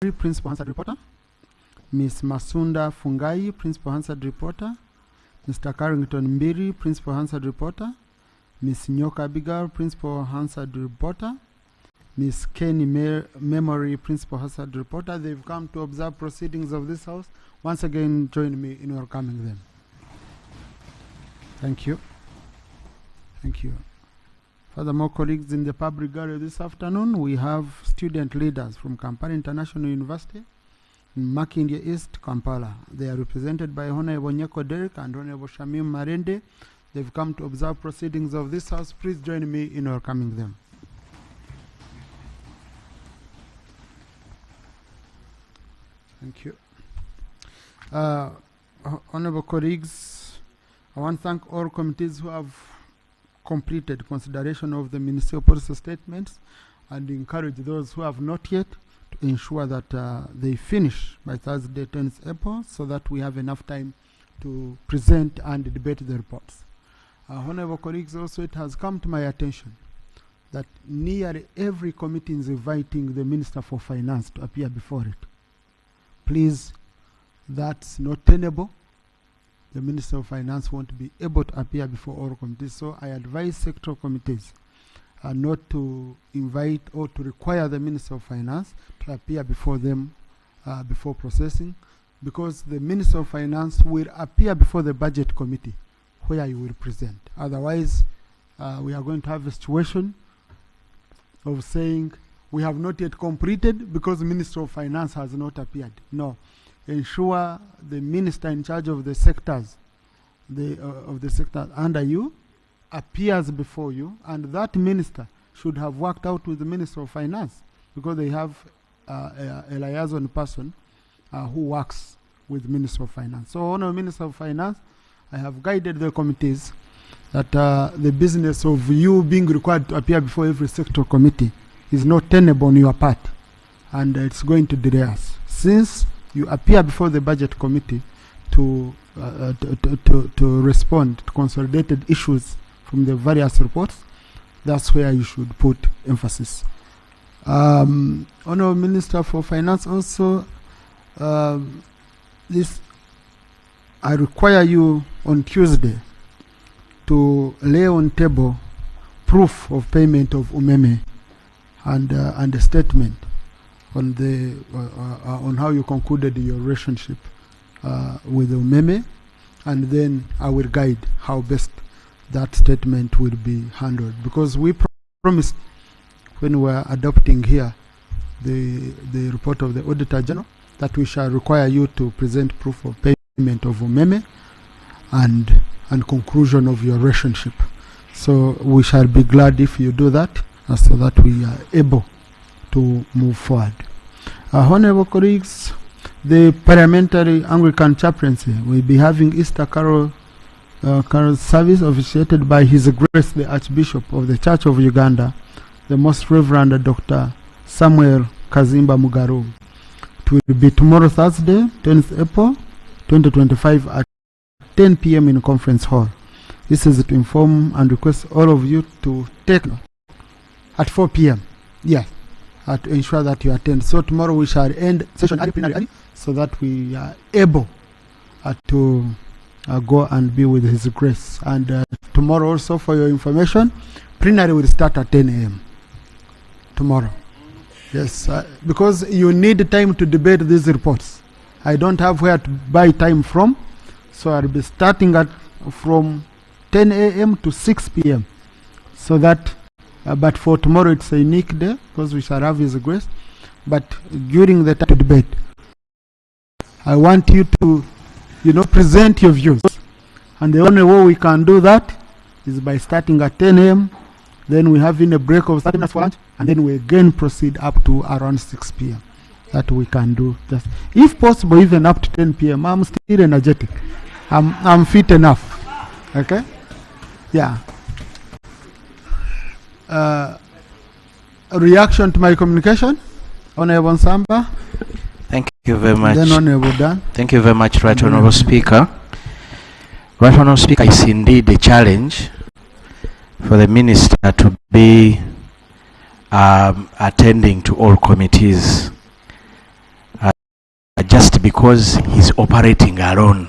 Principal Hansard Reporter, Ms. Masunda Fungai, Principal Hansard Reporter, Mr. Carrington Mbiri, Principal Hansard Reporter, Ms. Nyoka Abigail, Principal Hansard Reporter, Ms. Kenny Memory, Principal Hansard Reporter. They've come to observe proceedings of this House. Once again, join me in welcoming them. Thank you. Thank you. Furthermore, colleagues, in the public gallery this afternoon, we have student leaders from Kampala International University in Makindye East, Kampala. They are represented by Honorable Nyeko Derek and Honorable Shamim Marende. They've come to observe proceedings of this House. Please join me in welcoming them. Thank you. Honorable colleagues, I want to thank all committees who have completed consideration of the ministerial policy statements and encourage those who have not yet to ensure that they finish by Thursday, 10th April, so that we have enough time to present and debate the reports. Honorable colleagues, also it has come to my attention that nearly every committee is inviting the Minister for Finance to appear before it. Please, that's not tenable. The Minister of Finance won't be able to appear before all committees, so I advise sectoral committees not to invite or to require the Minister of Finance to appear before them before processing, because the Minister of Finance will appear before the Budget Committee where you will present. Otherwise, we are going to have a situation of saying we have not yet completed because the Minister of Finance has not appeared. No. Ensure the minister in charge of the sectors, of the sector under you, appears before you, and that minister should have worked out with the Minister of Finance, because they have a liaison person who works with the Minister of Finance. So, Honourable Minister of Finance, I have guided the committees that the business of you being required to appear before every sector committee is not tenable on your part, and it's going to delay us. Since you appear before the Budget Committee to respond to consolidated issues from the various reports, that's where you should put emphasis. Honourable Minister for Finance, also, this I require you on Tuesday to lay on table proof of payment of umeme and a statement on the on how you concluded your relationship with umeme, and then I will guide how best that statement will be handled, because we promised when we were adopting here the report of the Auditor General that we shall require you to present proof of payment of umeme and conclusion of your relationship. So we shall be glad if you do that, so that we are able to move forward. Honorable colleagues, the Parliamentary Anglican Chaplaincy will be having Easter Carol service officiated by His Grace the Archbishop of the Church of Uganda, the Most Reverend Dr. Samuel Kazimba Mugaru. It will be tomorrow, Thursday, 10th April 2025 at 10 p.m. in Conference Hall. This is to inform and request all of you to take at 4 p.m. Yes, to ensure that you attend. So tomorrow we shall end session early, so that we are able to go and be with His Grace. And tomorrow also, for your information, plenary will start at 10 a.m. tomorrow. Yes, because you need time to debate these reports. I don't have where to buy time from, so I'll be starting from 10 a.m. to 6 p.m. so that but for tomorrow it's a unique day because we shall have His Grace. But during the time to debate, I want you to, present your views. And the only way we can do that is by starting at 10 a.m. Then we have in a break of 30 minutes for lunch, and then we again proceed up to around 6 p.m. That we can do just, if possible, even up to 10 p.m. I'm still energetic. I'm fit enough. Okay? Yeah. A reaction to my communication, Honorable Nsamba. Thank you very much. Then Honorable Dan. Thank you very much, Right Honorable Speaker. Right Honorable Speaker, it's indeed a challenge for the Minister to be attending to all committees just because he's operating alone.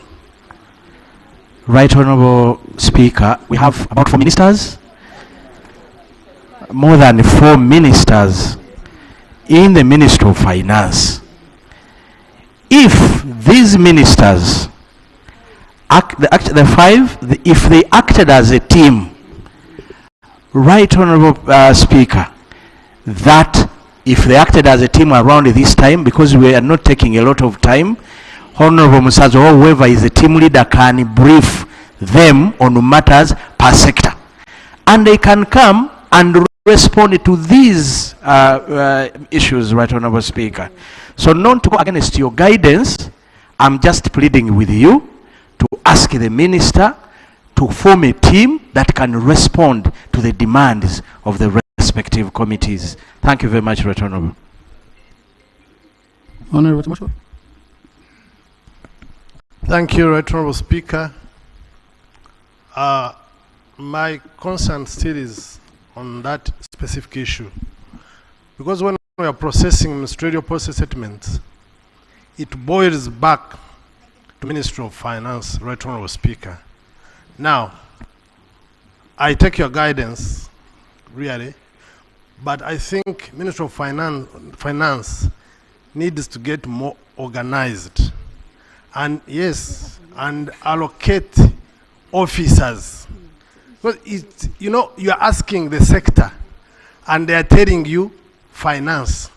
Right Honourable Speaker, we have about 4 ministers, more than 4 ministers in the Ministry of Finance. If these ministers, if they acted as a team, Right Honourable Speaker, that if they acted as a team around this time, because we are not taking a lot of time, Honourable Musazo or whoever is the team leader can brief them on matters per sector. And they can come and respond to these issues, Right Honourable Speaker. So not to go against your guidance, I'm just pleading with you to ask the Minister to form a team that can respond to the demands of the respective committees. Thank you very much, Right Honourable. Honourable Timosho. Thank you, Right Honourable Speaker. My concern still is on that specific issue. Because when we are processing ministerial policy statements, it boils back to Ministry of Finance, Right Honourable Speaker. Now, I take your guidance, really, but I think Ministry of Finance needs to get more organized. And yes, and allocate officers. Because you are asking the sector, and they are telling you finance.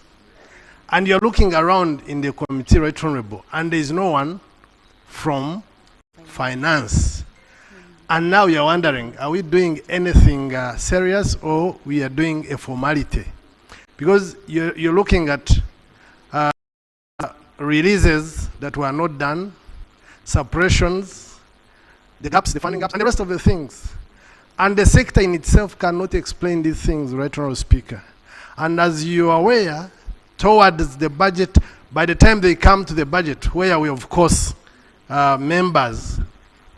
And you're looking around in the committee, Right Honourable, and there is no one from finance. And now you're wondering, are we doing anything serious, or we are doing a formality? Because you're looking at releases that were not done, suppressions, the gaps, the funding gaps, and the rest of the things. And the sector in itself cannot explain these things, Right Honourable Speaker. And as you are aware, towards the budget, by the time they come to the budget, where we, of course, members,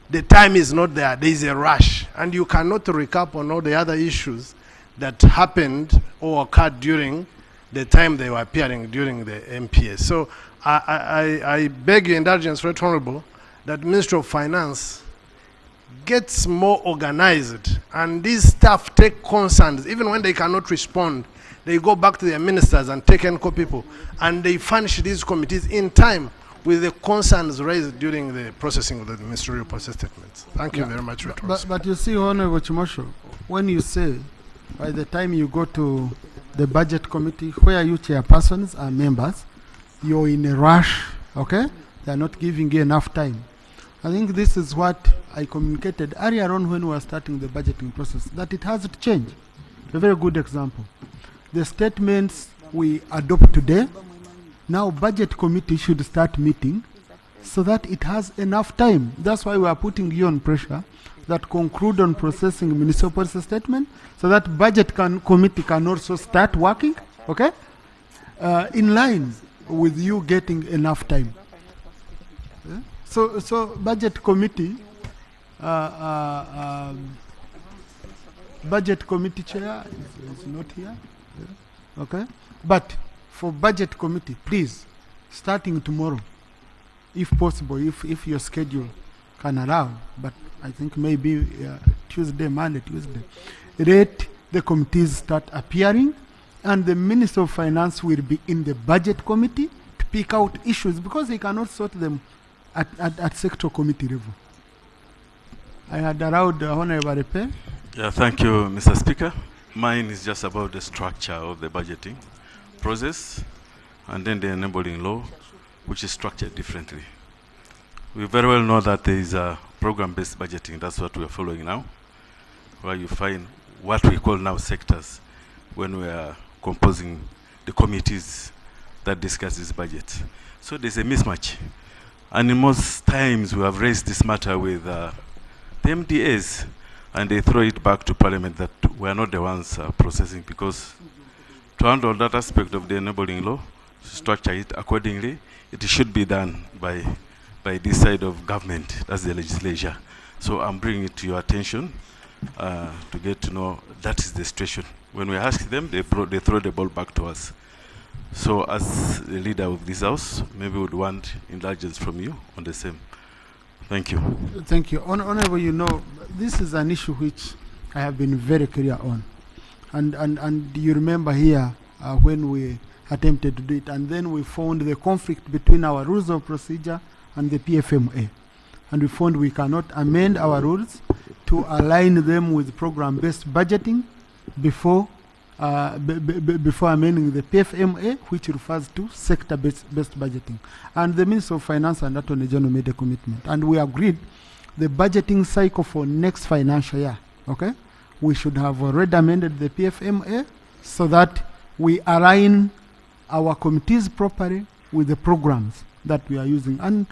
the time is not there. There is a rush. And you cannot recap on all the other issues that happened or occurred during the time they were appearing during the MPS. So I beg your indulgence, Right Honourable, that Ministry of Finance gets more organized, and these staff take concerns. Even when they cannot respond, they go back to their ministers and take ENCO people, and they furnish these committees in time with the concerns raised during the processing of the ministerial policy statements. Thank you very much, Right Honourable. But you see, Honourable Chimosho, when you say by the time you go to the budget committee, where you chairpersons are members, you're in a rush, okay? They're not giving you enough time. I think this is what I communicated earlier on when we were starting the budgeting process, that it hasn't changed. A very good example. The statements we adopt today, now budget committee should start meeting so that it has enough time. That's why we are putting you on pressure that conclude on processing municipal policy statement so that budget committee can also start working, okay? In line with you getting enough time. Yeah? So budget committee, budget committee chair is not here, yeah? Okay? But for budget committee, please, starting tomorrow, if possible, if your schedule can allow, but I think maybe Tuesday, Monday, Tuesday, let the committees start appearing, and the Minister of Finance will be in the budget committee to pick out issues, because he cannot sort them at sector committee level. I had allowed Honourable Repair. Yeah, thank you, Mr. Speaker. Mine is just about the structure of the budgeting process, and then the enabling law, which is structured differently. We very well know that there is a program-based budgeting. That's what we are following now, where you find what we call now sectors when we are composing the committees that discuss this budget. So there's a mismatch. And in most times we have raised this matter with the MDAs, and they throw it back to Parliament that we are not the ones processing, because to handle that aspect of the enabling law, structure it accordingly, it should be done by this side of government, that's the legislature. So I'm bringing it to your attention to get to know that is the situation. When we ask them, they throw the ball back to us. So as the leader of this house, maybe we would want indulgence from you on the same. Thank you. Thank you. Honorable, you know, this is an issue which I have been very clear on. And you remember here when we attempted to do it, and then we found the conflict between our rules of procedure and the PFMA. And we found we cannot amend our rules to align them with program-based budgeting before before amending the PFMA, which refers to sector-based budgeting. And the Minister of Finance and Attorney General made a commitment. And we agreed the budgeting cycle for next financial year, okay? We should have already amended the PFMA so that we align our committees properly with the programs that we are using. And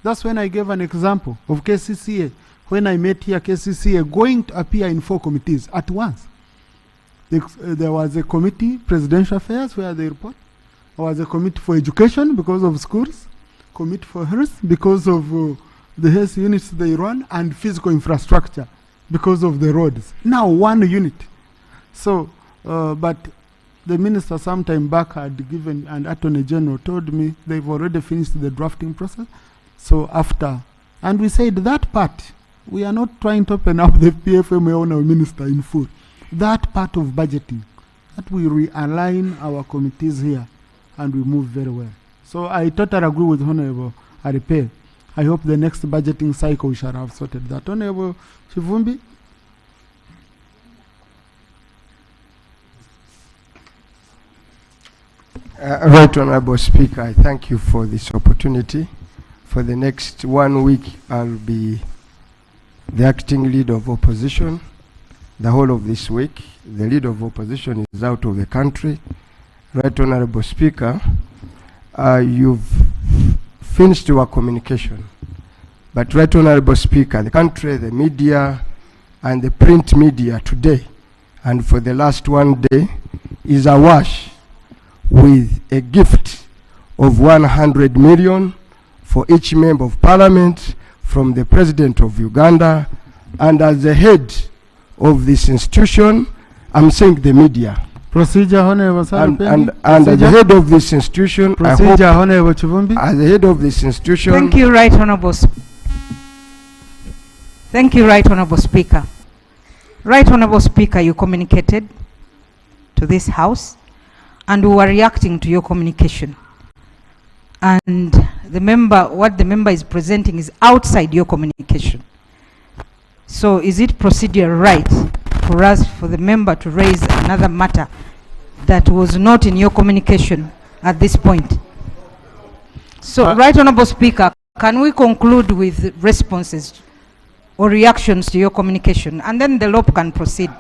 that's when I gave an example of KCCA. When I met here, KCCA going to appear in 4 committees at once. There was a committee, Presidential Affairs, where they report. There was a committee for education because of schools, committee for health because of the health units they run, and physical infrastructure because of the roads. Now 1 unit. So, but the minister some time back had given, and Attorney General told me they've already finished the drafting process. So after, and we said that part, we are not trying to open up the PFMA on our minister in full. That part of budgeting, that we realign our committees here and we move very well. So I totally agree with Honorable Aripe. I hope the next budgeting cycle we shall have sorted that. Honorable Chivumbi. Right Honorable Speaker, I thank you for this opportunity. For the next 1 week, I'll be the acting leader of opposition. The whole of this week, the leader of opposition is out of the country. Right Honorable Speaker, you've finished your communication. But Right Honorable Speaker, the country, the media, and the print media today, and for the last 1 day, is awash with a gift of 100 million for each member of parliament from the President of Uganda. And as the head of this institution, I'm saying the media. Procedure, Honorable And as the head of this institution, Procedure, Honorable Chivumbi. As the head of this institution. Thank you, Right Honorable. Thank you, Right Honorable Speaker. Right Honorable Speaker, you communicated to this House, and we were reacting to your communication. And what the member is presenting is outside your communication. So is it procedure right for us, for the member to raise another matter that was not in your communication at this point? So, Right Honorable Speaker, can we conclude with responses or reactions to your communication, and then the LOP can proceed?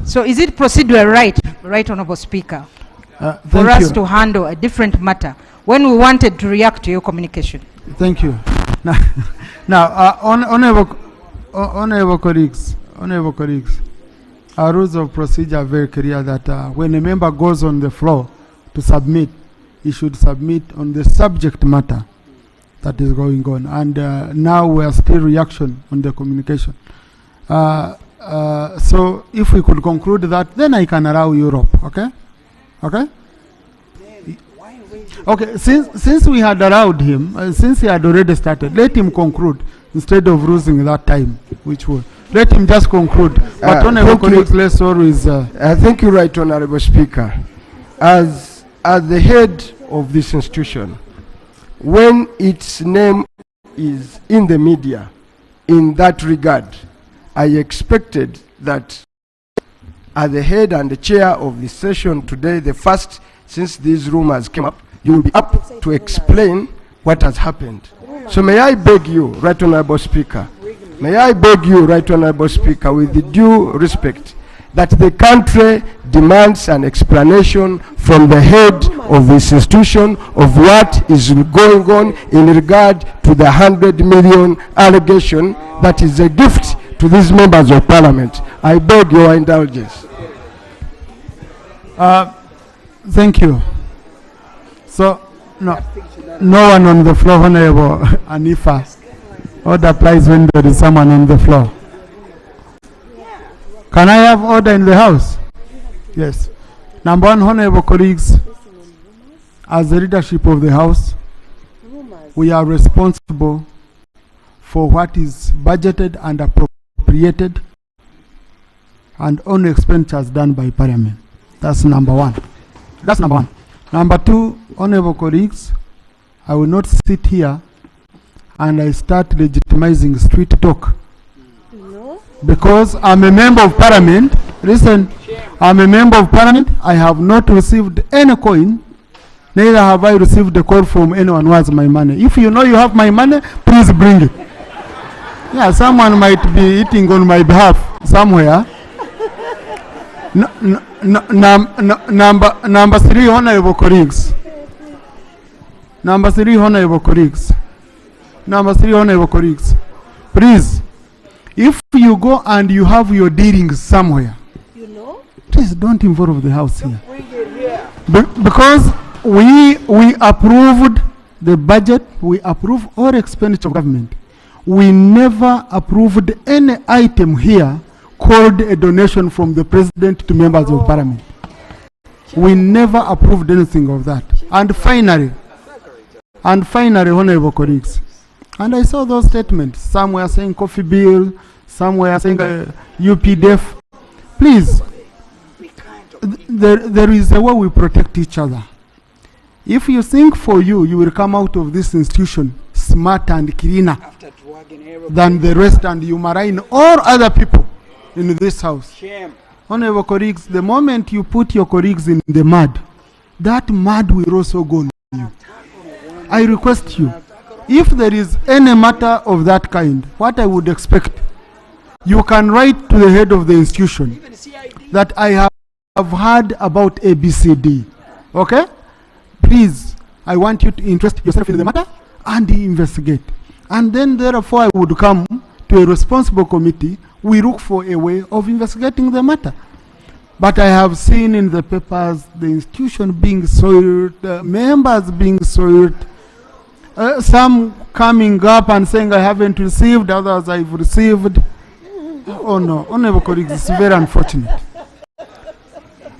So is it procedure right, Right Honorable Speaker, for us to handle a different matter when we wanted to react to your communication? Thank you. Now, honorable colleagues, our rules of procedure are very clear that when a member goes on the floor to submit, he should submit on the subject matter that is going on. And now we are still reaction on the communication. So if we could conclude that, then I can allow Europe, okay? Okay? Okay, since we had allowed him, since he had already started, let him conclude instead of losing that time, which would. Let him just conclude. But honorable colleagues, let's always... thank you, Right Honorable Speaker. As the head of this institution, when its name is in the media, in that regard, I expected that as the head and the chair of the session today, the first, since these rumors came up, you will be up to explain what has happened. So may I beg you, Right Honorable Speaker, may I beg you, Right Honorable Speaker, with the due respect, that the country demands an explanation from the head of this institution of what is going on in regard to the 100 million allegation that is a gift to these members of parliament. I beg your indulgence. Thank you. So, no one on the floor, Honorable Anifa. Order applies when there is someone on the floor. Can I have order in the House? Yes. Number one, honorable colleagues, as the leadership of the House, we are responsible for what is budgeted and appropriated and only expenditures done by Parliament. That's number one. That's number one. Number two, honorable colleagues, I will not sit here and I start legitimizing street talk. No. Because I'm a member of Parliament. Listen, I'm a member of Parliament. I have not received any coin. Neither have I received a call from anyone who has my money. If you know you have my money, please bring it. Yeah, someone might be eating on my behalf somewhere. Number three, honorable colleagues. Number three, honorable colleagues. Number three, honorable colleagues. Please, if you go and you have your dealings somewhere, please don't involve the House here. Because we approved the budget, we approve all expenditure of government. We never approved any item here called a donation from the president to members of Parliament. We never approved anything of that. And finally, honorable colleagues, and I saw those statements. Some were saying coffee bill, some were saying UPDF. Please, there is a way we protect each other. If you think for you will come out of this institution smarter and cleaner than the rest, and you marine all other people in this house. Shame. Honorable colleagues, the moment you put your colleagues in the mud, that mud will also go on you. I request you, if there is any matter of that kind, what I would expect, you can write to the head of the institution that I have heard about ABCD. Okay? Please, I want you to interest yourself in the matter and investigate. And then therefore I would come to a responsible committee. We look for a way of investigating the matter. But I have seen in the papers the institution being soiled, members being soiled, some coming up and saying I haven't received, others I've received. Oh no, honorable colleagues, it's very unfortunate.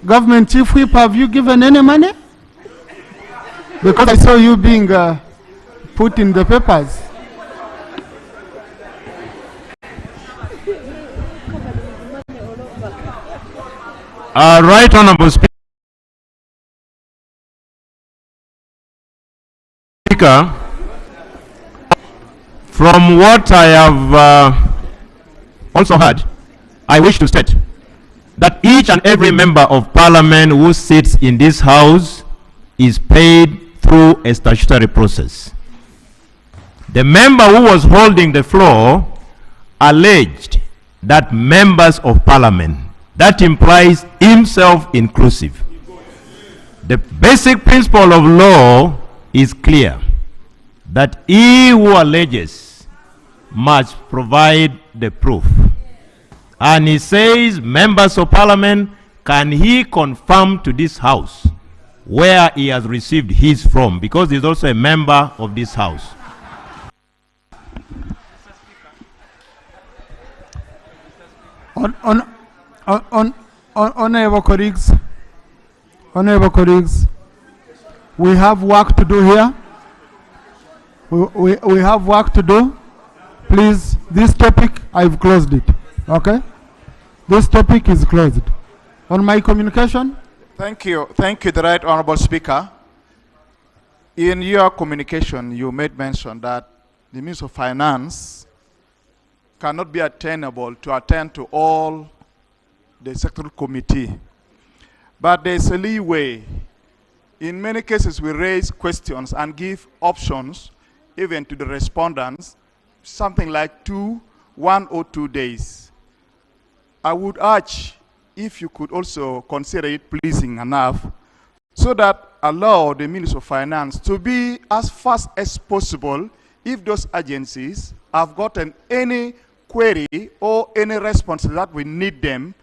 Government Chief Whip, have you given any money? Because I saw you being put in the papers. Right Honorable Speaker, from what I have also heard, I wish to state that each and every member of Parliament who sits in this House is paid through a statutory process. The member who was holding the floor alleged that members of Parliament, that implies himself inclusive. The basic principle of law is clear, that he who alleges must provide the proof. And he says, members of Parliament, can he confirm to this House where he has received his from, because he's also a member of this House. Honorable colleagues, we have work to do here. We have work to do. Please, this topic, I've closed it. Okay? This topic is closed. On my communication? Thank you, the Right Honorable Speaker. In your communication, you made mention that the Minister of Finance cannot be attainable to attend to all the sectoral committee. But there's a leeway. In many cases, we raise questions and give options even to the respondents, something like 1 or 2 days. I would urge if you could also consider it pleasing enough so that allow the Minister of Finance to be as fast as possible if those agencies have gotten any query or any response that we need them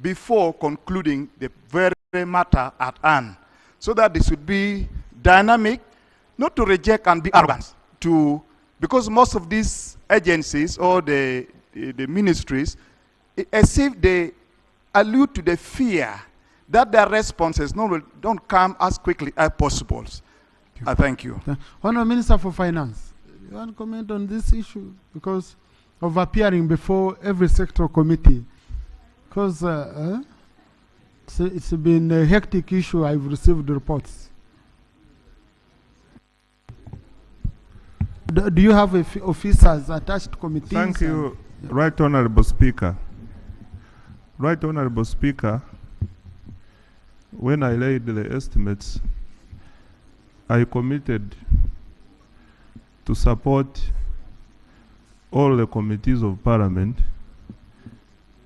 before concluding the very matter at hand, so that this would be dynamic, not to reject and be arrogant, because most of these agencies or the ministries, as if they allude to the fear that their responses don't come as quickly as possible. Thank you. Honourable Minister for Finance, you want to comment on this issue because of appearing before every sectoral committee? Because it's been a hectic issue. I've received reports. Do you have officers attached committees? Thank you, Right Honourable Speaker. Right Honourable Speaker, when I laid the estimates, I committed to support all the committees of Parliament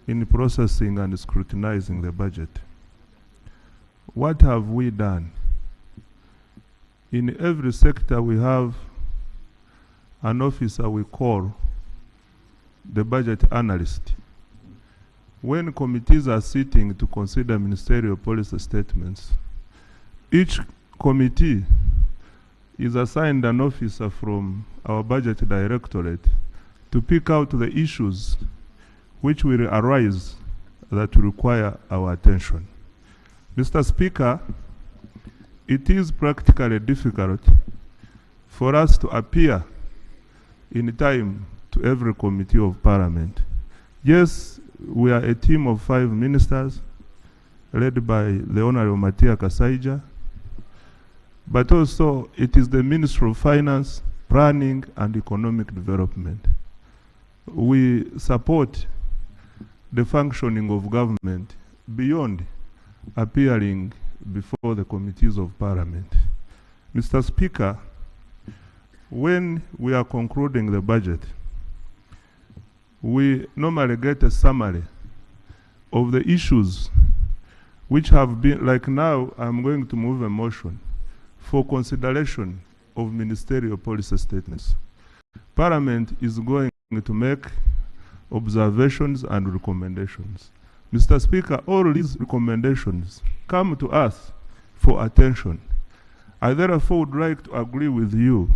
in processing and scrutinizing the budget. What have we done? In every sector we have an officer we call the budget analyst. When committees are sitting to consider ministerial policy statements, each committee is assigned an officer from our budget directorate to pick out the issues which will arise that require our attention. Mr. Speaker, it is practically difficult for us to appear in time to every committee of Parliament. Yes, we are a team of 5 ministers led by the Honorable Matia Kasaija, but also it is the Minister of Finance, Planning and Economic Development. We support the functioning of government beyond appearing before the committees of Parliament. Mr. Speaker, when we are concluding the budget, we normally get a summary of the issues which have been, like now I'm going to move a motion for consideration of ministerial policy statements. Parliament is going to make observations and recommendations. Mr. Speaker, all these recommendations come to us for attention. I therefore would like to agree with you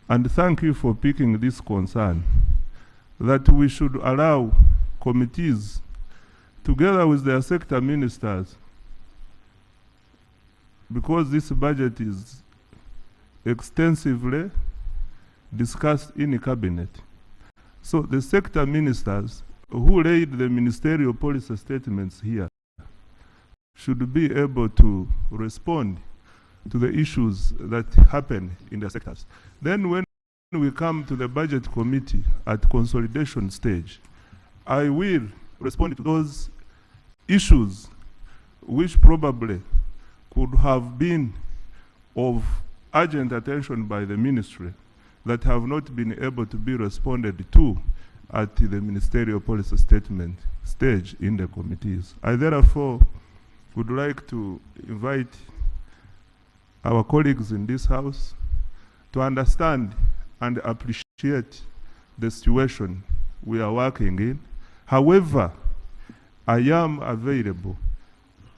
and thank you for picking this concern that we should allow committees together with their sector ministers, because this budget is extensively discussed in the cabinet. So the sector ministers who laid the ministerial policy statements here should be able to respond to the issues that happen in their sectors. Then when we come to the budget committee at consolidation stage, I will respond to those issues which probably could have been of urgent attention by the ministry that have not been able to be responded to at the ministerial policy statement stage in the committees. I therefore would like to invite our colleagues in this House to understand and appreciate the situation we are working in. However, I am available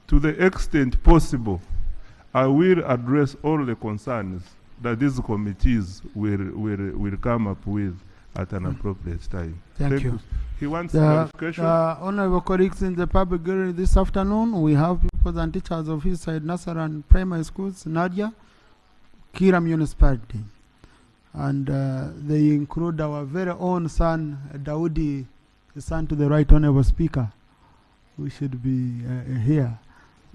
to the extent possible. I will address all the concerns that these committees will come up with at an appropriate time. Thank you. He wants clarification. Honorable colleagues in the public gallery this afternoon, we have pupils and teachers of Hillside Nursery and Primary Schools, Nadia, Kira Municipality. And they include our very own son, Daudi, the son to the Right Honorable Speaker, who should be here.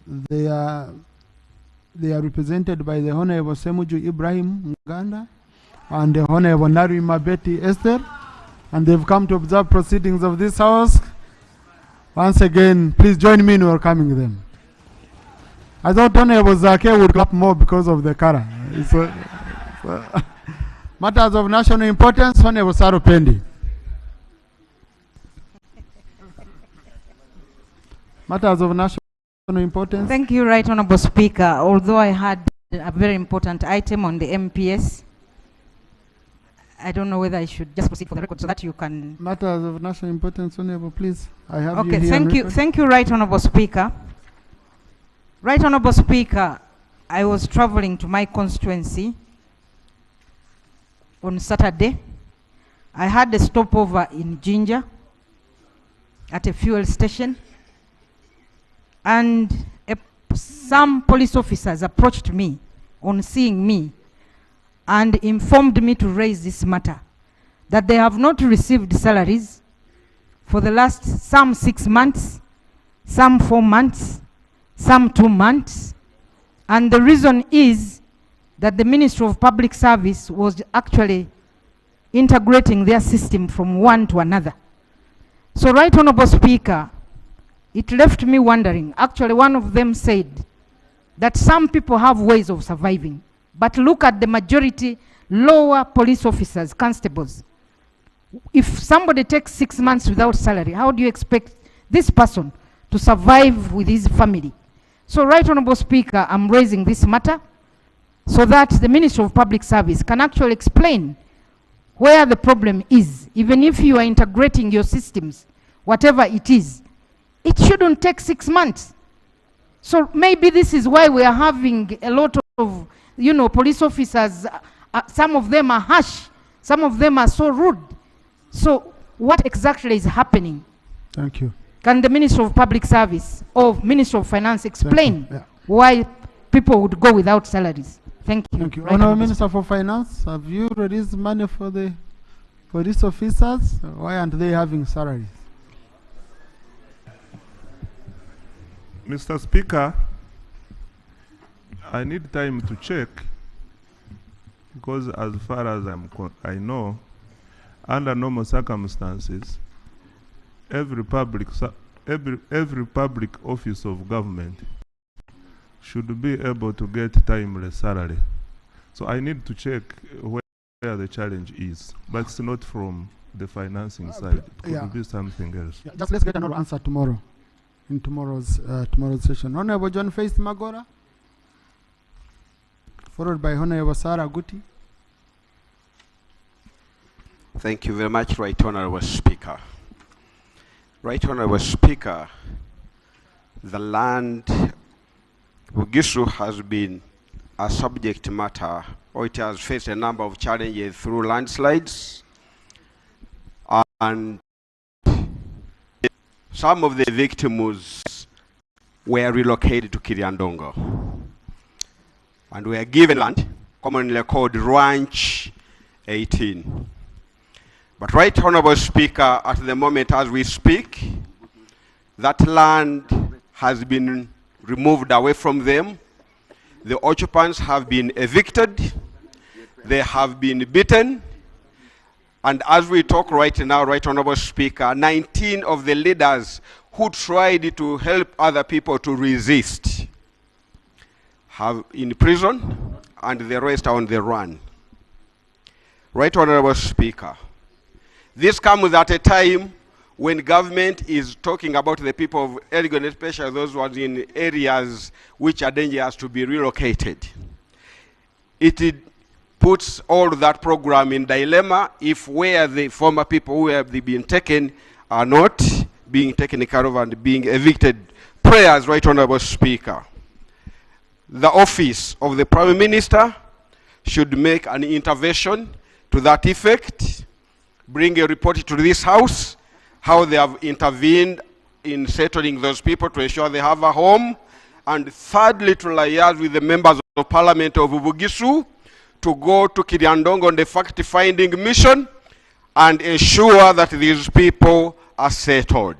They are represented by the Honorable Semuju Ibrahim Nganda and the Honorable Narima Betty Esther, and they've come to observe proceedings of this House. Once again, please join me in welcoming them. I thought Honorable Zake would clap more because of the Kara. Matters of national importance, Honorable Saro Pendi. Matters of national importance. Thank you, Right Honorable Speaker. Although I had a very important item on the MPS, I don't know whether I should just proceed for the record so that you can... Matters of national importance, Honorable, please. I have okay, you here. thank you. Thank you, Right Honorable Speaker. Right Honorable Speaker, I was traveling to my constituency on Saturday. I had a stopover in Ginger at a fuel station, and some police officers approached me on seeing me and informed me to raise this matter, that they have not received salaries for the last some 6 months, some 4 months, some 2 months. And the reason is that the Ministry of Public Service was actually integrating their system from one to another. So, Right Honorable Speaker, it left me wondering. Actually, one of them said that some people have ways of surviving, but look at the majority lower police officers, constables. If somebody takes 6 months without salary, how do you expect this person to survive with his family? So, Right Honorable Speaker, I'm raising this matter so that the Ministry of Public Service can actually explain where the problem is. Even if you are integrating your systems, whatever it is, it shouldn't take 6 months. So maybe this is why we are having a lot of, police officers. Some of them are harsh. Some of them are so rude. So what exactly is happening? Thank you. Can the Minister of Public Service or Minister of Finance explain why people would go without salaries? Thank you. Thank you. Honourable Minister for Finance, have you released money for the police officers? Why aren't they having salaries? Mr. Speaker, I need time to check, because as far as I know, under normal circumstances, every public office of government should be able to get timely salary. So I need to check where the challenge is, but it's not from the financing side. It could be something else. Yeah, just let's get another answer tomorrow, in tomorrow's session. Honorable John Faith Magora, followed by Honorable Sarah Guti. Thank you very much, Right Honorable Speaker. Right Honorable Speaker, the land Bugisu has been a subject matter, or it has faced a number of challenges through landslides, and some of the victims were relocated to Kiriandongo and were given land, commonly called Ranch 18. But Right Honorable Speaker, at the moment as we speak, that land has been removed away from them. The occupants have been evicted. They have been beaten. And as we talk right now, Right Honorable Speaker, 19 of the leaders who tried to help other people to resist have in prison, and the rest are on the run. Right Honorable Speaker, this comes at a time when government is talking about the people of Elgon, especially those ones in areas which are dangerous to be relocated. It puts all that program in dilemma if where the former people who have been taken are not being taken care of and being evicted. Prayers, Right Honorable Speaker. The office of the Prime Minister should make an intervention to that effect, bring a report to this House, how they have intervened in settling those people to ensure they have a home, and thirdly, to liaise with the members of Parliament of Bugisu to go to Kiriandongo on the fact-finding mission and ensure that these people are settled.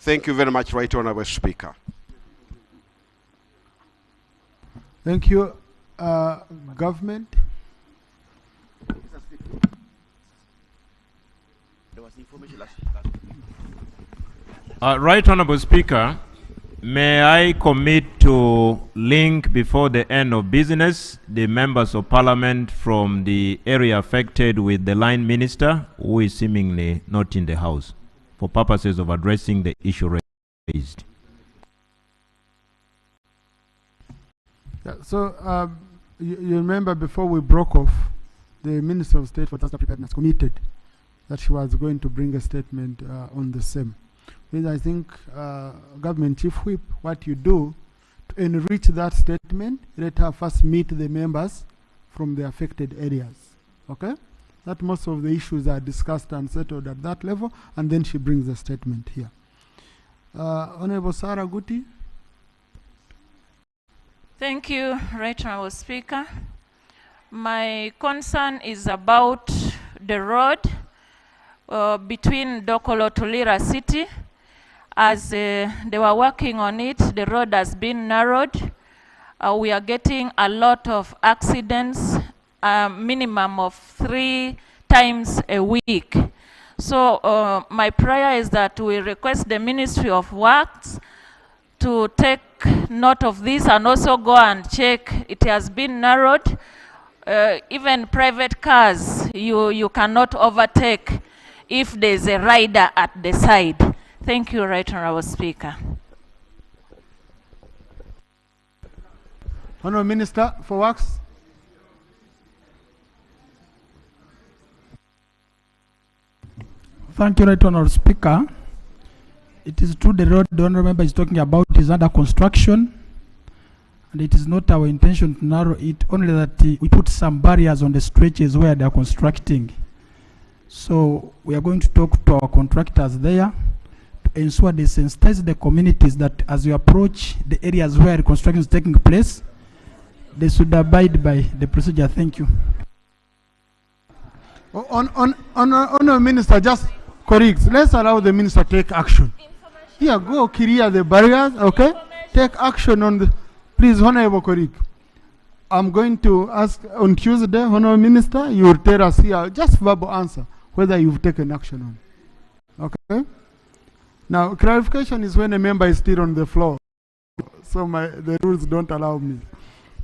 Thank you very much, Right Honorable Speaker. Thank you. Government. Right Honorable Speaker, may I commit to link before the end of business the members of Parliament from the area affected with the line minister who is seemingly not in the House for purposes of addressing the issue raised. Yeah, so you remember before we broke off, the Minister of State for Disaster Preparedness committed that she was going to bring a statement on the same. Because I think Government Chief Whip, what you do to enrich that statement, let her first meet the members from the affected areas. Okay? That most of the issues are discussed and settled at that level, and then she brings the statement here. Honorable Sarah Guti. Thank you, Right Honourable Speaker. My concern is about the road between Dokolo to Lira City. As they were working on it, the road has been narrowed. We are getting a lot of accidents, minimum of 3 times a week. So my prayer is that we request the Ministry of Works to take note of this and also go and check. It has been narrowed. Even private cars, you cannot overtake if there's a rider at the side. Thank you, Right Honourable Speaker. Honourable Minister for Works. Thank you, Right Honourable Speaker. It is true the road the honourable member is talking about is under construction, and it is not our intention to narrow it, only that we put some barriers on the stretches where they are constructing. So we are going to talk to our contractors there to ensure they sensitize the communities that as you approach the areas where construction is taking place, they should abide by the procedure. Thank you. Honourable Minister, just correct. Let's allow the minister to take action. Here, go clear the barriers, okay? Take action on the... Please, Honourable Korik. I'm going to ask on Tuesday, Honourable Minister, you will tell us here, just verbal answer, whether you've taken action on it. Okay? Now, clarification is when a member is still on the floor. So the rules don't allow me.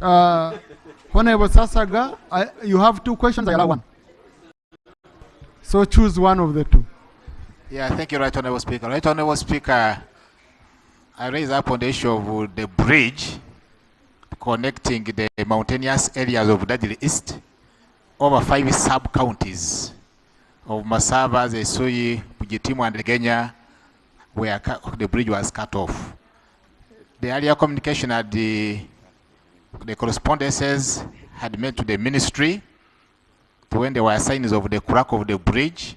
Honourable Sasaga, you have 2 questions, I allow 1. So choose one of the 2. Yeah, thank you, Right Honourable Speaker. Right Honourable Speaker, I raise up on the issue of the bridge connecting the mountainous areas of Dadili East over 5 sub-counties of Masaba, Zesoyi, Bujitimu, and Legenya, where the bridge was cut off. The earlier communication at the correspondences had made to the ministry to when there were signs of the crack of the bridge.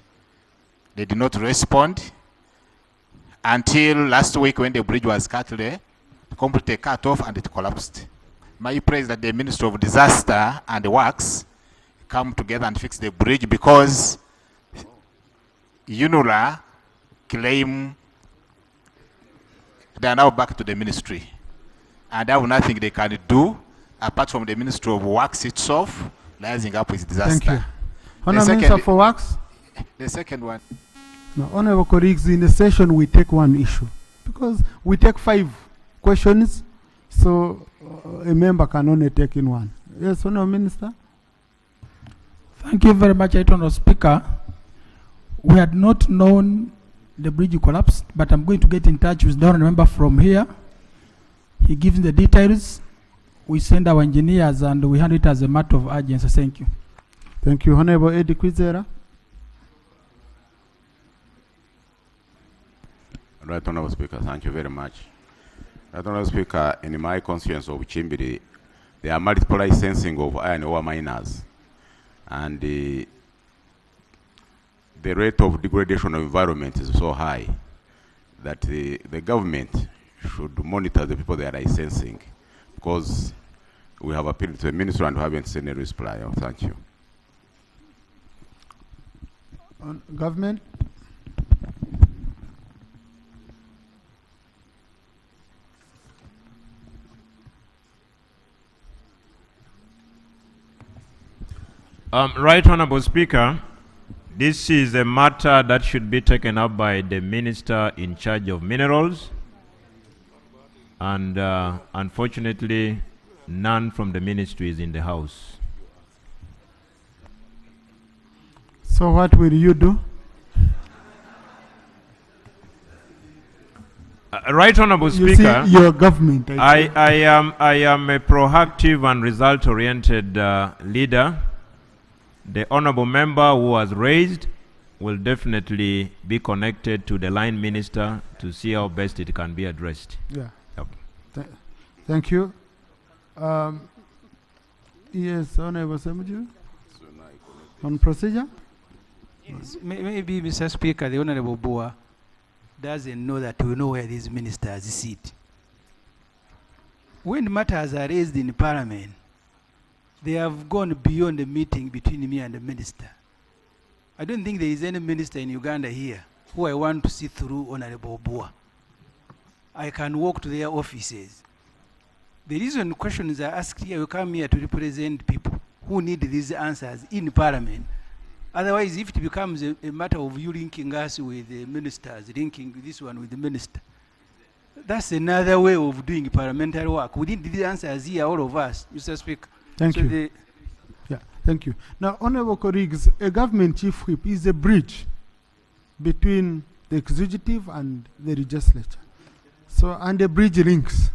They did not respond until last week when the bridge was completely cut off and it collapsed. My prayer is that the Minister of Disaster and Works come together and fix the bridge, because UNURA claim they are now back to the ministry and have nothing they can do apart from the Ministry of Works itself rising up with disaster. Thank you. Honourable Minister for Works. The second one. Now, Honourable colleagues, in the session we take 1 issue because we take 5 questions, so a member can only take in 1. Yes, Honourable Minister. Thank you very much, Honourable Speaker. We had not known the bridge collapsed, but I'm going to get in touch with the honourable member from here. He gives the details. We send our engineers and we handle it as a matter of urgency. Thank you. Thank you. Honourable Eddie Kwizera. Right Honourable Speaker, thank you very much. Right Honourable Speaker, in my constituency of Chimbiri, there are multiple licensing of iron ore miners, and the rate of degradation of environment is so high that the government should monitor the people they are licensing, because we have appealed to the ministry and haven't seen a reply. Thank you. Government. Right Honourable Speaker, this is a matter that should be taken up by the Minister in charge of minerals, and unfortunately none from the ministry is in the house. So what will you do? Right Honourable You Speaker, see, your government. I am a proactive and result-oriented leader. The honourable member who was raised will definitely be connected to the line minister to see how best it can be addressed. Yeah. Yep. Thank you. Yes, Honourable Semuju. On procedure? Yes. Maybe, Mr. Speaker, the Honourable Boa doesn't know that we know where these ministers sit. when matters are raised in Parliament, they have gone beyond the meeting between me and the minister. I don't think there is any minister in Uganda here who I want to see through Honorable Bua. I can walk to their offices. The reason questions are asked here, you come here to represent people who need these answers in Parliament. Otherwise, if it becomes a matter of you linking us with the ministers, linking this one with the minister, that's another way of doing parliamentary work. We need these answers here, all of us, Mr. Speaker. Thank So you. Yeah, thank you. Now, honorable colleagues, a government chief whip is a bridge between the executive and the legislature. So, and a bridge links,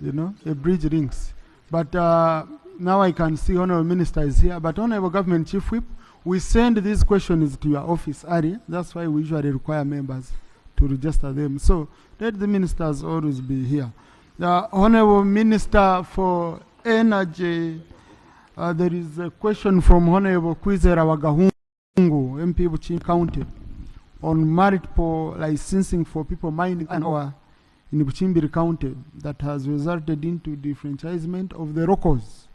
you know, a bridge links. But now I can see honorable minister is here, but honorable government chief whip, we send these questions to your office area. That's why we usually require members to register them. So let the ministers always be here. The honorable minister for energy, there is a question from honorable Kwizera Wagahungu, MP Buchin County, on multiple licensing for people mining an ore in Buchimbiri County that has resulted into defranchisement of the locals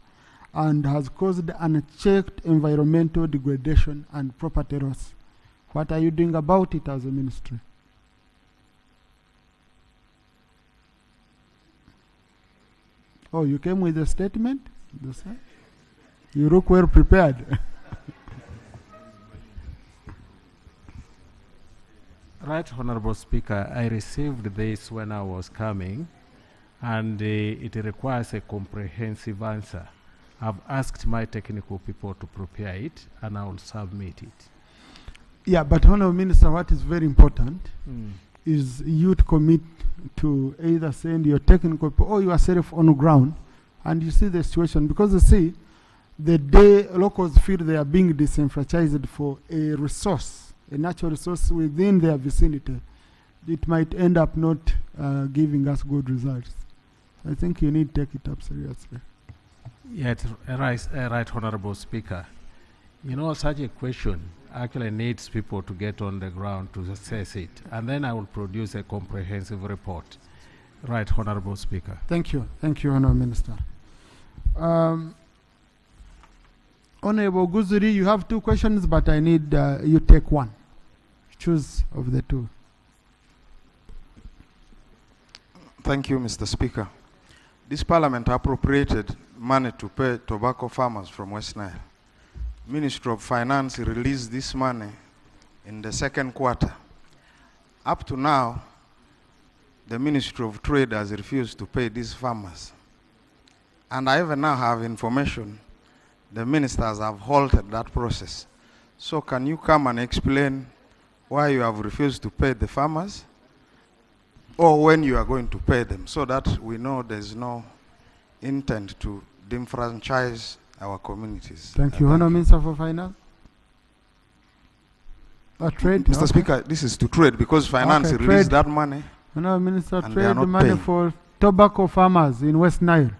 and has caused unchecked environmental degradation and property loss. What are you doing about it as a ministry? Oh, you came with a statement? You look well prepared. Right, Honorable Speaker, I received this when I was coming, and it requires a comprehensive answer. I've asked my technical people to prepare it, and I will submit it. Yeah, but Honorable Minister, what is very important is you to commit to either send your technical people or yourself on the ground, and you see the situation, because you see, the day locals feel they are being disenfranchised for a resource, a natural resource within their vicinity, it might end up not giving us good results. I think you need to take it up seriously. Yeah, right, Honorable Speaker. You know, such a question actually needs people to get on the ground to assess it, and then I will produce a comprehensive report. Right, Honorable Speaker. Thank you, Honorable Minister. Honorable Guzuri, you have two questions, but I need you take one. Choose of the two. Thank you, Mr. Speaker. This Parliament appropriated money to pay tobacco farmers from West Nile. Ministry of Finance released this money in the second quarter. Up to now, the Ministry of Trade has refused to pay these farmers. And I even now have information the ministers have halted that process. So can you come and explain why you have refused to pay the farmers, or when you are going to pay them, so that we know there's no intent to disenfranchise our communities? Thank you. Honorable Minister for Finance. Trade? Mr. Speaker, this is to trade because finance released that money. Honorable Minister, and trade the money for tobacco farmers in West Nile.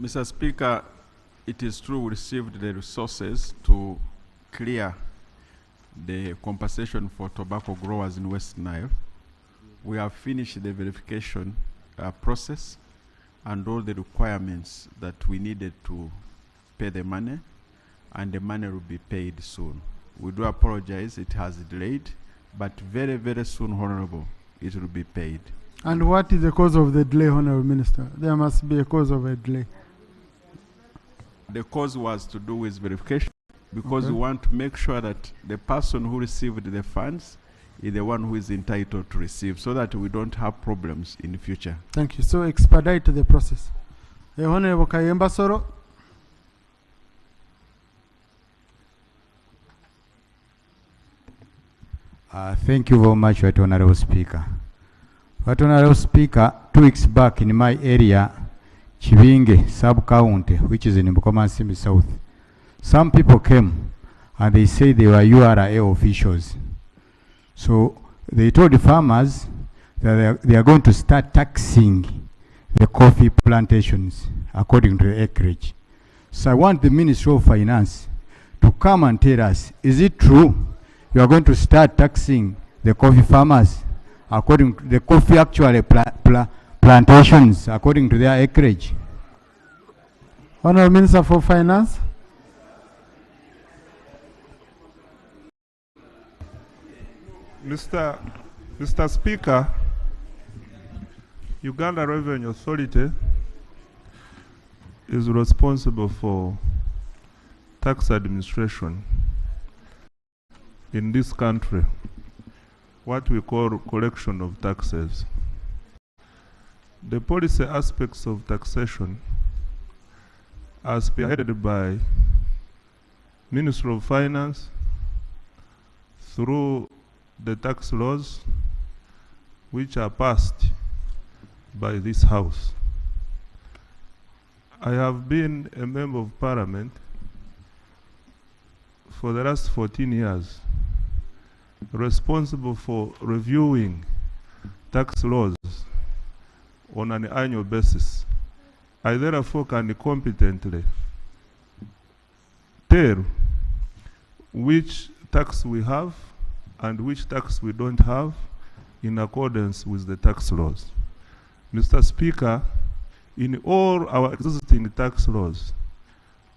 Mr. Speaker, it is true we received the resources to clear the compensation for tobacco growers in West Nile. We have finished the verification process and all the requirements that we needed to pay the money, and the money will be paid soon. We do apologize, it has delayed, but very, very soon, Honorable, it will be paid. And what is the cause of the delay, Honorable Minister? There must be a cause of a delay. The cause was to do with verification, because we want to make sure that the person who received the funds is the one who is entitled to receive, so that we don't have problems in the future. Thank you. So expedite the process. Honorable Kayemba Soro. Thank you very much, Right Honorable Speaker. Right Honorable Speaker, 2 weeks back in my area, Chivinge sub-county, which is in Mbukomansimi South, some people came and they say they were URA officials. So they told the farmers that they are going to start taxing the coffee plantations according to the acreage. So I want the Ministry of Finance to come and tell us, is it true you are going to start taxing the coffee farmers? according to the coffee actually plantations according to their acreage. Honorable Minister for Finance. Mr. Speaker, Uganda Revenue Authority is responsible for tax administration in this country, what we call collection of taxes. The policy aspects of taxation are spearheaded by Ministry of Finance through the tax laws which are passed by this House. I have been a member of Parliament for the last 14 years, responsible for reviewing tax laws on an annual basis. I therefore can competently tell which tax we have and which tax we don't have in accordance with the tax laws. Mr. Speaker, in all our existing tax laws,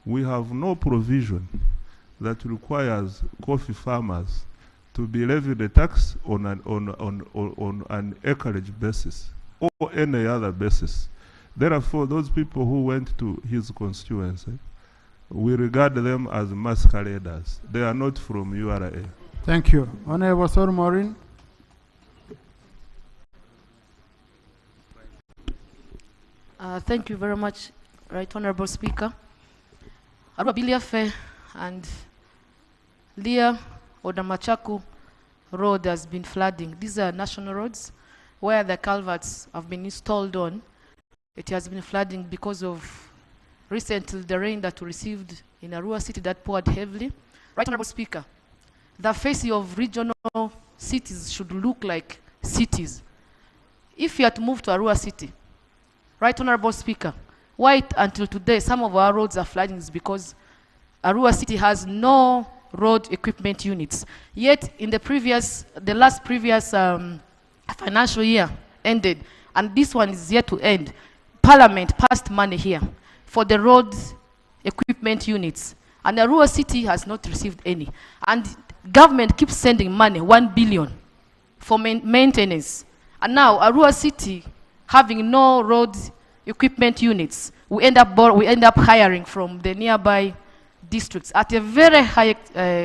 we have no provision that requires coffee farmers to be levied a tax on an acreage basis or any other basis. Therefore, those people who went to his constituency, we regard them as masqueraders. They are not from URA. Thank you. Honorable Sir Maureen. Thank you very much, Right Honorable Speaker. Arua and Leah Odamachaku Road has been flooding. These are national roads where the culverts have been installed on. It has been flooding because of recently the rain that we received in Arua City that poured heavily. Right Honorable Speaker, the face of regional cities should look like cities. If you had to move to Arua City, Right Honorable Speaker, why until today some of our roads are flooding is because Arua City has no road equipment units. Yet in the last previous financial year ended, and this one is yet to end, Parliament passed money here for the road equipment units, and Arua City has not received any. And government keeps sending money, 1 billion for maintenance. And now Arua City having no road equipment units, we end up hiring from the nearby districts at a very high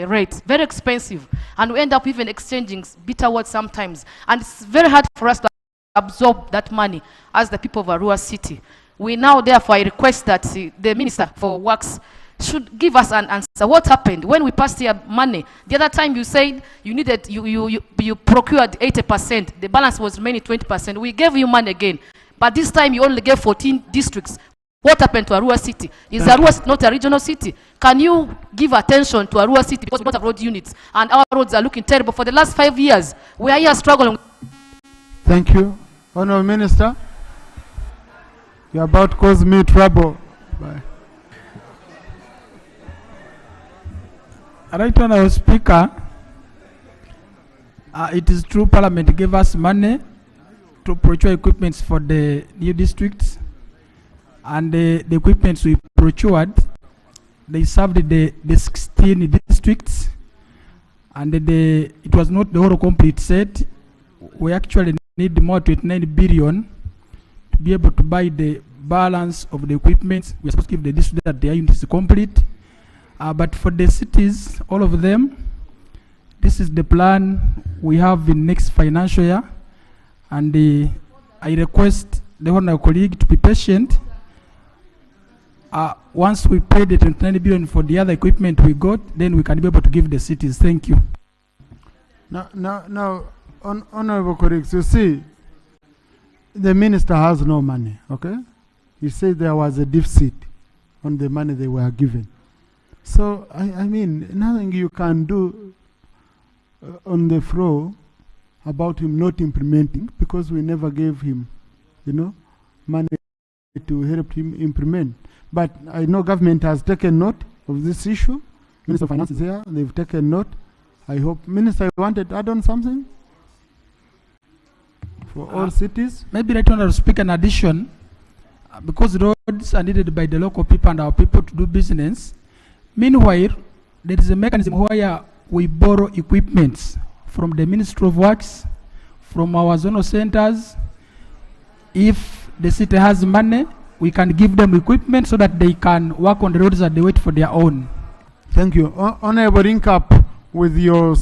rate, very expensive, and we end up even exchanging bitter words sometimes. And it's very hard for us to absorb that money as the people of Arua City. We now therefore request that the Minister for Works should give us an answer. What happened when we passed here money? The other time you said you needed, you procured 80%. The balance was remaining 20%. We gave you money again, but this time you only gave 14 districts. What happened to Arua City? Is Arua not a regional city? Can you give attention to Arua City because we don't have road units and our roads are looking terrible for the last 5 years? We are here struggling. Thank you. Honorable Minister, you're about to cause me trouble. Bye. Right Honorable Speaker, it is true Parliament gave us money to procure equipments for the new districts, and the equipments we procured, they served the 16 districts, and it was not the whole complete set. We actually need more 29 billion to be able to buy the balance of the equipment. We are supposed to give the district that their unit is complete. But for the cities, all of them, this is the plan we have in next financial year. And I request the honorable colleague to be patient. Once we pay the 29 billion for the other equipment we got, then we can be able to give the cities. Thank you. Now, honorable colleagues, you see, the minister has no money, okay? He said there was a deficit on the money they were given. So, I mean, nothing you can do on the floor about him not implementing, because we never gave him, money to help him implement. But I know government has taken note of this issue. Minister of Finance is here, they've taken note. I hope. Minister, you wanted to add on something? for all cities. Maybe Right Honorable Speaker, in addition, because roads are needed by the local people and our people to do business, meanwhile, there is a mechanism where we borrow equipments from the Ministry of Works, from our zonal centers. If the city has money, we can give them equipment so that they can work on the roads and they wait for their own. Thank you. Honorable, link up with your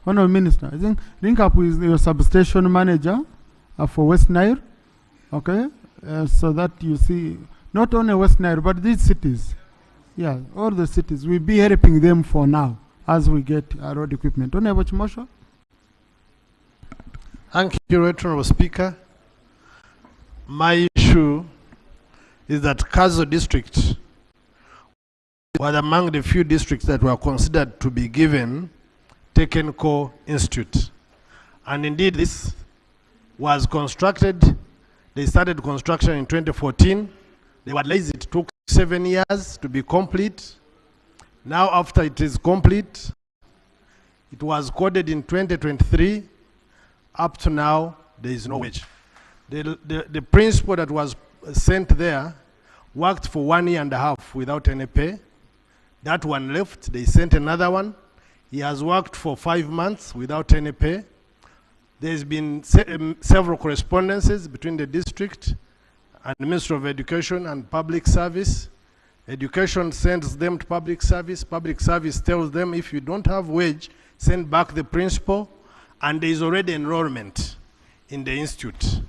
Honorable Minister. I think link up with your substation manager for West Nile, okay? So that you see, not only West Nile, but these cities. Yeah, all the cities. We'll be helping them for now as we get road equipment. Honorable Chimosho. Thank you, Honorable Speaker. My issue is that Kazo district was among the few districts that were considered to be given technical institute. And indeed, this was constructed. They started construction in 2014. They were lazy. It took 7 years to be complete. Now, after it is complete, it was coded in 2023. Up to now, there is no wage. The principal that was sent there worked for 1.5 years without any pay. That one left. They sent another one. He has worked for 5 months without any pay. There's been several correspondences between the district and the Ministry of Education and Public Service. Education sends them to Public Service. Public Service tells them, if you don't have wage, send back the principal. And there is already enrollment in the institute.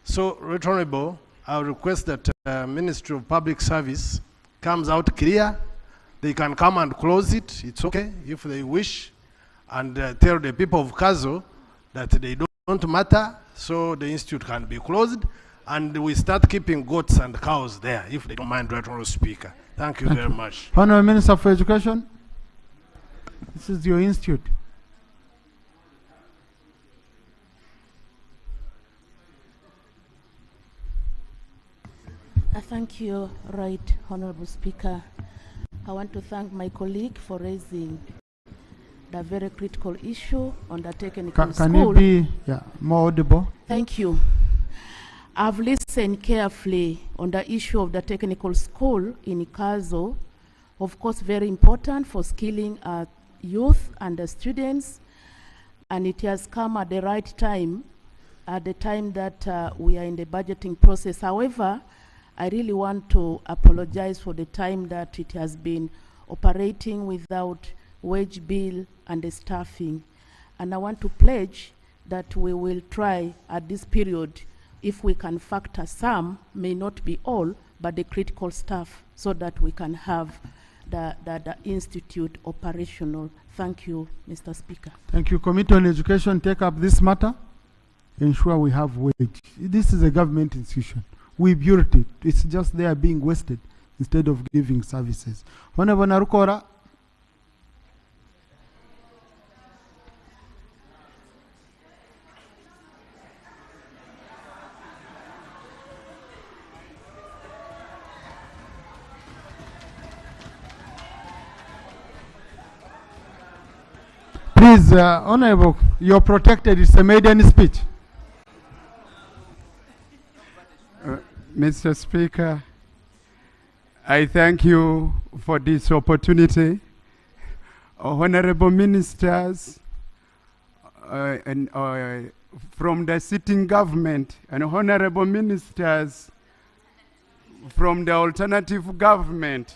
So, Right Honorable, I request that Ministry of Public Service comes out clear. They can come and close it. It's okay if they wish. And tell the people of Kazo that they don't matter, so the institute can be closed. And we start keeping goats and cows there, if they don't mind, Right Honorable Speaker. Thank you very much. Honorable Minister for Education. This is your institute. Thank you, Right Honorable Speaker. I want to thank my colleague for raising the very critical issue on the technical school. Can you be more audible? Thank you. I've listened carefully on the issue of the technical school in Kazo. Of course, very important for skilling our youth and the students. And it has come at the right time, at the time that we are in the budgeting process. However, I really want to apologize for the time that it has been operating without wage bill and the staffing. And I want to pledge that we will try at this period, if we can factor some, may not be all, but the critical staff, so that we can have the institute operational. Thank you, Mr. Speaker. Thank you. Committee on Education, take up this matter. Ensure we have wage. This is a government institution. We built it. It's just they are being wasted instead of giving services. Honorable Narukora. Please, Honorable, you're protected. It's a maiden speech. Mr. Speaker, I thank you for this opportunity. Honorable ministers and from the sitting government and honorable ministers from the alternative government.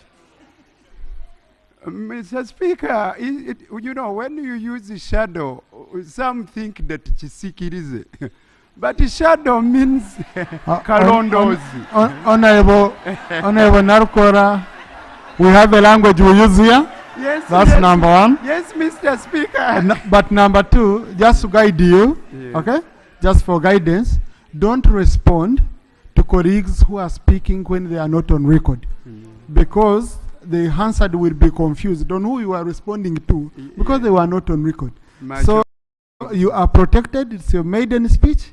Mr. Speaker, you know, when you use the shadow, some think that chisikirize. But the shadow means kalondozi. Honorable Narukora, we have a language we use here. Yes, that's yes, number one. Yes, Mr. Speaker. But number two, just to guide you, okay? Just for guidance, don't respond to colleagues who are speaking when they are not on record. Because the answer will be confused on who you are responding to because they were not on record. So you are protected. It's your maiden speech.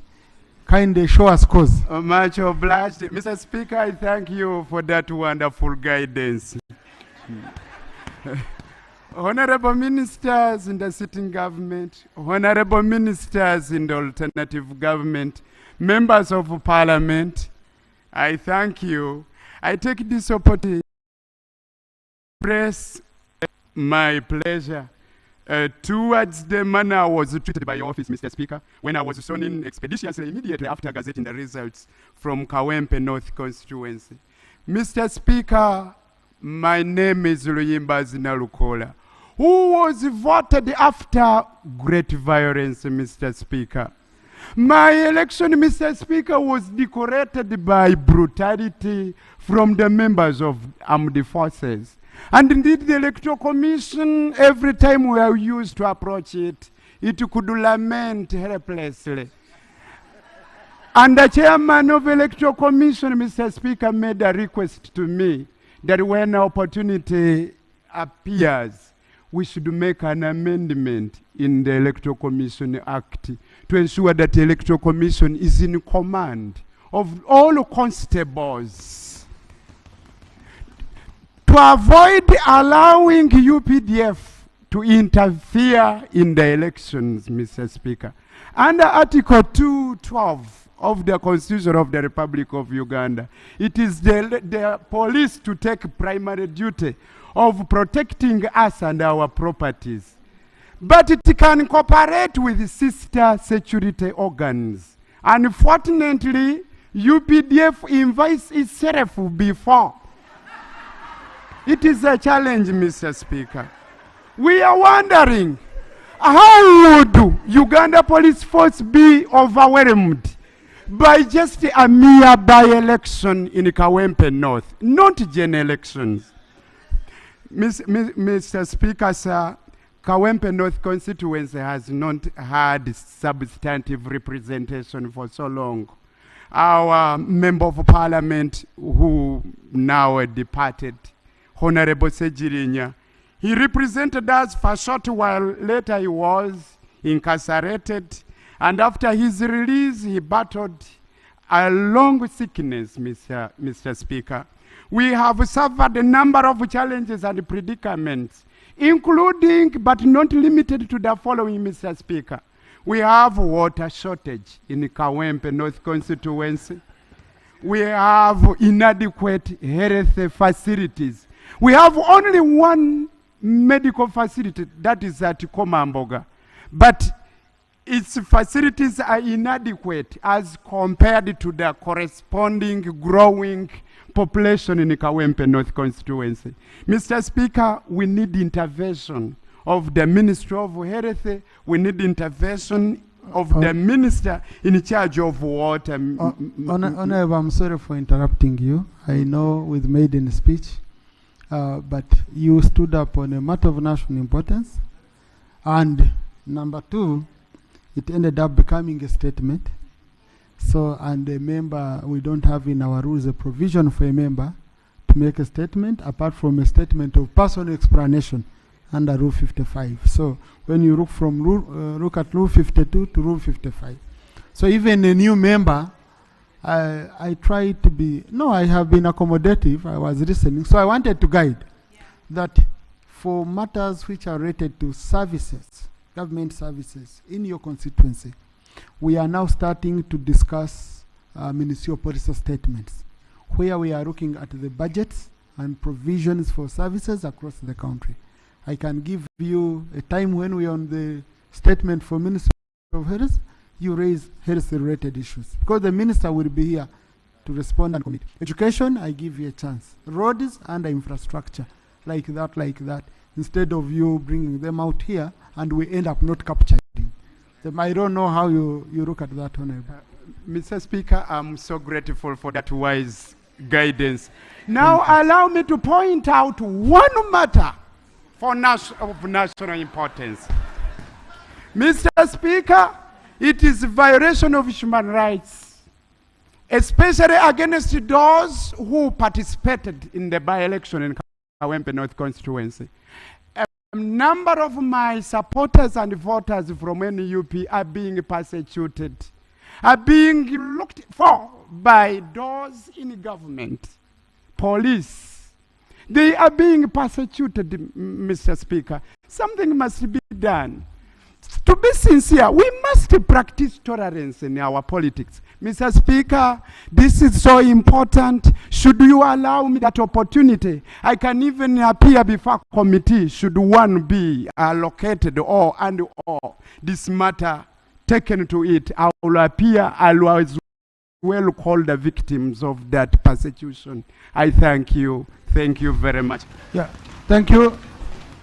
Kindly show us cause. Much obliged. Mr. Speaker, I thank you for that wonderful guidance. Honorable ministers in the sitting government, honorable ministers in the alternative government, members of parliament, I thank you. I take this opportunity to express my pleasure towards the manner I was treated by your office, Mr. Speaker, when I was sworn in expeditiously immediately after gazetting the results from Kawempe North constituency. Mr. Speaker, my name is Luyimba Zinalukola, who was voted after great violence, Mr. Speaker. My election, Mr. Speaker, was decorated by brutality from the members of armed forces. And indeed, the Electoral Commission, every time we are used to approach it, it could lament helplessly. And the chairman of the Electoral Commission, Mr. Speaker, made a request to me that when opportunity appears, we should make an amendment in the Electoral Commission Act to ensure that the Electoral Commission is in command of all constables to avoid allowing UPDF to interfere in the elections, Mr. Speaker. Under Article 212 of the Constitution of the Republic of Uganda, it is the police to take primary duty of protecting us and our properties. But it can cooperate with sister security organs. Unfortunately, UPDF invites itself before. It is a challenge, Mr. Speaker. We are wondering, how would Uganda Police Force be overwhelmed by just a mere by-election in Kawempe North, not general elections? Mr. Speaker, sir, Kawempe North constituency has not had substantive representation for so long. Our member of parliament, who now departed, Honorable Sejirinya, he represented us for a short while. Later he was incarcerated, and after his release, he battled a long sickness, Mr. Speaker. We have suffered a number of challenges and predicaments, including but not limited to the following, Mr. Speaker. We have water shortage in Kawempe North constituency. We have inadequate health facilities. We have only one medical facility, that is at Komamboga. But its facilities are inadequate as compared to the corresponding growing population in the Kawempe North constituency. Mr. Speaker, we need intervention of the Ministry of Health. We need intervention of the minister in charge of water. Honorable, I'm sorry for interrupting you. I know with Maiden speech, but you stood up on a matter of national importance. And number two, it ended up becoming a statement. So, and a member, we don't have in our rules a provision for a member to make a statement apart from a statement of personal explanation under Rule 55. So, when you look from look at Rule 52 to Rule 55. So, even a new member, I try to be, no, I have been accommodative. I was listening. So, I wanted to guide that for matters which are related to services, government services in your constituency, we are now starting to discuss ministerial policy statements, where we are looking at the budgets and provisions for services across the country. I can give you a time when we are on the statement for Ministry of Health, you raise health-related issues, because the minister will be here to respond and commit. Education, I give you a chance. Roads and infrastructure, like that, instead of you bringing them out here and we end up not capturing them. I don't know how you look at that, Honorable. Mr. Speaker, I'm so grateful for that wise guidance. Now allow me to point out one matter of national importance. Mr. Speaker, it is a violation of human rights, especially against those who participated in the by-election in Kawempe North constituency. A number of my supporters and voters from NUP are being persecuted, are being looked for by those in government, police, They are being persecuted, Mr. Speaker. Something must be done. To be sincere, we must practice tolerance in our politics. Mr. Speaker, this is so important. Should you allow me that opportunity, I can even appear before committee should one be allocated or this matter taken to it. I will appear, I will as well call the victims of that persecution. I thank you. Thank you very much. Yeah, thank you.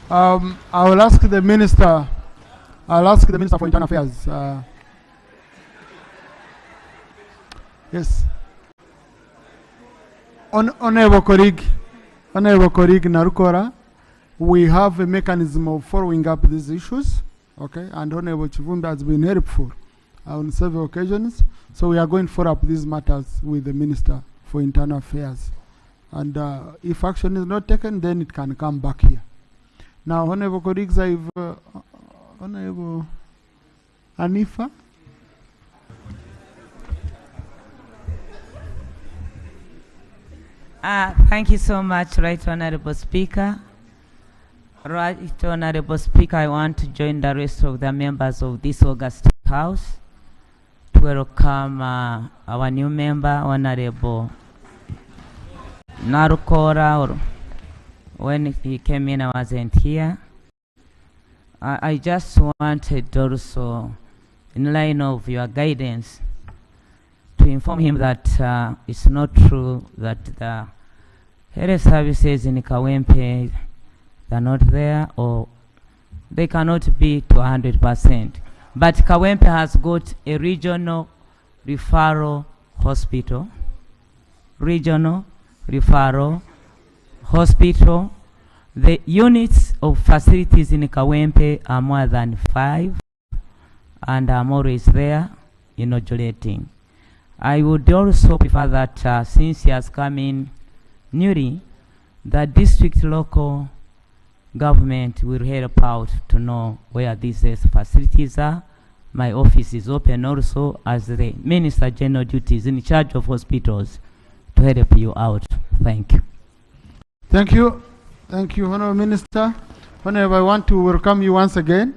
I will ask the minister. I'll ask the Minister for Internal Affairs. Yes. Honorable colleague Narukora, we have a mechanism of following up these issues, okay? And Honorable Chivumbi has been helpful on several occasions. So we are going to follow up these matters with the Minister for Internal Affairs. And if action is not taken, then it can come back here. Now, Honorable colleagues, Honorable Anifa. Thank you so much, Right Honorable Speaker. Right Honorable Speaker, I want to join the rest of the members of this August House to welcome our new member, Honorable Narukora. When he came in, I wasn't here. I just wanted also, in line of your guidance, to inform him that it's not true that the health services in Kawempe are not there, or they cannot be to 100%. But Kawempe has got a regional referral hospital. The units of facilities in Kawempe are more than 5, and I'm always there inaugurating. I would also prefer that since he has come in newly, the district local government will help out to know where these facilities are. My office is open also as the Minister General duties in charge of hospitals to help you out. Thank you. Thank you. Thank you, Honorable Minister. Honorable, I want to welcome you once again.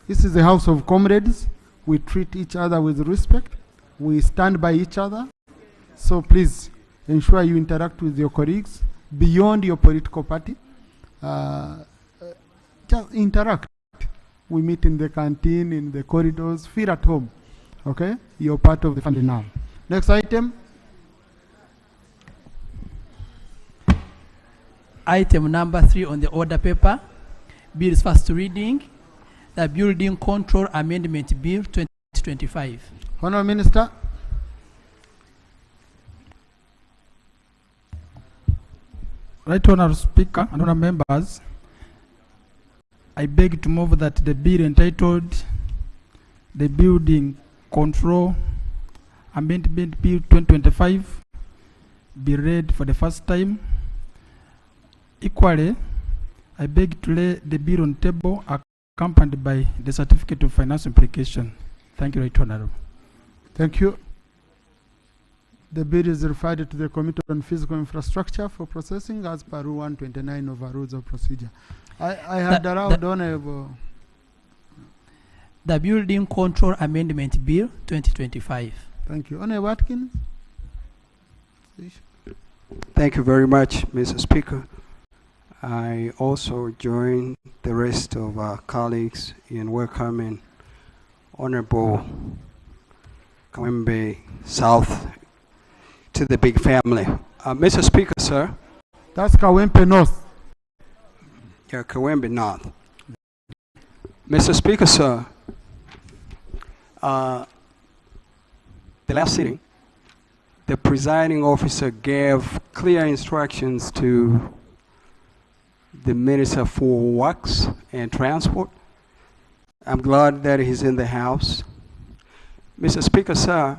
This is a house of comrades. We treat each other with respect. We stand by each other. So please ensure you interact with your colleagues beyond your political party. Just interact. We meet in the canteen, in the corridors. Feel at home. Okay? You're part of the family now. Next item. Item number 3 on the order paper, Bill's first reading, the Building Control Amendment Bill 2025. Honourable Minister. Right Honourable Speaker and Honourable Members, I beg to move that the bill entitled the Building Control Amendment Bill 2025 be read for the first time. Equally, I beg to lay the bill on table accompanied by the certificate of financial implication. Thank you, Right Honourable. Thank you. The bill is referred to the Committee on Physical Infrastructure for processing as per Rule 129 of our Rules of Procedure. I had allowed Honourable. The Building Control Amendment Bill 2025. Thank you. Honourable Watkins. Thank you very much, Mr. Speaker. I also join the rest of our colleagues in welcoming Honorable Kawempe South to the big family. Mr. Speaker, sir. That's Kawempe North. Yeah, Kawempe North. Mr. Speaker, sir. The last sitting, the presiding officer gave clear instructions to the Minister for Works and Transport. I'm glad that he's in the House. Mr. Speaker, sir,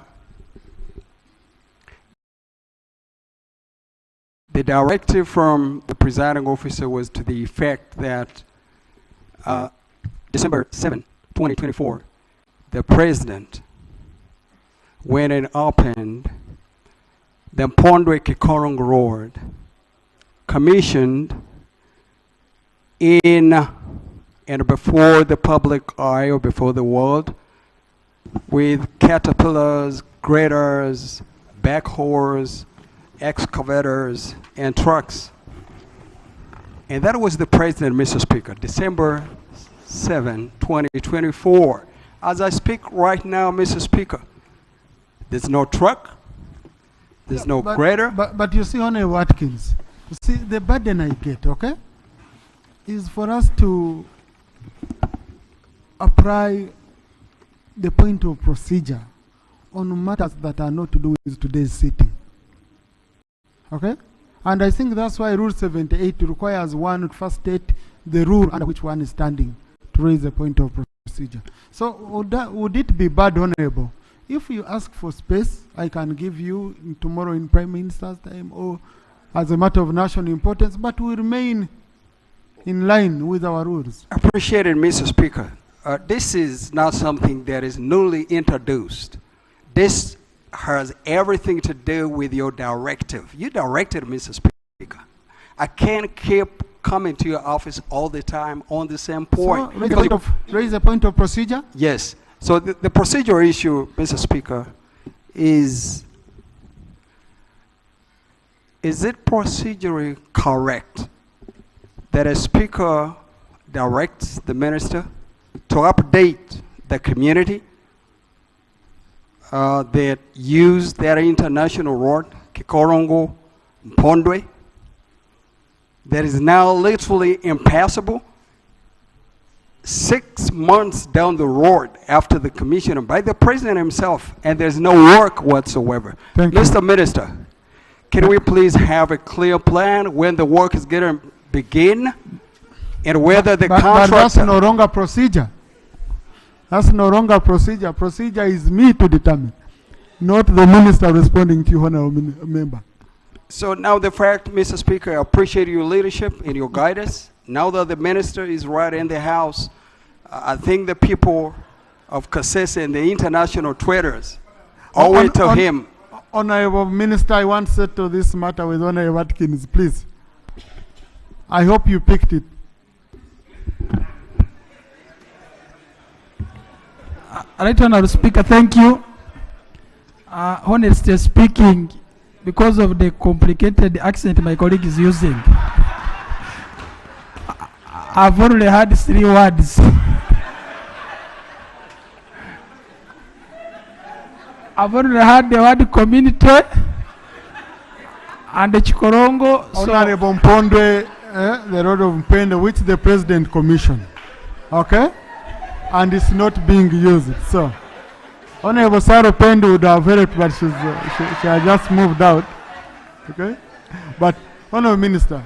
the directive from the presiding officer was to the effect that December 7, 2024, the President went and opened the Pondwe Kikorong Road commissioned in and before the public eye or before the world with caterpillars, graders, backhoes, excavators, and trucks. And that was the president, Mr. Speaker, December 7, 2024. As I speak right now, Mr. Speaker, there's no truck, there's no grader. But you see, Honorable Watkins, you see, the burden I get, okay, is for us to apply the point of procedure on matters that are not to do with today's sitting. Okay? And I think that's why Rule 78 requires one to first state the rule under which one is standing to raise a point of procedure. So would it be bad, Honorable, if you ask for space, I can give you tomorrow in Prime Minister's time or as a matter of national importance, but we remain in line with our rules. Appreciate it, Mr. Speaker. This is not something that is newly introduced. This has everything to do with your directive. You directed, Mr. Speaker. I can't keep coming to your office all the time on the same point. So raise a point of procedure? Yes. So the procedure issue, Mr. Speaker, is it procedurally correct that a speaker directs the minister to update the community that use their international road, Kikorongo, Mpondwe, that is now literally impassable 6 months down the road after the commission by the president himself, and there's no work whatsoever. Mr. Minister, can we please have a clear plan when the work is going to begin and whether the contract... But that's no longer procedure. That's no longer procedure. Procedure is me to determine, not the minister responding to you, honorable member. So now the fact, Mr. Speaker, I appreciate your leadership and your guidance. Now that the minister is right in the house, I think the people of Kasese and the international traders owe it to him. Honorable Minister, I want to settle this matter with Honorable Watkins, please. I hope you picked it. Right Honorable Speaker, thank you. Honestly speaking, because of the complicated accent my colleague is using, I've only heard 3 words. I've only heard the word community and the Chikorongo. Honorable Mpondwe, the road of Mpende, which the president commissioned. Okay? And it's not being used. So, Honorable Sarah Pendo would have helped, but she has just moved out. Okay? But, Honorable Minister.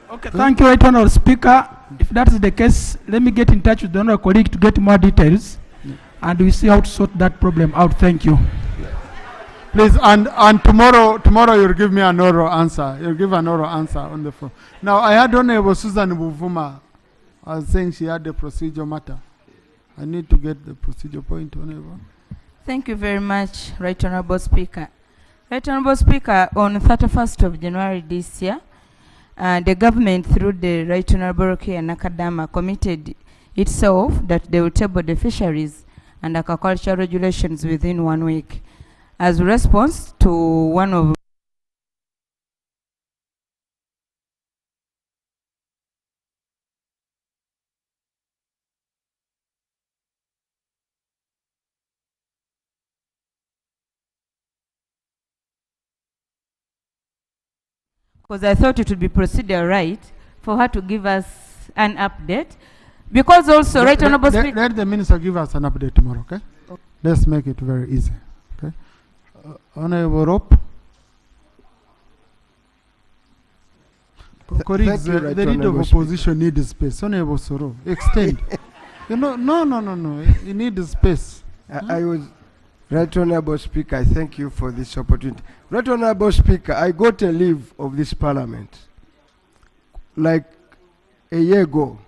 Okay, thank you, Right Honorable Speaker. If that is the case, let me get in touch with the honorable colleague to get more details, and we see how to sort that problem out. Thank you. Please, and tomorrow you'll give me an oral answer. You'll give an oral answer on the phone. Now, I had Honorable Susan Buvuma saying she had a procedure matter. I need to get the procedure point, Honorable. Thank you very much, Right Honorable Speaker. Right Honorable Speaker, on 31st of January this year, the government, through the Right Honorable K. Nakadama, committed itself that they will table the fisheries and aquaculture regulations within 1 week as a response to one of because I thought it would be procedure right for her to give us an update. Because also, Right Honorable Speaker... Let the minister give us an update tomorrow, okay? Let's make it very easy, okay? Honorable Rope. Colleagues, the leader of opposition needs space. Honorable Soro, extend. No. You need space. I was... Right Honorable Speaker, I thank you for this opportunity. Right Honorable Speaker, I got a leave of this parliament like a year ago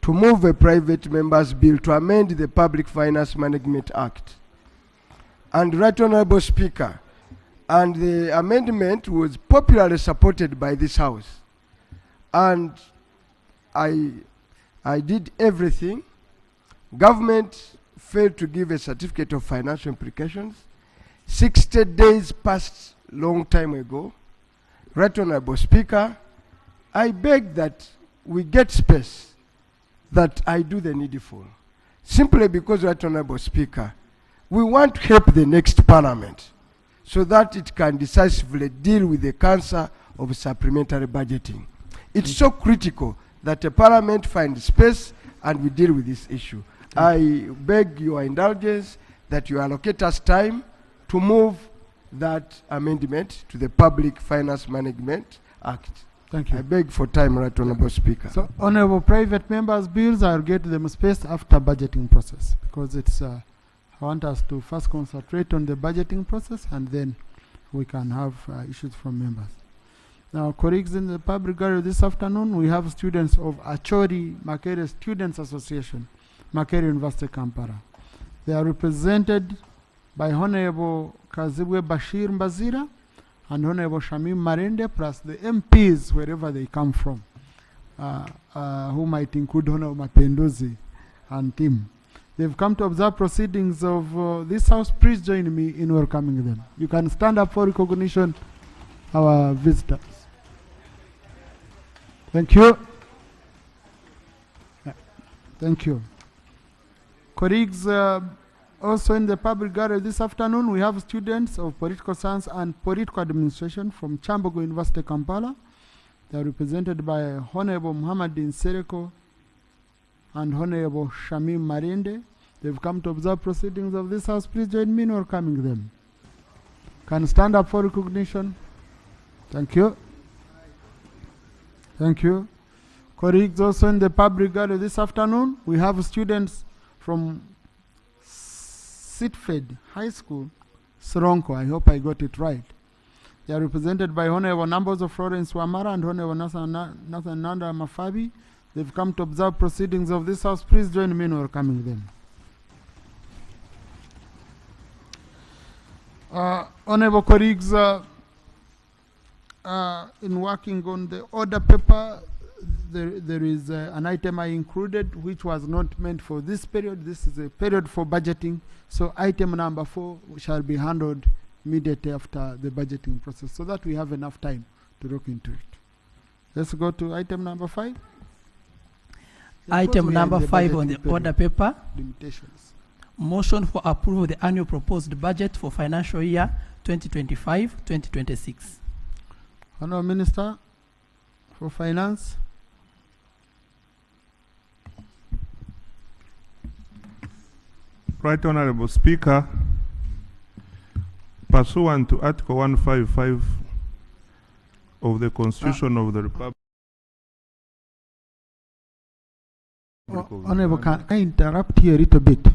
to move a private member's bill to amend the Public Finance Management Act. And Right Honorable Speaker, and the amendment was popularly supported by this House. and I did everything. Government failed to give a certificate of financial implications. 60 days passed long time ago. Right Honorable Speaker, I beg that we get space, that I do the needful. Simply because, Right Honorable Speaker, we want to help the next parliament so that it can decisively deal with the cancer of supplementary budgeting. It's so critical that a parliament find space and we deal with this issue. I beg your indulgence that you allocate us time to move that amendment to the Public Finance Management Act. Thank you. I beg for time, Right Honorable Speaker. So, honorable private members' bills, I'll get them space after budgeting process, because it's, I want us to first concentrate on the budgeting process and then we can have issues from members. Now, colleagues in the public gallery this afternoon, we have students of Achori Makere Students Association, Makere University, Kampala. They are represented by Honorable Kazibwe Bashir Mbazira and Honorable Shamim Marende, plus the MPs, wherever they come from, who might include Honorable Mapenduzi and team. They've come to observe proceedings of this house. Please join me in welcoming them. You can stand up for recognition, our visitors. Thank you. Thank you. Colleagues, also in the public gallery this afternoon, we have students of political science and political administration from Chambogo University, Kampala. They are represented by Honorable Muhammadin Sereko and Honorable Shamim Marinde. They've come to observe proceedings of this house. Please join me in welcoming them. Can stand up for recognition. Thank you. Thank you. Colleagues, also in the public gallery this afternoon, we have students from Sitfed High School, Soronko. I hope I got it right. They are represented by Honorable Nambozo Florence Wamara and Honorable Nathan Nanda Mafabi. They've come to observe proceedings of this house. Please join me in welcoming them. Honorable colleagues, in working on the order paper, there is an item I included which was not meant for this period. This is a period for budgeting. So item number 4 shall be handled immediately after the budgeting process so that we have enough time to look into it. Let's go to item number 5. Item number 5 on the order paper. Limitations. Motion for approval of the annual proposed budget for financial year 2025-2026. Honourable Minister for Finance. Right Honorable Speaker, pursuant to Article 155 of the Constitution of the Republic. Honorable, can I interrupt here a little bit?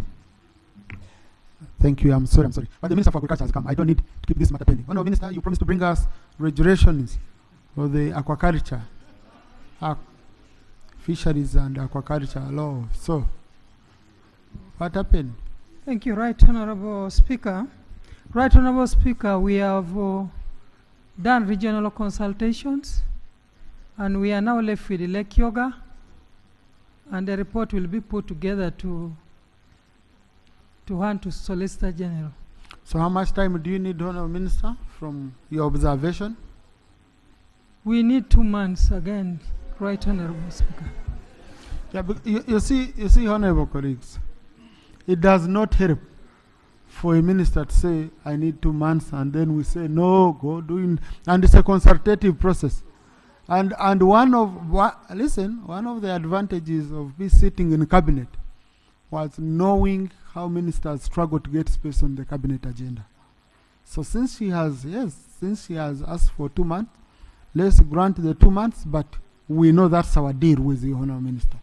Thank you. I'm sorry. But the Minister for Agriculture has come. I don't need to keep this matter pending. Honorable Minister, you promised to bring us regulations for the aquaculture, fisheries and aquaculture law. So, what happened? Thank you, Right Honorable Speaker. Right Honorable Speaker, we have done regional consultations and we are now left with Lake Yoga, and the report will be put together to hand to Solicitor General. So how much time do you need, Honorable Minister, from your observation? We need 2 months again, Right Honorable Speaker. Yeah, but you see, Honorable colleagues, it does not help for a minister to say, I need 2 months, and then we say, no, go doing, and it's a consultative process. And one of the advantages of me sitting in cabinet was knowing how ministers struggle to get space on the cabinet agenda. So since she has asked for 2 months, let's grant the 2 months, but we know that's our deal with the Honourable Minister.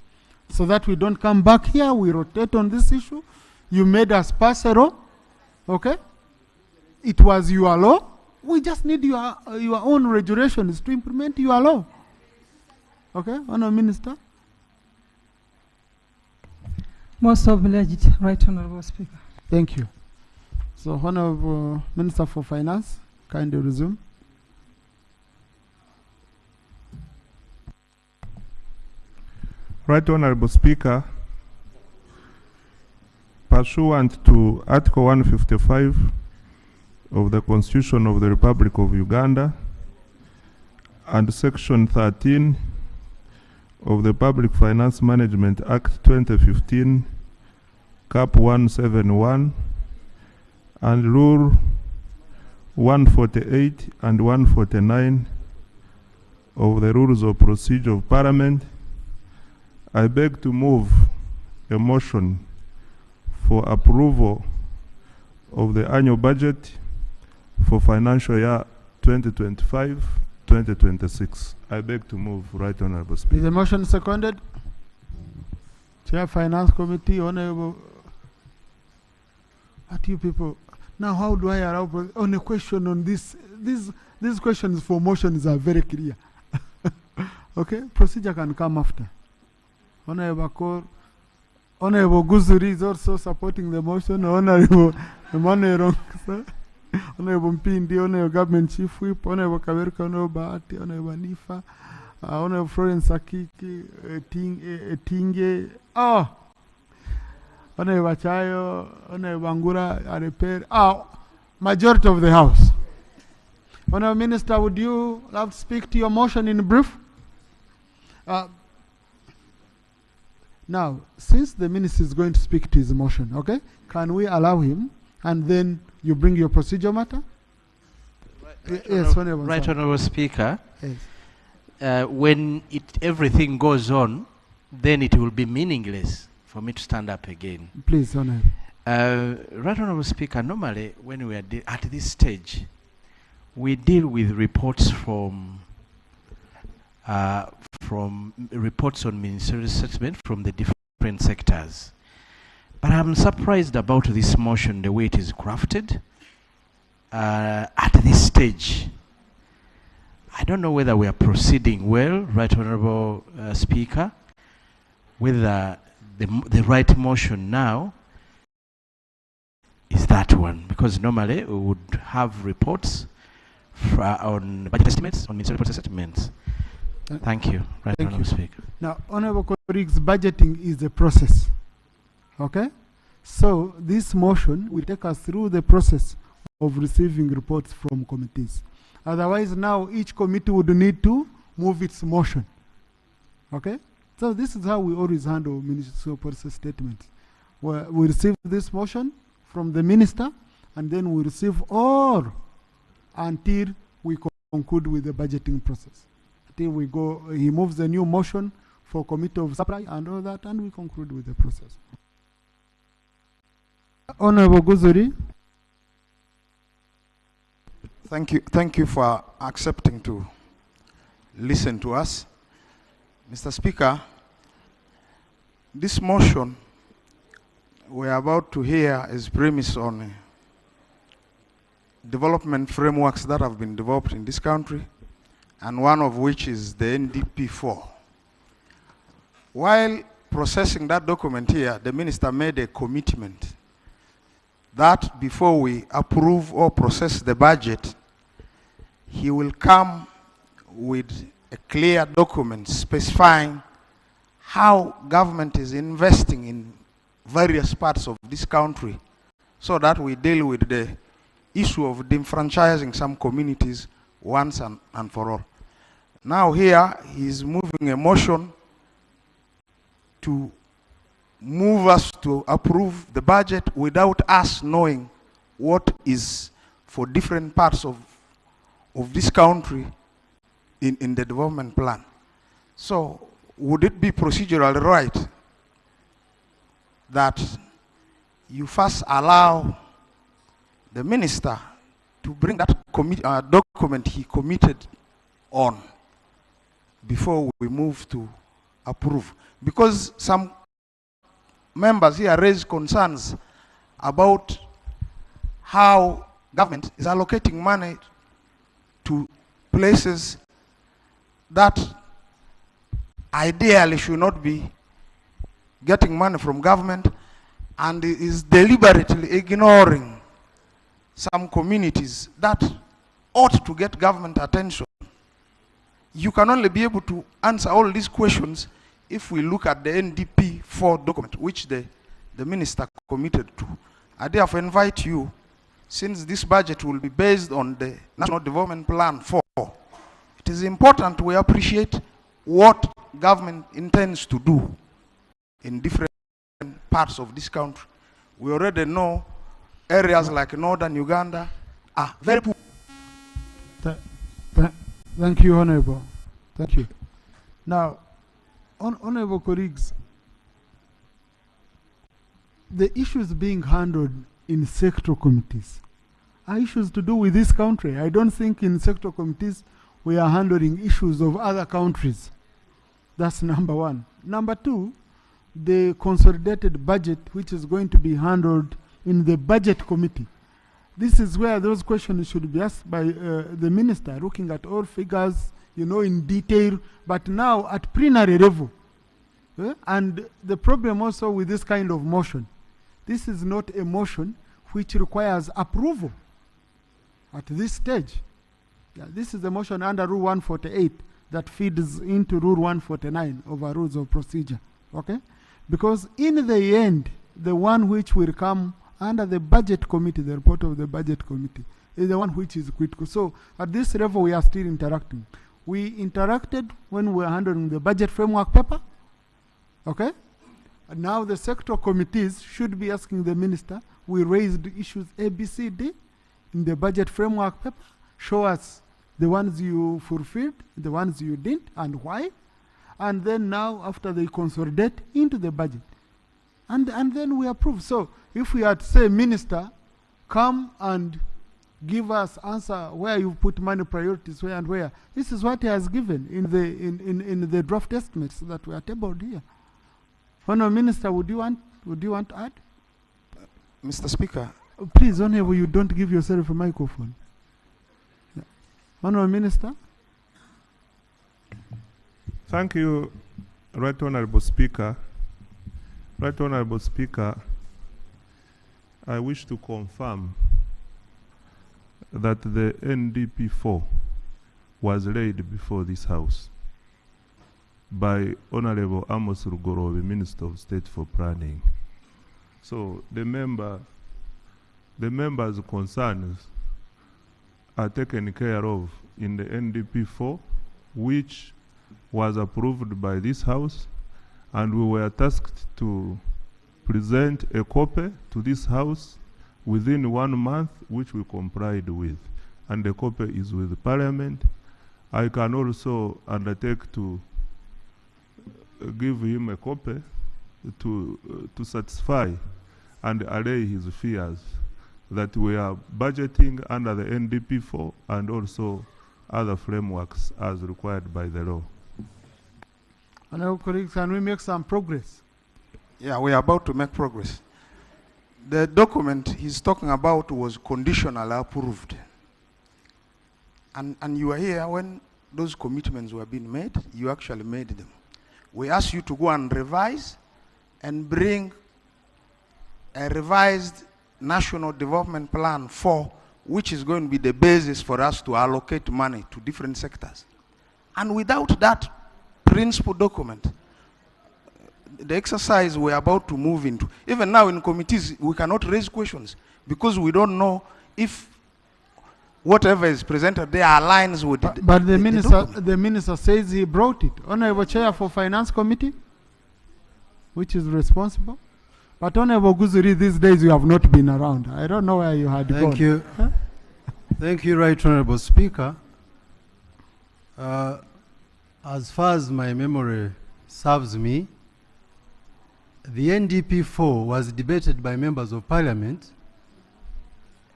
So that we don't come back here, we rotate on this issue. You made us pass a law, okay? It was your law. We just need your own regulations to implement your law. Okay, Honourable Minister? Most obliged, Right Honorable Speaker. Thank you. So, Honourable Minister for Finance, kindly resume. Right Honorable Speaker, pursuant to Article 155 of the Constitution of the Republic of Uganda and Section 13 of the Public Finance Management Act 2015, Cap 171, and Rule 148 and 149 of the Rules of Procedure of Parliament, I beg to move a motion for approval of the annual budget for financial year 2025-2026. I beg to move, Right Honorable Speaker. Is the motion seconded? Chair Finance Committee, Honorable. What you people? Now, how do I allow on a question on this? These questions for motions are very clear. Okay, procedure can come after. Honorable Kor, Honorable Guzuri is also supporting the motion. Honorable Emmanuel, Honorable Mpindi, Honorable Government Chief Whip, Honorable Kaberka, Honorable Bahati, Honorable Nifa, Honorable Florence Akiki, Tinge, Honorable Chayo, Honorable Angura, Arepere, majority of the House. Honorable Minister, would you love to speak to your motion in brief? Now, since the minister is going to speak to his motion, okay, can we allow him and then you bring your procedure matter? Yes, Right Honorable Speaker. Yes. When everything goes on, then it will be meaningless for me to stand up again. Please, Honorable. Right Honorable Speaker, normally when we are at this stage, we deal with reports from reports on ministerial settlement from the different sectors. But I'm surprised about this motion, the way it is crafted at this stage. I don't know whether we are proceeding well, Right Honorable Speaker, whether the right motion now is that one, because normally we would have reports on budget estimates, on ministerial settlements. Thank you, Right Honorable Speaker. Now, Honorable colleagues, budgeting is a process, okay? So this motion will take us through the process of receiving reports from committees. Otherwise, now each committee would need to move its motion, okay? So this is how we always handle ministerial policy statements. We receive this motion from the minister, and then we receive all until we conclude with the budgeting process. Until we go, he moves a new motion for committee of supply and all that, and we conclude with the process. Honorable Guzuri. Thank you for accepting to listen to us. Mr. Speaker, this motion we are about to hear is premised on development frameworks that have been developed in this country, and one of which is the NDP4. While processing that document here, the minister made a commitment that before we approve or process the budget, he will come with a clear document specifying how government is investing in various parts of this country, so that we deal with the issue of disenfranchising some communities once and for all. Now here, he is moving a motion to move us to approve the budget without us knowing what is for different parts of this country in the development plan. So would it be procedurally right that you first allow the minister to bring that document he committed on before we move to approve? Because some members here raise concerns about how government is allocating money to places that ideally should not be getting money from government, and is deliberately ignoring some communities that ought to get government attention. You can only be able to answer all these questions if we look at the NDP 4 document, which the minister committed to, I therefore invite you, since this budget will be based on the National Development Plan 4, it is important we appreciate what government intends to do in different parts of this country. We already know areas like northern Uganda are very poor. Thank you, Honorable. Thank you. Now, Honorable colleagues, the issues being handled in sector committees are issues to do with this country. I don't think in sector committees we are handling issues of other countries. That's number one. Number two, the consolidated budget, which is going to be handled in the budget committee. This is where those questions should be asked by the minister, looking at all figures, in detail, but now at plenary level. And the problem also with this kind of motion, this is not a motion which requires approval at this stage. This is a motion under Rule 148 that feeds into Rule 149 of our rules of procedure. Okay? Because in the end, the one which will come under the budget committee, the report of the budget committee, is the one which is critical. So at this level, we are still interacting. We interacted when we were handling the budget framework paper. Okay? And now the sector committees should be asking the minister, we raised issues A, B, C, D in the budget framework paper. Show us the ones you fulfilled, the ones you didn't, and why. And then now, after they consolidate into the budget. And then we approve. So if we had to say, minister, come and give us answer where you put money priorities, where and where. This is what he has given in the draft estimates that were tabled here. Honourable Minister, would you want to add? Mr. Speaker. Please, Honourable, you don't give yourself a microphone. Yeah. Honourable Minister. Thank you, Right Honourable Speaker. Right Honourable Speaker, I wish to confirm that the NDP 4 was laid before this House by Honourable Amos Rugorobe, Minister of State for Planning. So the members' concerns are taken care of in the NDP 4, which was approved by this House, and we were tasked to present a copy to this House within 1 month, which we complied with, and the copy is with Parliament. I can also undertake to give him a copy to satisfy and allay his fears that we are budgeting under the NDP 4 and also other frameworks as required by the law. Honourable colleagues, can we make some progress? Yeah, we are about to make progress. The document he's talking about was conditional approved. And you were here when those commitments were being made. You actually made them. We asked you to go and revise and bring a revised National Development Plan 4, which is going to be the basis for us to allocate money to different sectors. And without that principal document, the exercise we're about to move into, even now in committees, we cannot raise questions because we don't know if whatever is presented there aligns with but the minister says he brought it. Honourable Chair for Finance Committee, which is responsible. But Honourable Guzuri, these days you have not been around. I don't know where you had gone. Thank you. Huh? Thank you, Right Honourable Speaker. As far as my memory serves me, the NDP 4 was debated by members of Parliament,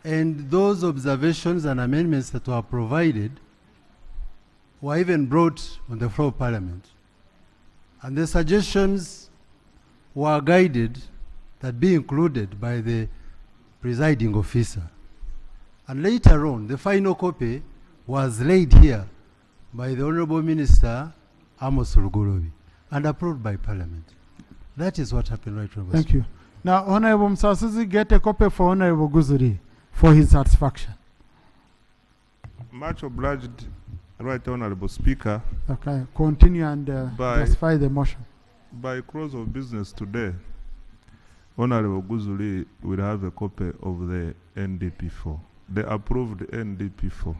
and those observations and amendments that were provided were even brought on the floor of Parliament. And the suggestions were guided that be included by the presiding officer. And later on, the final copy was laid here by the Honourable Minister Amos Rugorobe and approved by Parliament. That is what happened, Right Honourable Thank you. Now, Honourable Msasizi, get a copy for Honourable Guzuri for his satisfaction. Much obliged, Right Honourable Speaker. Okay, continue and justify the motion. by close of business today, Honorable Guzuli will have a copy of the NDP4, the approved NDP4.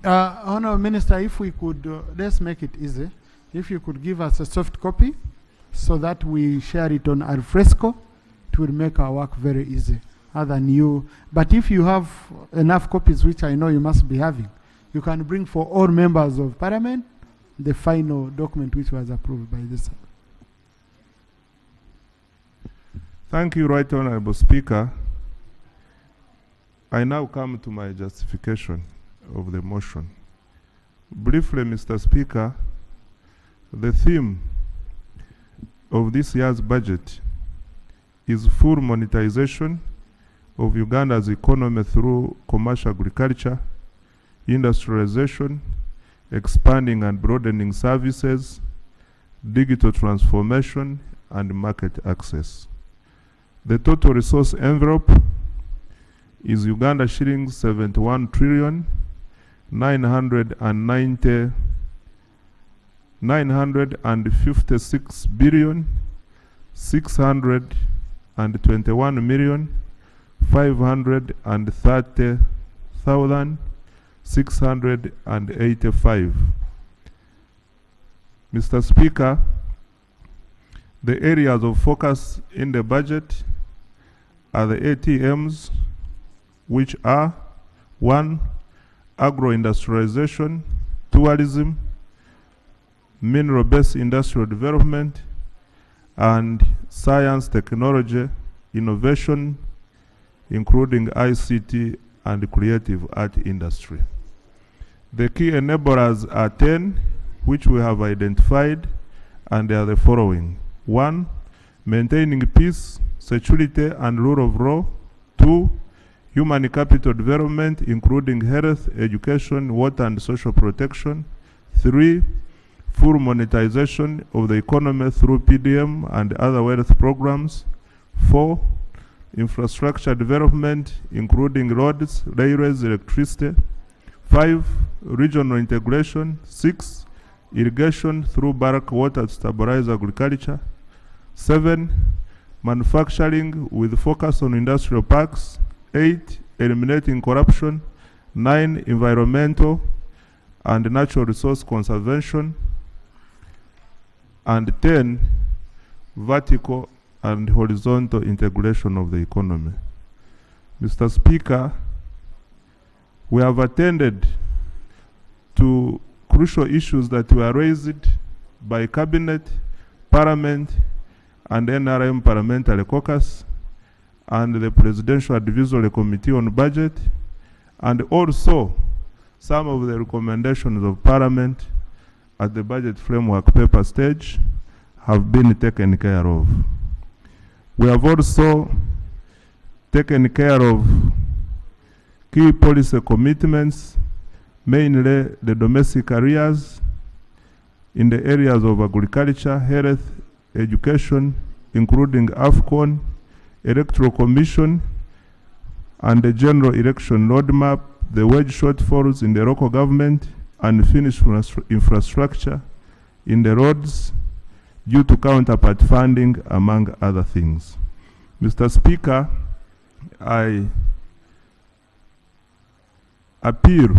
Honorable Minister, if we could, let's make it easy. If you could give us a soft copy so that we share it on al fresco, it will make our work very easy. Other than you, but if you have enough copies, which I know you must be having, you can bring for all members of Parliament the final document which was approved by this. Thank you, Right Honorable Speaker. I now come to my justification of the motion. Briefly, Mr. Speaker, the theme of this year's budget is full monetization of Uganda's economy through commercial agriculture, industrialization, expanding and broadening services, digital transformation, and market access. The total resource envelope is Uganda shillings 71 trillion 956 billion 621 million 530,685. Mr. Speaker, the areas of focus in the budget are the ATMs, which are 1. Agro-industrialization, tourism, mineral-based industrial development, and science, technology, innovation, including ICT and creative art industry. The key enablers are 10, which we have identified, and they are the following. 1. Maintaining peace, security, and rule of law. 2. Human capital development, including health, education, water, and social protection. 3. Full monetization of the economy through PDM and other wealth programs. 4. Infrastructure development, including roads, railways, electricity. 5. Regional integration. 6. Irrigation through bulk water to stabilize agriculture. 7. Manufacturing with focus on industrial parks. 8. Eliminating corruption. 9. Environmental and natural resource conservation. And 10. Vertical and horizontal integration of the economy. Mr. Speaker, we have attended to crucial issues that were raised by Cabinet, Parliament, and NRM Parliamentary Caucus, and the Presidential Advisory Committee on Budget, and also some of the recommendations of Parliament at the budget framework paper stage have been taken care of. We have also taken care of key policy commitments, mainly the domestic areas in the areas of agriculture, health, education, including AFCON, Electoral Commission, and the General Election Roadmap, the wage shortfalls in the local government, unfinished infrastructure in the roads due to counterpart funding, among other things. Mr. Speaker, I appeal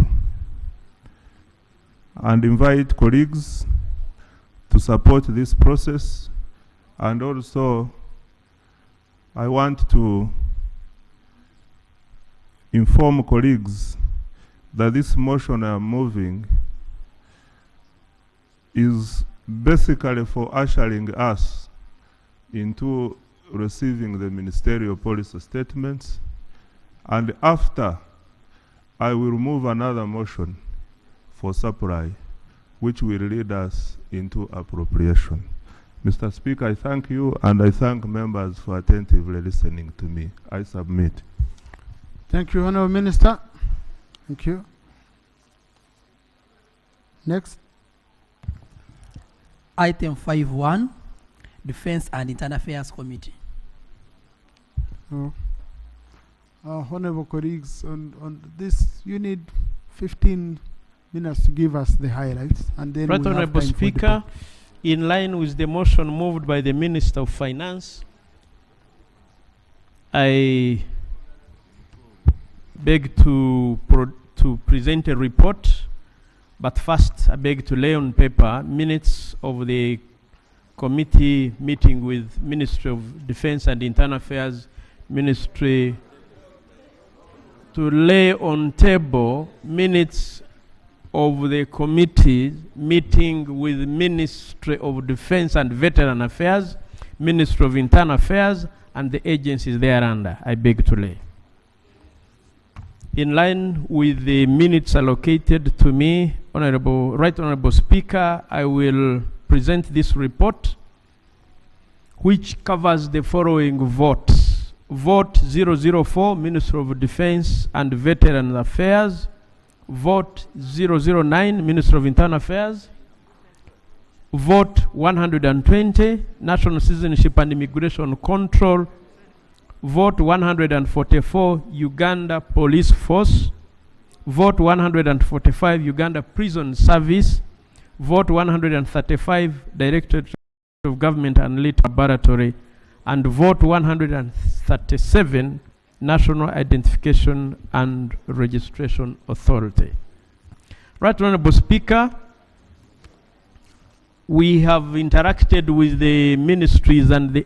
and invite colleagues to support this process, and also I want to inform colleagues that this motion I am moving is basically for ushering us into receiving the ministerial policy statements, and after I will move another motion for supply, which will lead us into appropriation. Mr. Speaker, I thank you, and I thank members for attentively listening to me. I submit. Thank you, Honourable Minister. Thank you. Next. Item 5.1, Defense and Internal Affairs Committee. Honourable colleagues, on this, you need 15 minutes to give us the highlights, and then Right we'll have Honourable time for Speaker, in line with the motion moved by the Minister of Finance, I beg to present a report, but first I beg to lay on paper minutes of the committee meeting with Ministry of Defense and Internal Affairs Ministry, to lay on table minutes of the committee meeting with Ministry of Defense and Veteran Affairs, Ministry of Internal Affairs, and the agencies thereunder. I beg to lay. In line with the minutes allocated to me, Right Honorable Speaker, I will present this report, which covers the following votes. Vote 004, Ministry of Defense and Veteran Affairs. Vote 009, Ministry of Internal Affairs. Vote 120, National Citizenship and Immigration Control. Vote 144, Uganda Police Force. Vote 145, Uganda Prison Service. Vote 135, Directorate of Government and Lit Laboratory. And vote 137, National Identification and Registration Authority. Right Honorable Speaker, we have interacted with the ministries and the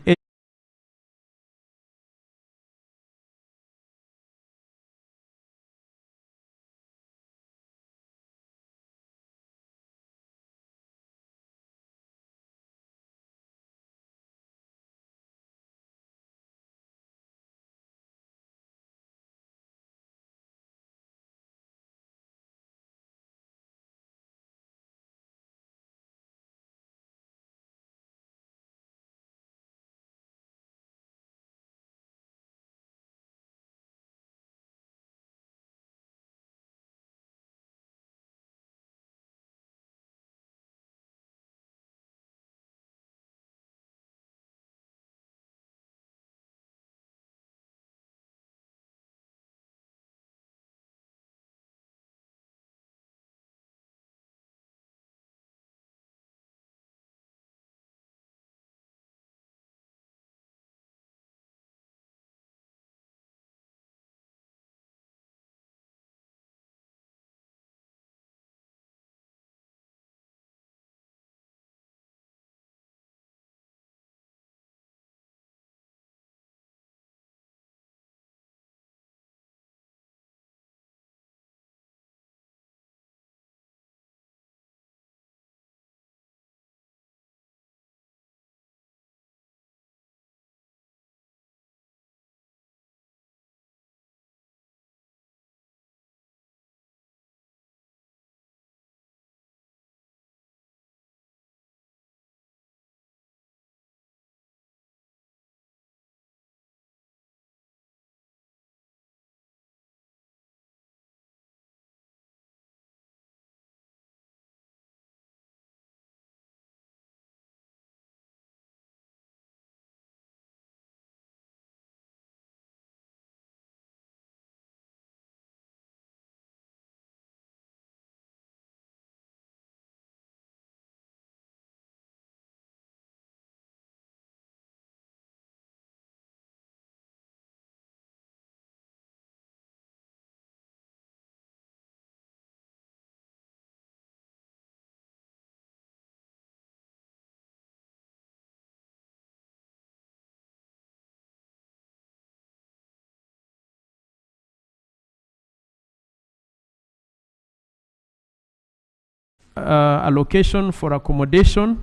allocation for accommodation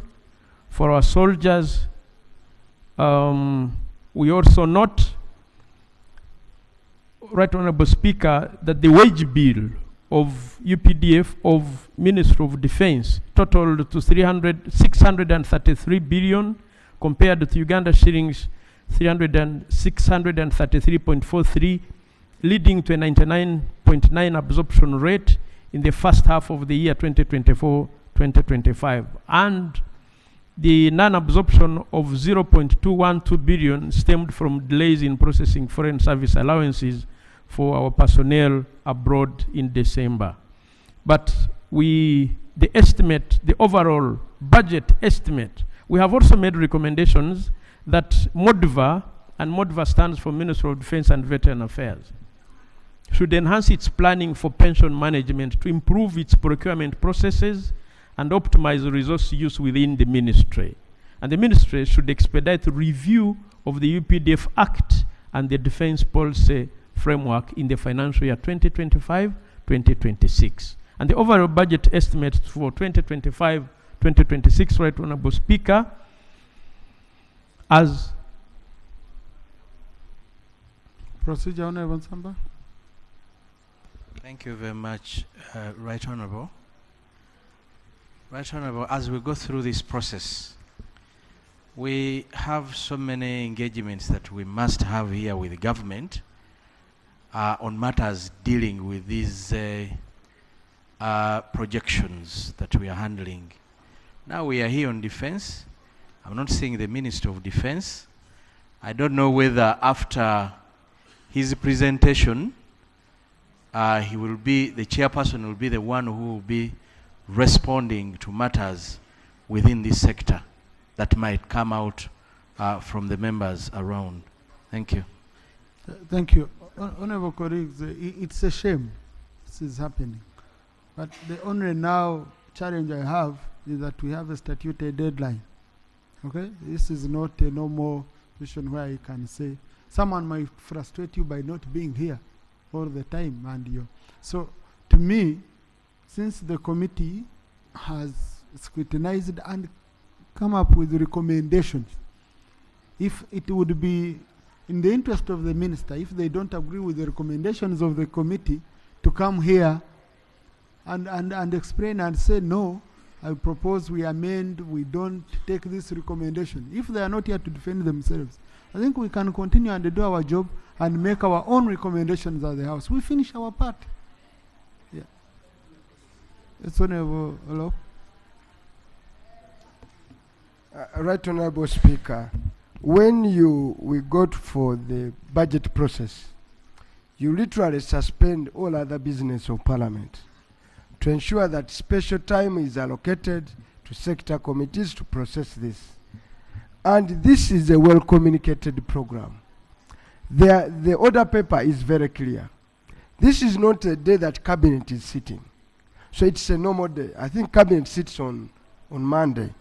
for our soldiers. We also note, Right Honorable Speaker, that the wage bill of UPDF of Ministry of Defense totaled to 633 billion compared to Uganda shillings 633.43, leading to a 99.9 absorption rate in the first half of the year 2024-2025. And the non-absorption of 0.212 billion stemmed from delays in processing foreign service allowances for our personnel abroad in December. But the overall budget estimate, we have also made recommendations that MODVA, and MODVA stands for Ministry of Defense and Veteran Affairs, should enhance its planning for pension management to improve its procurement processes and optimize resource use within the ministry. And the ministry should expedite review of the UPDF Act and the Defense Policy Framework in the financial year 2025-2026. And the overall budget estimate for 2025-2026, Right Honorable Speaker, as Procedure, Honorable Samba. Thank you very much, Right Honorable. Right Honorable, as we go through this process, we have so many engagements that we must have here with the government on matters dealing with these projections that we are handling. Now we are here on defense. I'm not seeing the Minister of Defense. I don't know whether after his presentation, he will be, the chairperson will be the one who will be responding to matters within this sector that might come out from the members around. Thank you. Thank you. Honorable colleagues, it's a shame this is happening. But the only now challenge I have is that we have a statutory deadline. Okay? This is not a normal situation where you can say, someone might frustrate you by not being here all the time. And so, to me, since the committee has scrutinized and come up with recommendations, if it would be in the interest of the minister, if they don't agree with the recommendations of the committee, to come here and explain and say, no, I propose we amend, we don't take this recommendation. If they are not here to defend themselves, I think we can continue and do our job and make our own recommendations at the House. We finish our part. Yeah. It's Honorable Olo. Right Honorable Speaker, when we got for the budget process, you literally suspend all other business of Parliament to ensure that special time is allocated to sector committees to process this. And this is a well-communicated program. The order paper is very clear. This is not a day that Cabinet is sitting. So it's a normal day. I think Cabinet sits on Monday.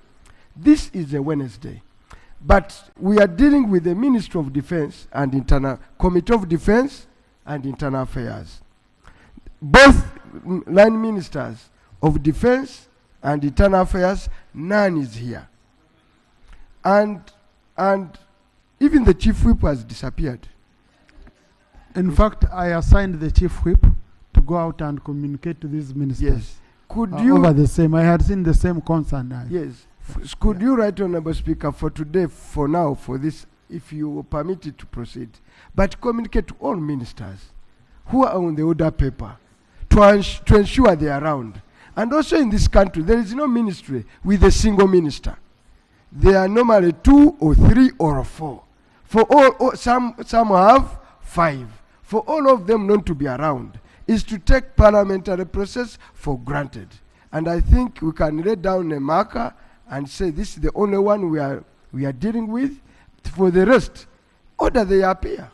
This is a Wednesday. But we are dealing with the Ministry of Defense and Committee of Defense and Internal Affairs. Both line ministers of Defense and Internal Affairs, none is here. And even the Chief Whip has disappeared. In fact, I assigned the Chief Whip to go out and communicate to these ministers. Yes. Could you over the same? I had seen the same concern. Yes. Could you, Right Honorable Speaker, for today, for now, for this, if you permit it to proceed, but communicate to all ministers who are on the order paper to ensure they are around. And also in this country, there is no ministry with a single minister. There are normally 2 or 3 or 4. For all some have 5. For all of them not to be around is to take parliamentary process for granted. And I think we can lay down a marker and say this is the only one we are dealing with. For the rest, order they appear.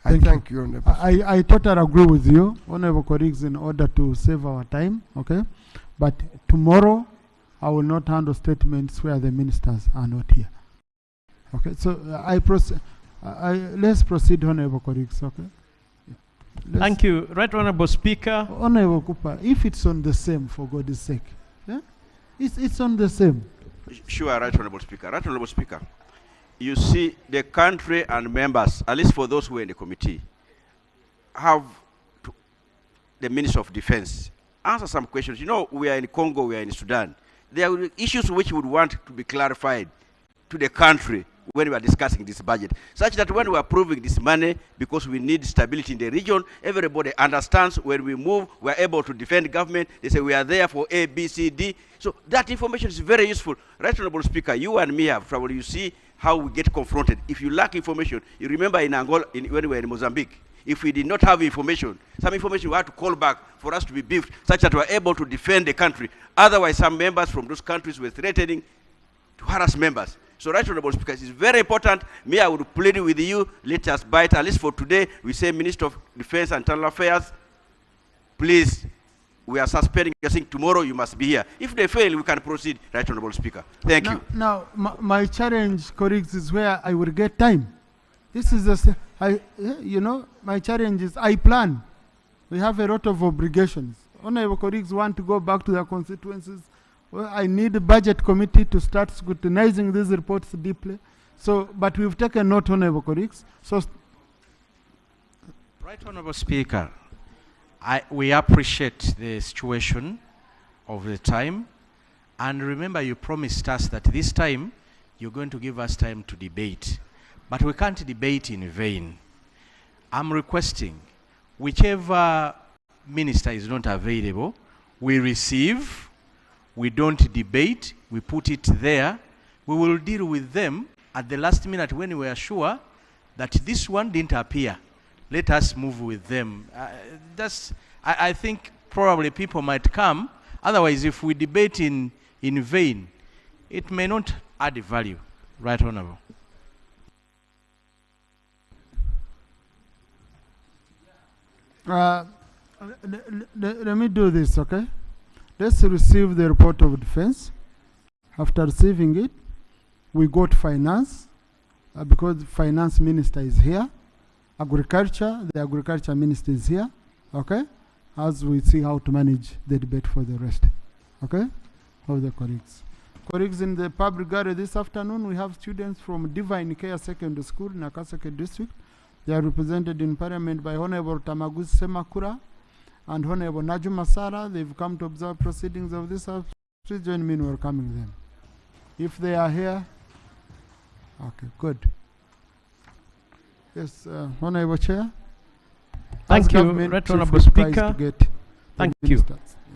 Thank you, Honorable. I totally agree with you, Honorable colleagues, in order to save our time, okay? But tomorrow, I will not handle statements where the ministers are not here. Okay, so let's proceed, Honorable colleagues, okay? Thank you. Right Honorable Speaker. Honorable Cooper, if it's on the same, for God's sake, yeah? It's on the same. Sure, Right Honorable Speaker. Right Honorable Speaker, you see, the country and members, at least for those who are in the committee, have the Minister of Defense answer some questions. You know, we are in Congo, we are in Sudan. There are issues which we would want to be clarified to the country when we are discussing this budget, such that when we are approving this money, because we need stability in the region, everybody understands when we move, we are able to defend government. They say we are there for A, B, C, D. So that information is very useful. Right Honorable Speaker, you and me have trouble. You see how we get confronted. If you lack information, you remember in Angola, when we were in Mozambique, if we did not have information, some information we had to call back for us to be briefed, such that we are able to defend the country. Otherwise, some members from those countries were threatening to harass members. So, Right Honorable Speaker, it is very important. Me, I would plead with you, let us bite, at least for today. We say, Minister of Defense and Internal Affairs, please, we are suspending. I think tomorrow you must be here. If they fail, we can proceed, Right Honorable Speaker. Thank you. Now, my challenge, colleagues, is where I will get time. This is my challenge is I plan. We have a lot of obligations. Honorable colleagues want to go back to their constituencies. Well, I need a budget committee to start scrutinizing these reports deeply. So, but we've taken note, honorable colleagues. So, Right Honorable Speaker, we appreciate the situation of the time. And remember, you promised us that this time you're going to give us time to debate. But we can't debate in vain. I'm requesting whichever minister is not available, we receive, we don't debate, we put it there. We will deal with them at the last minute when we are sure that this one didn't appear. Let us move with them. I think probably people might come. Otherwise, if we debate in vain, it may not add value. Right Honorable. Let me do this, okay? Let's receive the report of defense. After receiving it, we go to finance, because the finance minister is here. Agriculture, the agriculture minister is here, okay? As we see how to manage the debate for the rest, okay? Of the colleagues. Colleagues, in the public gallery this afternoon, we have students from Divine Care Secondary School in Akaseke District. They are represented in Parliament by Honorable Tamaguzi Semakura and Honorable Najuma Sara. They've come to observe proceedings of this house. Please join me in welcoming them. If they are here, okay, good. Yes, Honorable Chair. Thank you, Right Honorable Speaker. Thank you.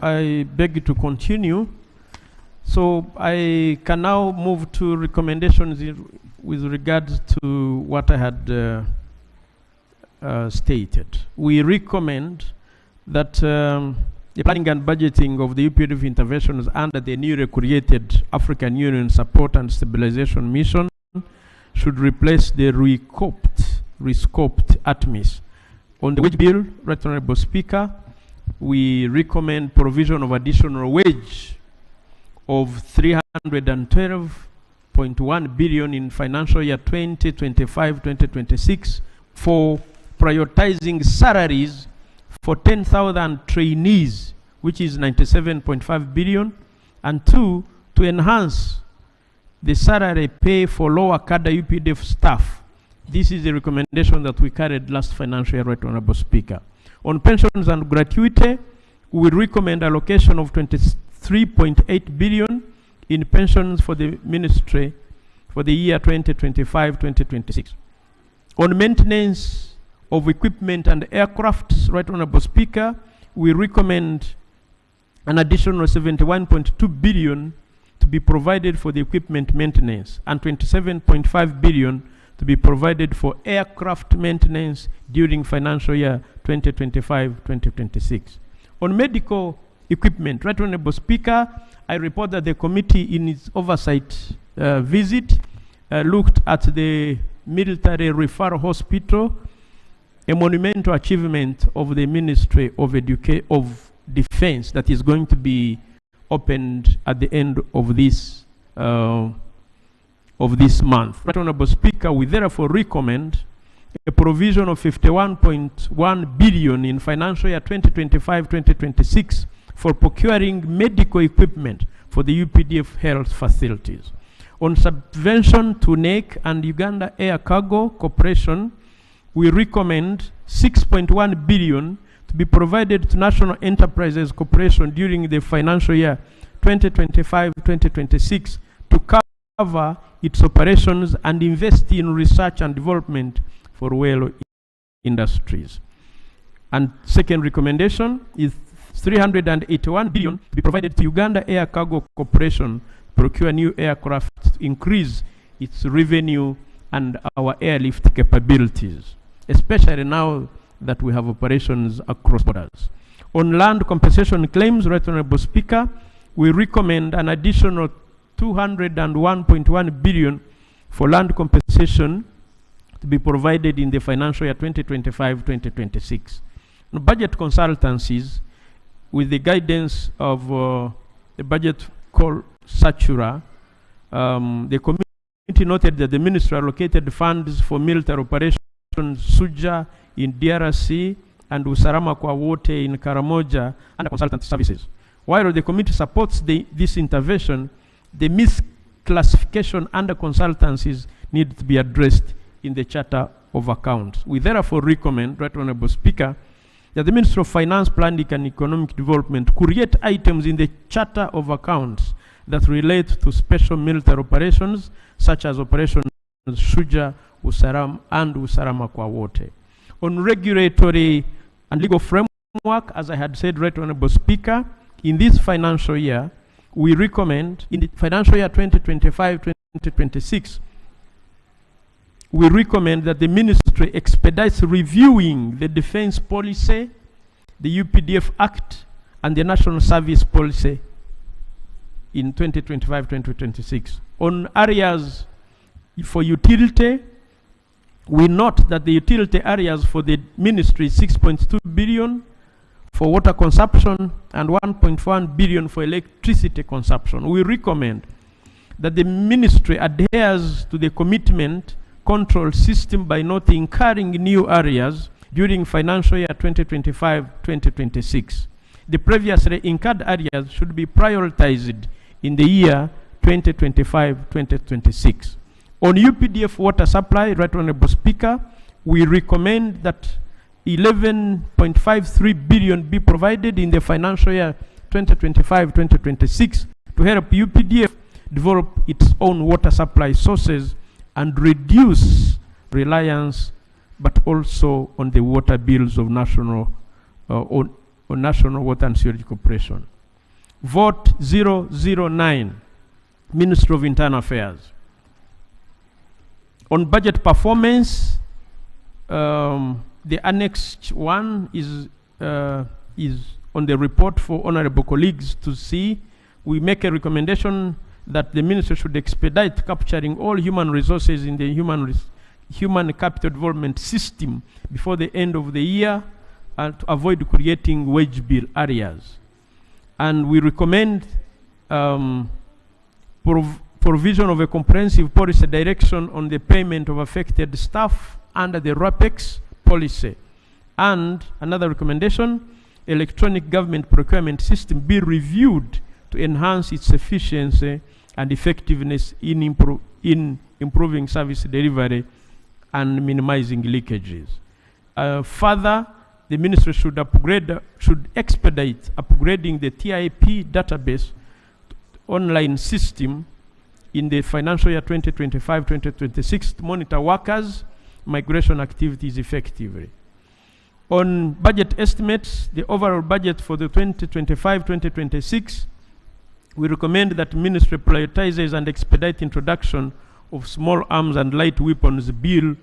I beg you to continue. So I can now move to recommendations with regard to what I had stated. We recommend that the planning and budgeting of the UPDF interventions under the newly created African Union Support and Stabilization Mission should replace the rescoped ATMIS. On the wage bill, Right Honorable Speaker, we recommend provision of additional wage of 312.1 billion in financial year 2025-2026 for prioritizing salaries for 10,000 trainees, which is 97.5 billion, and two, to enhance the salary pay for lower cadre UPDF staff. This is the recommendation that we carried last financial year, Right Honorable Speaker. On pensions and gratuity, we recommend allocation of 23.8 billion in pensions for the ministry for the year 2025-2026. On maintenance of equipment and aircraft, Right Honorable Speaker, we recommend an additional 71.2 billion to be provided for the equipment maintenance and 27.5 billion to be provided for aircraft maintenance during financial year 2025-2026. On medical equipment, Right Honorable Speaker, I report that the committee in its oversight visit looked at the military referral hospital, a monumental achievement of the Ministry of Defense that is going to be opened at the end of this month. Right Honorable Speaker, we therefore recommend a provision of 51.1 billion in financial year 2025-2026 for procuring medical equipment for the UPDF health facilities. On subvention to NEC and Uganda Air Cargo Corporation, we recommend 6.1 billion to be provided to National Enterprises Corporation during the financial year 2025-2026 to cover its operations and invest in research and development for oil industries. And second recommendation is 381 billion to be provided to Uganda Air Cargo Corporation to procure new aircraft, increase its revenue and our airlift capabilities, especially now that we have operations across borders. On land compensation claims, Right Honorable Speaker, we recommend an additional 201.1 billion for land compensation to be provided in the financial year 2025-2026. Budget consultancies, with the guidance of the budget called Satura, the committee noted that the ministry allocated funds for military operations Suja in DRC and Usarama kwa wote in Karamoja under consultant services. While the committee supports this intervention, the misclassification under consultancies need to be addressed in the Charter of Accounts. We therefore recommend, Right Honorable Speaker, that the Ministry of Finance, Planning and Economic Development create items in the Charter of Accounts that relate to special military operations, such as Operation Shuja, Usaram, and Usarama kwa wote. On regulatory and legal framework, as I had said, Right Honorable Speaker, in this financial year, we recommend, in the financial year 2025-2026, we recommend that the ministry expedites reviewing the defense policy, the UPDF Act, and the National Service Policy in 2025-2026. On areas for utility, we note that the utility areas for the ministry is 6.2 billion for water consumption and 1.1 billion for electricity consumption. We recommend that the ministry adheres to the commitment control system by not incurring new areas during financial year 2025-2026. The previously incurred areas should be prioritized in the year 2025-2026. On UPDF water supply, Right Honorable Speaker, we recommend that 11.53 billion be provided in the financial year 2025-2026 to help UPDF develop its own water supply sources and reduce reliance, but also on the water bills of national on National Water and Sewage Corporation. Vote 009, Ministry of Internal Affairs. On budget performance, the annexed one is on the report for honorable colleagues to see. We make a recommendation that the ministry should expedite capturing all human resources in the human capital development system before the end of the year and to avoid creating wage bill areas. And we recommend provision of a comprehensive policy direction on the payment of affected staff under the RAPEX policy. And another recommendation, electronic government procurement system be reviewed to enhance its efficiency and effectiveness in improving service delivery and minimizing leakages. Further, the ministry should expedite upgrading the TIP database online system in the financial year 2025-2026 to monitor workers' migration activities effectively. On budget estimates, the overall budget for the 2025-2026, we recommend that ministry prioritizes and expedite introduction of small arms and light weapons bill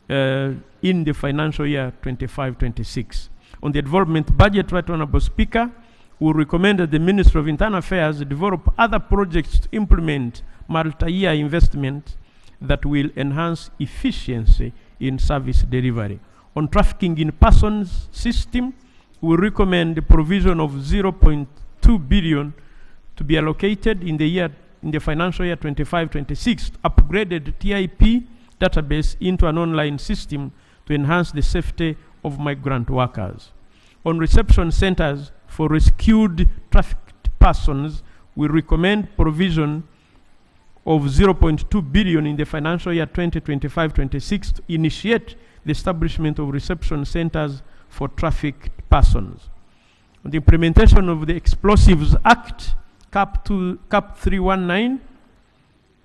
in the financial year 25-26. On the development budget, Right Honorable Speaker, we recommend that the Ministry of Internal Affairs develop other projects to implement multi-year investment that will enhance efficiency in service delivery. On trafficking in persons system, we recommend the provision of 0.2 billion to be allocated in the financial year 25-26 upgraded TIP database into an online system to enhance the safety of migrant workers. On reception centers for rescued trafficked persons, we recommend provision of 0.2 billion in the financial year 2025-26 to initiate the establishment of reception centers for trafficked persons. On the implementation of the Explosives Act, CAP 319,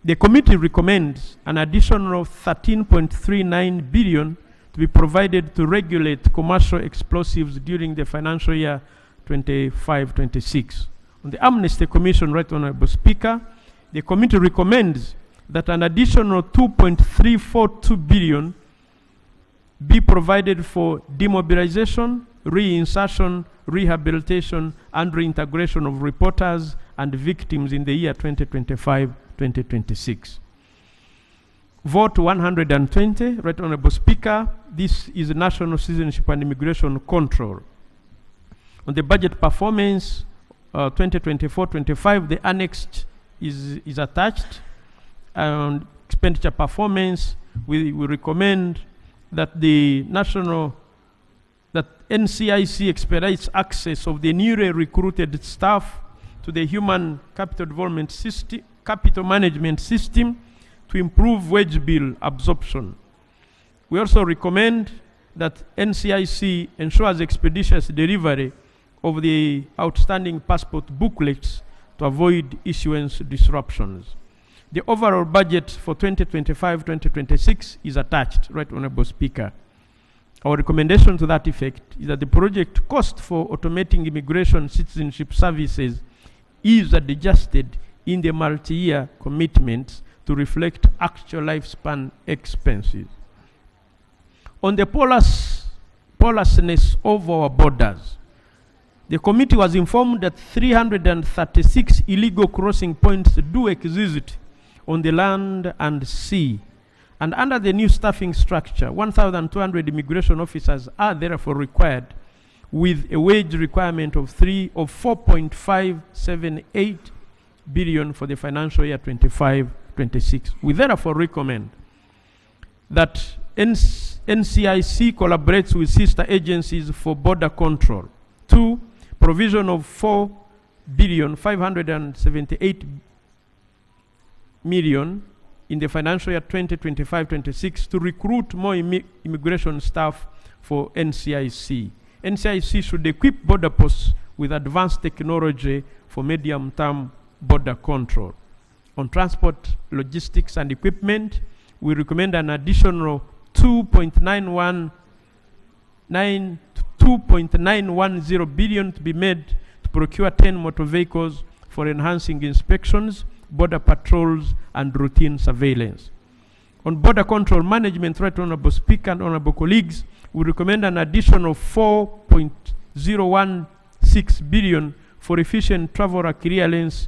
the committee recommends an additional 13.39 billion to be provided to regulate commercial explosives during the financial year 25-26. On the Amnesty Commission, Right Honorable Speaker, the committee recommends that an additional 2.342 billion be provided for demobilization, reinsertion, rehabilitation, and reintegration of reporters and victims in the year 2025-2026. Vote 120, Right Honorable Speaker. This is National Citizenship and Immigration Control. On the budget performance 2024-25, the annexed is attached. And expenditure performance, we recommend that NCIC expedites access of the newly recruited staff to the human capital development system, capital management system, to improve wage bill absorption. We also recommend that NCIC ensures expeditious delivery of the outstanding passport booklets to avoid issuance disruptions. The overall budget for 2025-2026 is attached, Right Honorable Speaker. Our recommendation to that effect is that the project cost for automating immigration citizenship services is adjusted in the multi-year commitments to reflect actual lifespan expenses. On the porousness of our borders, the committee was informed that 336 illegal crossing points do exist on the land and sea. And under the new staffing structure, 1,200 immigration officers are therefore required, with a wage requirement of 4.578 billion for the financial year 25-26. We therefore recommend that NCIC collaborates with sister agencies for border control. 2, provision of 4,578 million in the financial year 2025-26 to recruit more immigration staff for NCIC. NCIC should equip border posts with advanced technology for medium-term border control. On transport, logistics, and equipment, we recommend an additional 2.910 billion to be made to procure 10 motor vehicles for enhancing inspections, border patrols, and routine surveillance. On border control management, Right Honorable Speaker and Honorable colleagues, we recommend an additional 4.016 billion for efficient traveler clearance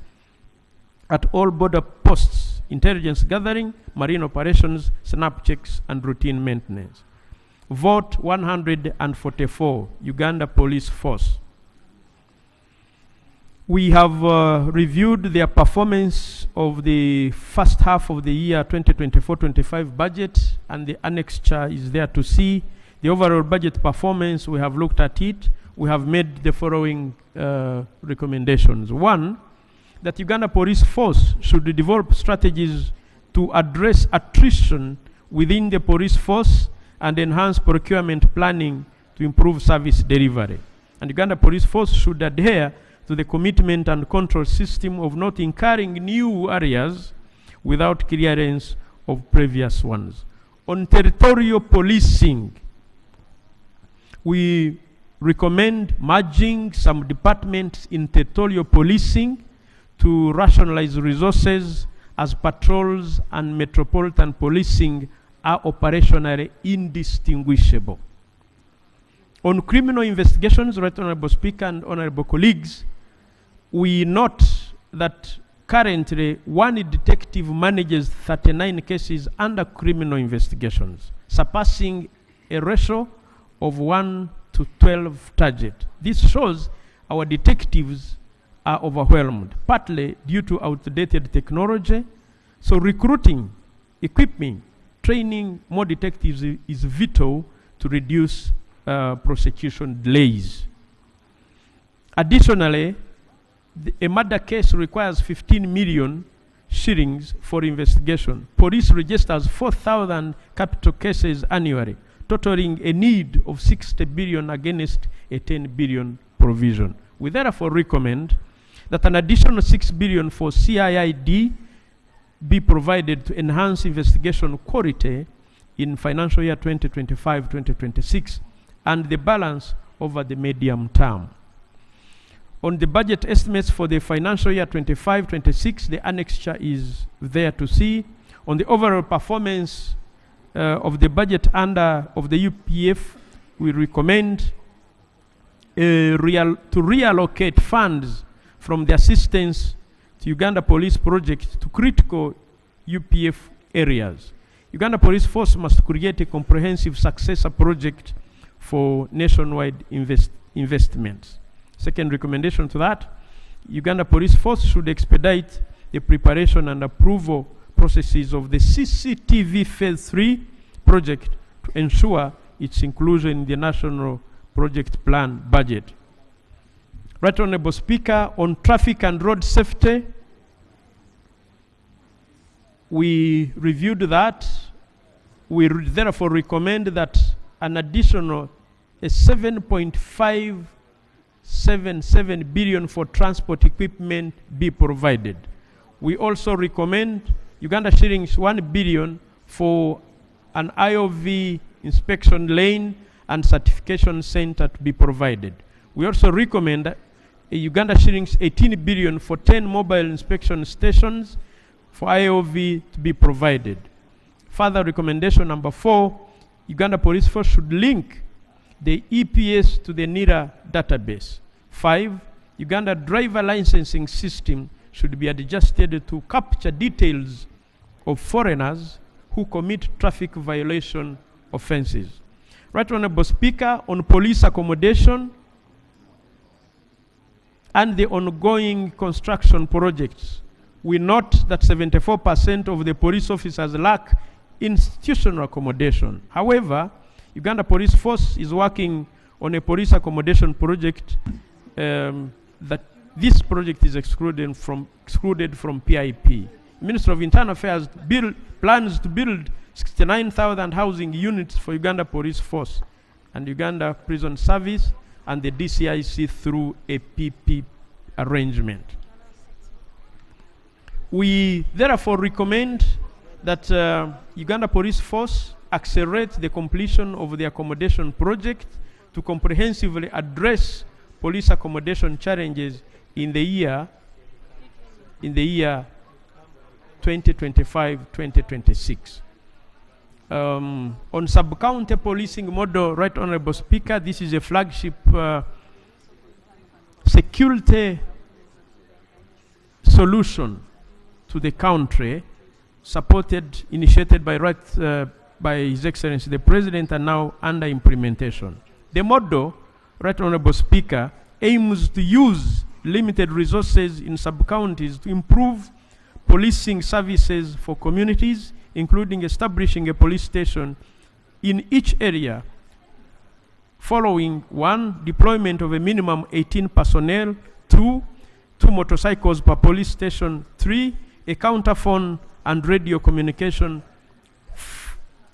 at all border posts, intelligence gathering, marine operations, snap checks, and routine maintenance. Vote 144, Uganda Police Force. We have reviewed their performance of the first half of the year 2024-25 budget, and the annexure is there to see the overall budget performance. We have looked at it. We have made the following recommendations. 1, that Uganda Police Force should develop strategies to address attrition within the police force and enhance procurement planning to improve service delivery. And Uganda Police Force should adhere to the commitment and control system of not incurring new areas without clearance of previous ones. On territorial policing, we recommend merging some departments in territorial policing to rationalize resources, as patrols and metropolitan policing are operationally indistinguishable. On criminal investigations, Right Honorable Speaker and Honorable colleagues, we note that currently one detective manages 39 cases under criminal investigations, surpassing a ratio of 1 to 12 target. This shows our detectives are overwhelmed, partly due to outdated technology. So recruiting, equipping, training more detectives is vital to reduce prosecution delays. Additionally, a murder case requires 15 million shillings for investigation. Police registers 4,000 capital cases annually, totaling a need of 60 billion against a 10 billion provision. We therefore recommend that an additional 6 billion for CIID be provided to enhance investigation quality in financial year 2025-2026 and the balance over the medium term. On the budget estimates for the financial year 25-26, the annexure is there to see. On the overall performance of the budget of the UPF, we recommend to reallocate funds from the assistance to Uganda Police project to critical UPF areas. Uganda Police Force must create a comprehensive successor project for nationwide investments. Second recommendation to that, Uganda Police Force should expedite the preparation and approval processes of the CCTV Phase 3 project to ensure its inclusion in the National Project Plan budget. Right Honorable Speaker, on traffic and road safety, we reviewed that. We therefore recommend that an additional 7.577 billion for transport equipment be provided. We also recommend Uganda shillings 1 billion for an IOV inspection lane and certification center to be provided. We also recommend a Uganda shillings 18 billion for 10 mobile inspection stations for IOV to be provided. Further recommendation number 4, Uganda Police Force should link the EPS to the NIRA database. 5, Uganda driver licensing system should be adjusted to capture details of foreigners who commit traffic violation offenses. Right Honorable Speaker, on police accommodation and the ongoing construction projects, we note that 74% of the police officers lack institutional accommodation. However, Uganda Police Force is working on a police accommodation project that this project is excluded from PIP. Minister of Internal Affairs plans to build 69,000 housing units for Uganda Police Force and Uganda Prison Service and the DCIC through a PP arrangement. We therefore recommend that Uganda Police Force accelerate the completion of the accommodation project to comprehensively address police accommodation challenges in the year 2025-2026. On sub-county policing model, Right Honorable Speaker, this is a flagship security solution to the country, initiated by His Excellency the President, and now under implementation. The model, Right Honorable Speaker, aims to use limited resources in sub-counties to improve policing services for communities, including establishing a police station in each area, following 1, deployment of a minimum 18 personnel, 2 motorcycles per police station, 3, a counterphone and radio communication,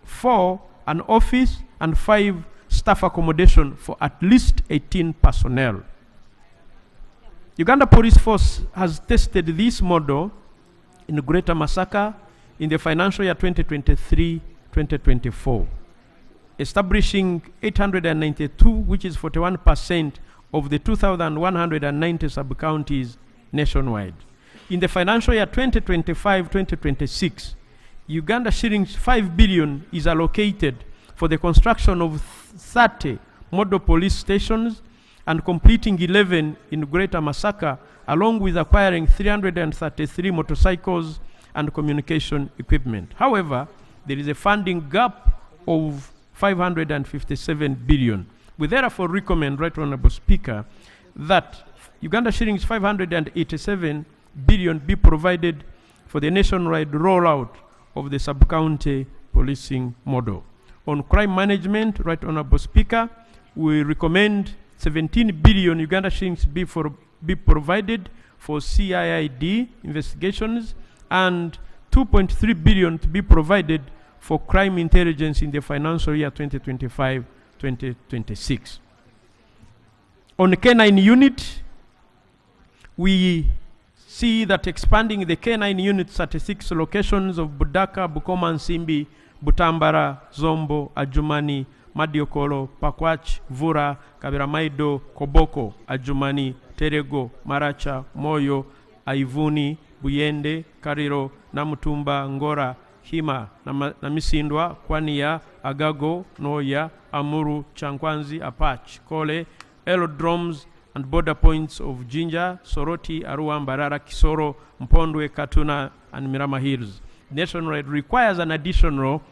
4, an office, and 5, staff accommodation for at least 18 personnel. Uganda Police Force has tested this model in Greater Masaka in the financial year 2023-2024, establishing 892, which is 41% of the 2,190 sub-counties nationwide. In the financial year 2025-2026, Uganda shillings 5 billion is allocated for the construction of 30 model police stations and completing 11 in Greater Masaka, along with acquiring 333 motorcycles and communication equipment. However, there is a funding gap of 557 billion. We therefore recommend, Right Honorable Speaker, that Uganda shillings 587 billion be provided for the nationwide rollout of the sub-county policing model. On crime management, Right Honorable Speaker, we recommend 17 billion Uganda shillings be provided for CIID investigations and 2.3 billion to be provided for crime intelligence in the financial year 2025-2026. On the K9 unit, we see that expanding the K9 unit at 6 locations of Budaka, Bukoma, Nsimbi, Butambara, Zombo, Ajumani, Madiokolo, Pakwach, Vura, Kabiramaido, Koboko, Ajumani, Terego, Maracha, Moyo, Aivuni, Buyende, Kariro, Namutumba, Ngora, Hima, Namisindwa, Kwania, Agago, Noya, Amuru, Chankwanzi, Apache, Kole, aerodromes and border points of Jinja, Soroti, Arua, Mbarara, Kisoro, Mpondwe, Katuna, and Mirama Hills. National rate requires an additional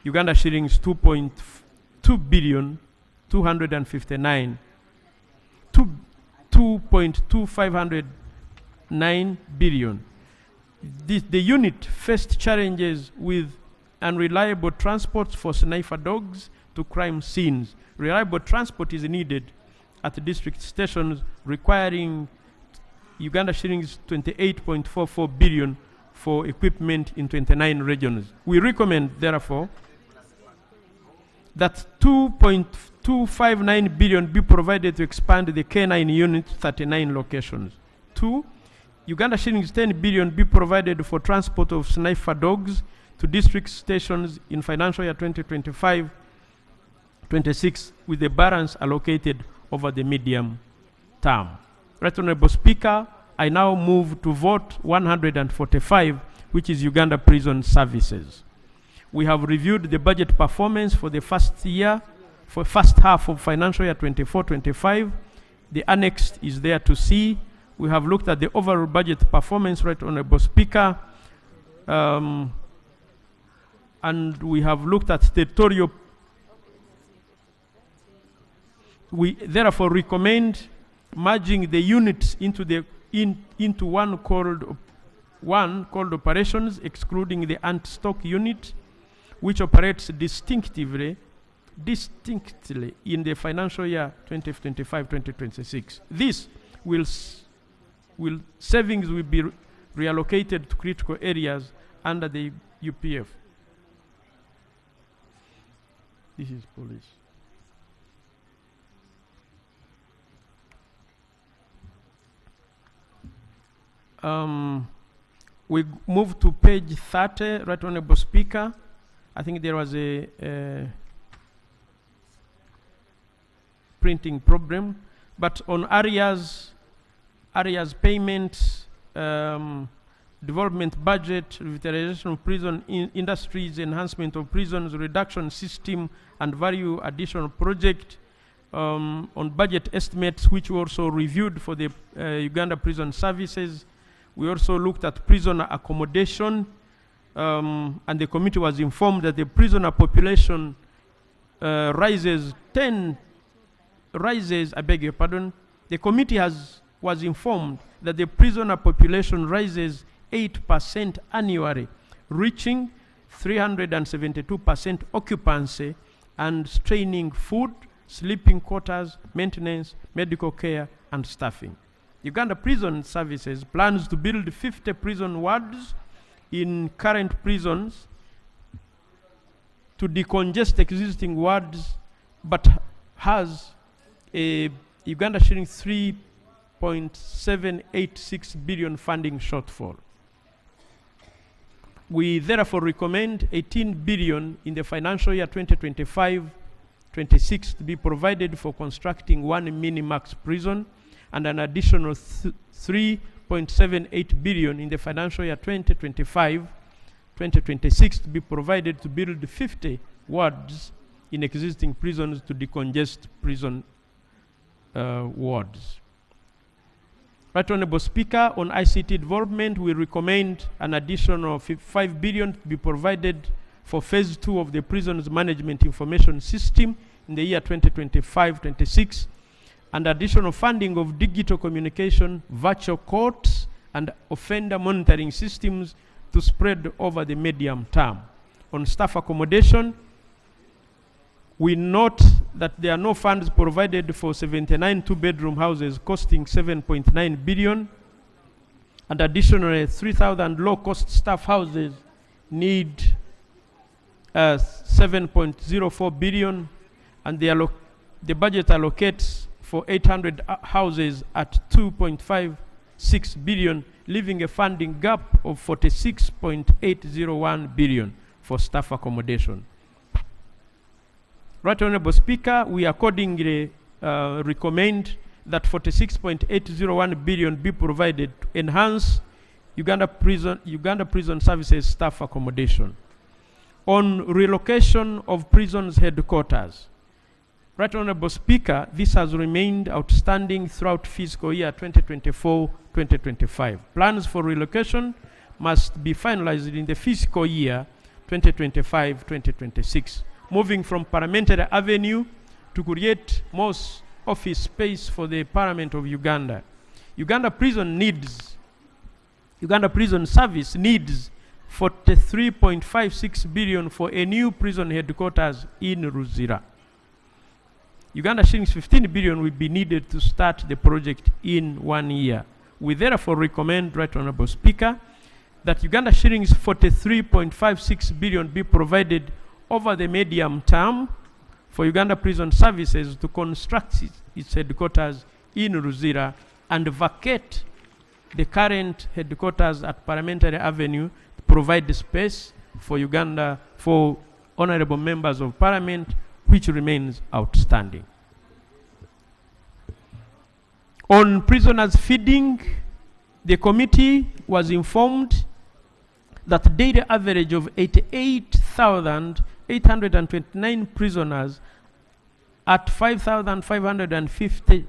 Uganda shillings 2.2 billion 259 2.2509 billion. The unit faced challenges with unreliable transports for sniffer dogs to crime scenes. Reliable transport is needed at the district stations, requiring Uganda shillings 28.44 billion for equipment in 29 regions. We recommend, therefore, that 2.259 billion be provided to expand the K9 unit 39 locations. 2. Uganda shillings 10 billion be provided for transport of sniffer dogs to district stations in financial year 2025-26, with the balance allocated over the medium term. Right Honorable Speaker, I now move to vote 145, which is Uganda Prison Services. We have reviewed the budget performance for the first half of financial year 24-25. The annex is there to see. We have looked at the overall budget performance, Right Honorable Speaker, and we have looked at territorial. We therefore recommend merging the units into one called operations, excluding the ant-stock unit, which operates distinctly in the financial year 2025-2026. This savings will be reallocated to critical areas under the UPF. This is police. We move to page 30, Right Honorable Speaker. I think there was a printing problem, but on areas payments, development budget, revitalization of prison industries, enhancement of prisons, reduction system, and value additional project, on budget estimates, which we also reviewed for the Uganda Prison Services. We also looked at prisoner accommodation, and the committee was informed that the prisoner population rises, I beg your pardon. The committee was informed that the prisoner population rises 8% annually, reaching 372% occupancy and straining food, sleeping quarters, maintenance, medical care, and staffing. Uganda Prison Services plans to build 50 prison wards in current prisons to decongest existing wards, but has a Uganda shilling 3.786 billion funding shortfall. We therefore recommend 18 billion in the financial year 2025-26 to be provided for constructing one mini-max prison, and an additional 3.78 billion in the financial year 2025-2026 to be provided to build 50 wards in existing prisons to decongest prison wards. Right Honorable Speaker, on ICT development, we recommend an additional 5 billion to be provided for phase 2 of the prisons management information system in the year 2025-26, and additional funding of digital communication, virtual courts, and offender monitoring systems to spread over the medium term. On staff accommodation, we note that there are no funds provided for 79 two-bedroom houses costing 7.9 billion, and additionally 3,000 low-cost staff houses need 7.04 billion, and the budget allocates for 800 houses at 2.56 billion, leaving a funding gap of 46.801 billion for staff accommodation. Right Honorable Speaker, we accordingly recommend that 46.801 billion be provided to enhance Uganda Prison Services staff accommodation. On relocation of prisons headquarters. Right Honorable Speaker, this has remained outstanding throughout fiscal year 2024-2025. Plans for relocation must be finalized in the fiscal year 2025-2026. Moving from Parliamentary Avenue to create more office space for the Parliament of Uganda. Uganda Prison Service needs 43.56 billion for a new prison headquarters in Ruzira. Uganda shillings 15 billion will be needed to start the project in 1 year. We therefore recommend, Right Honorable Speaker, that Uganda shillings 43.56 billion be provided over the medium term for Uganda Prison Services to construct its headquarters in Ruzira and vacate the current headquarters at Parliamentary Avenue to provide the space for Uganda, for honorable members of Parliament, which remains outstanding. On prisoners feeding, the committee was informed that daily average of 88,829 prisoners at 5,550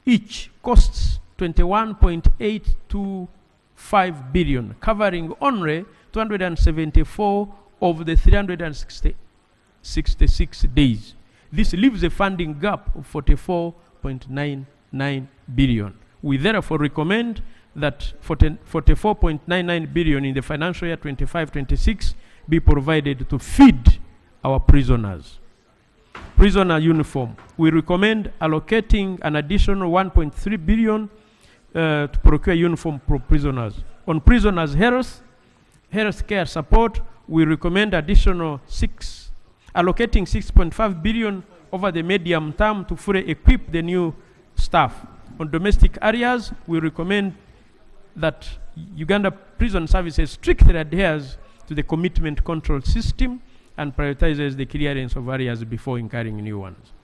each costs 21.825 billion, covering only 274 of the 366 days. This leaves a funding gap of 44.99 billion. We therefore recommend that 44.99 billion in the financial year 25-26 be provided to feed our prisoners. Prisoner uniform. We recommend allocating an additional 1.3 billion to procure uniform for prisoners. On prisoners' health care support, we recommend additional allocating 6.5 billion over the medium term to fully equip the new staff. On domestic areas, we recommend that Uganda Prison Services strictly adheres to the commitment control system and prioritizes the clearance of areas before incurring new ones.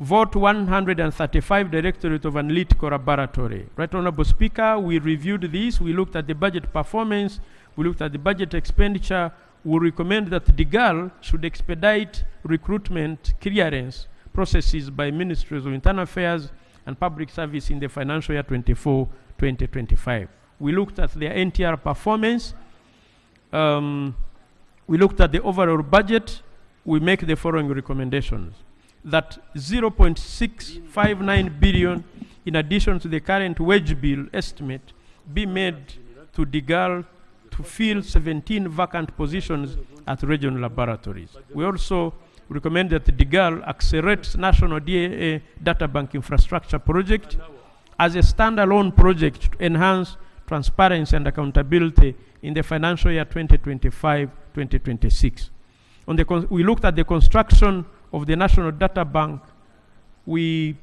Vote 135, Directorate of Analytical Laboratory. Right Honorable Speaker, we reviewed this. We looked at the budget performance. We looked at the budget expenditure. We recommend that DIGAL should expedite recruitment clearance processes by Ministries of Internal Affairs and Public Service in the financial year 24-2025. We looked at their NTR performance. We looked at the overall budget. We make the following recommendations. That 0.659 billion in addition to the current wage bill estimate be made to DIGAL to fill 17 vacant positions at regional laboratories. We also recommend that DIGAL accelerates National DAA Data Bank Infrastructure Project as a standalone project to enhance transparency and accountability in the financial year 2025-2026. We looked at the construction of the National Data Bank. We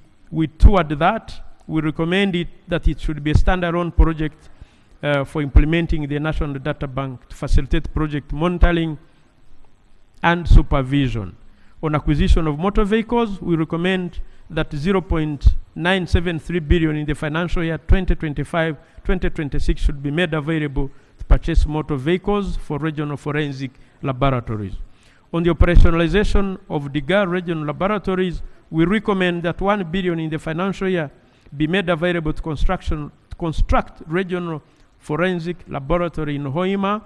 toured that. We recommend that it should be a standalone project for implementing the National Data Bank to facilitate project monitoring and supervision. On acquisition of motor vehicles, we recommend that 0.973 billion in the financial year 2025-2026 should be made available to purchase motor vehicles for regional forensic laboratories. On the operationalization of DIGAL regional laboratories, we recommend that 1 billion in the financial year be made available to construct regional forensic laboratory in Hoima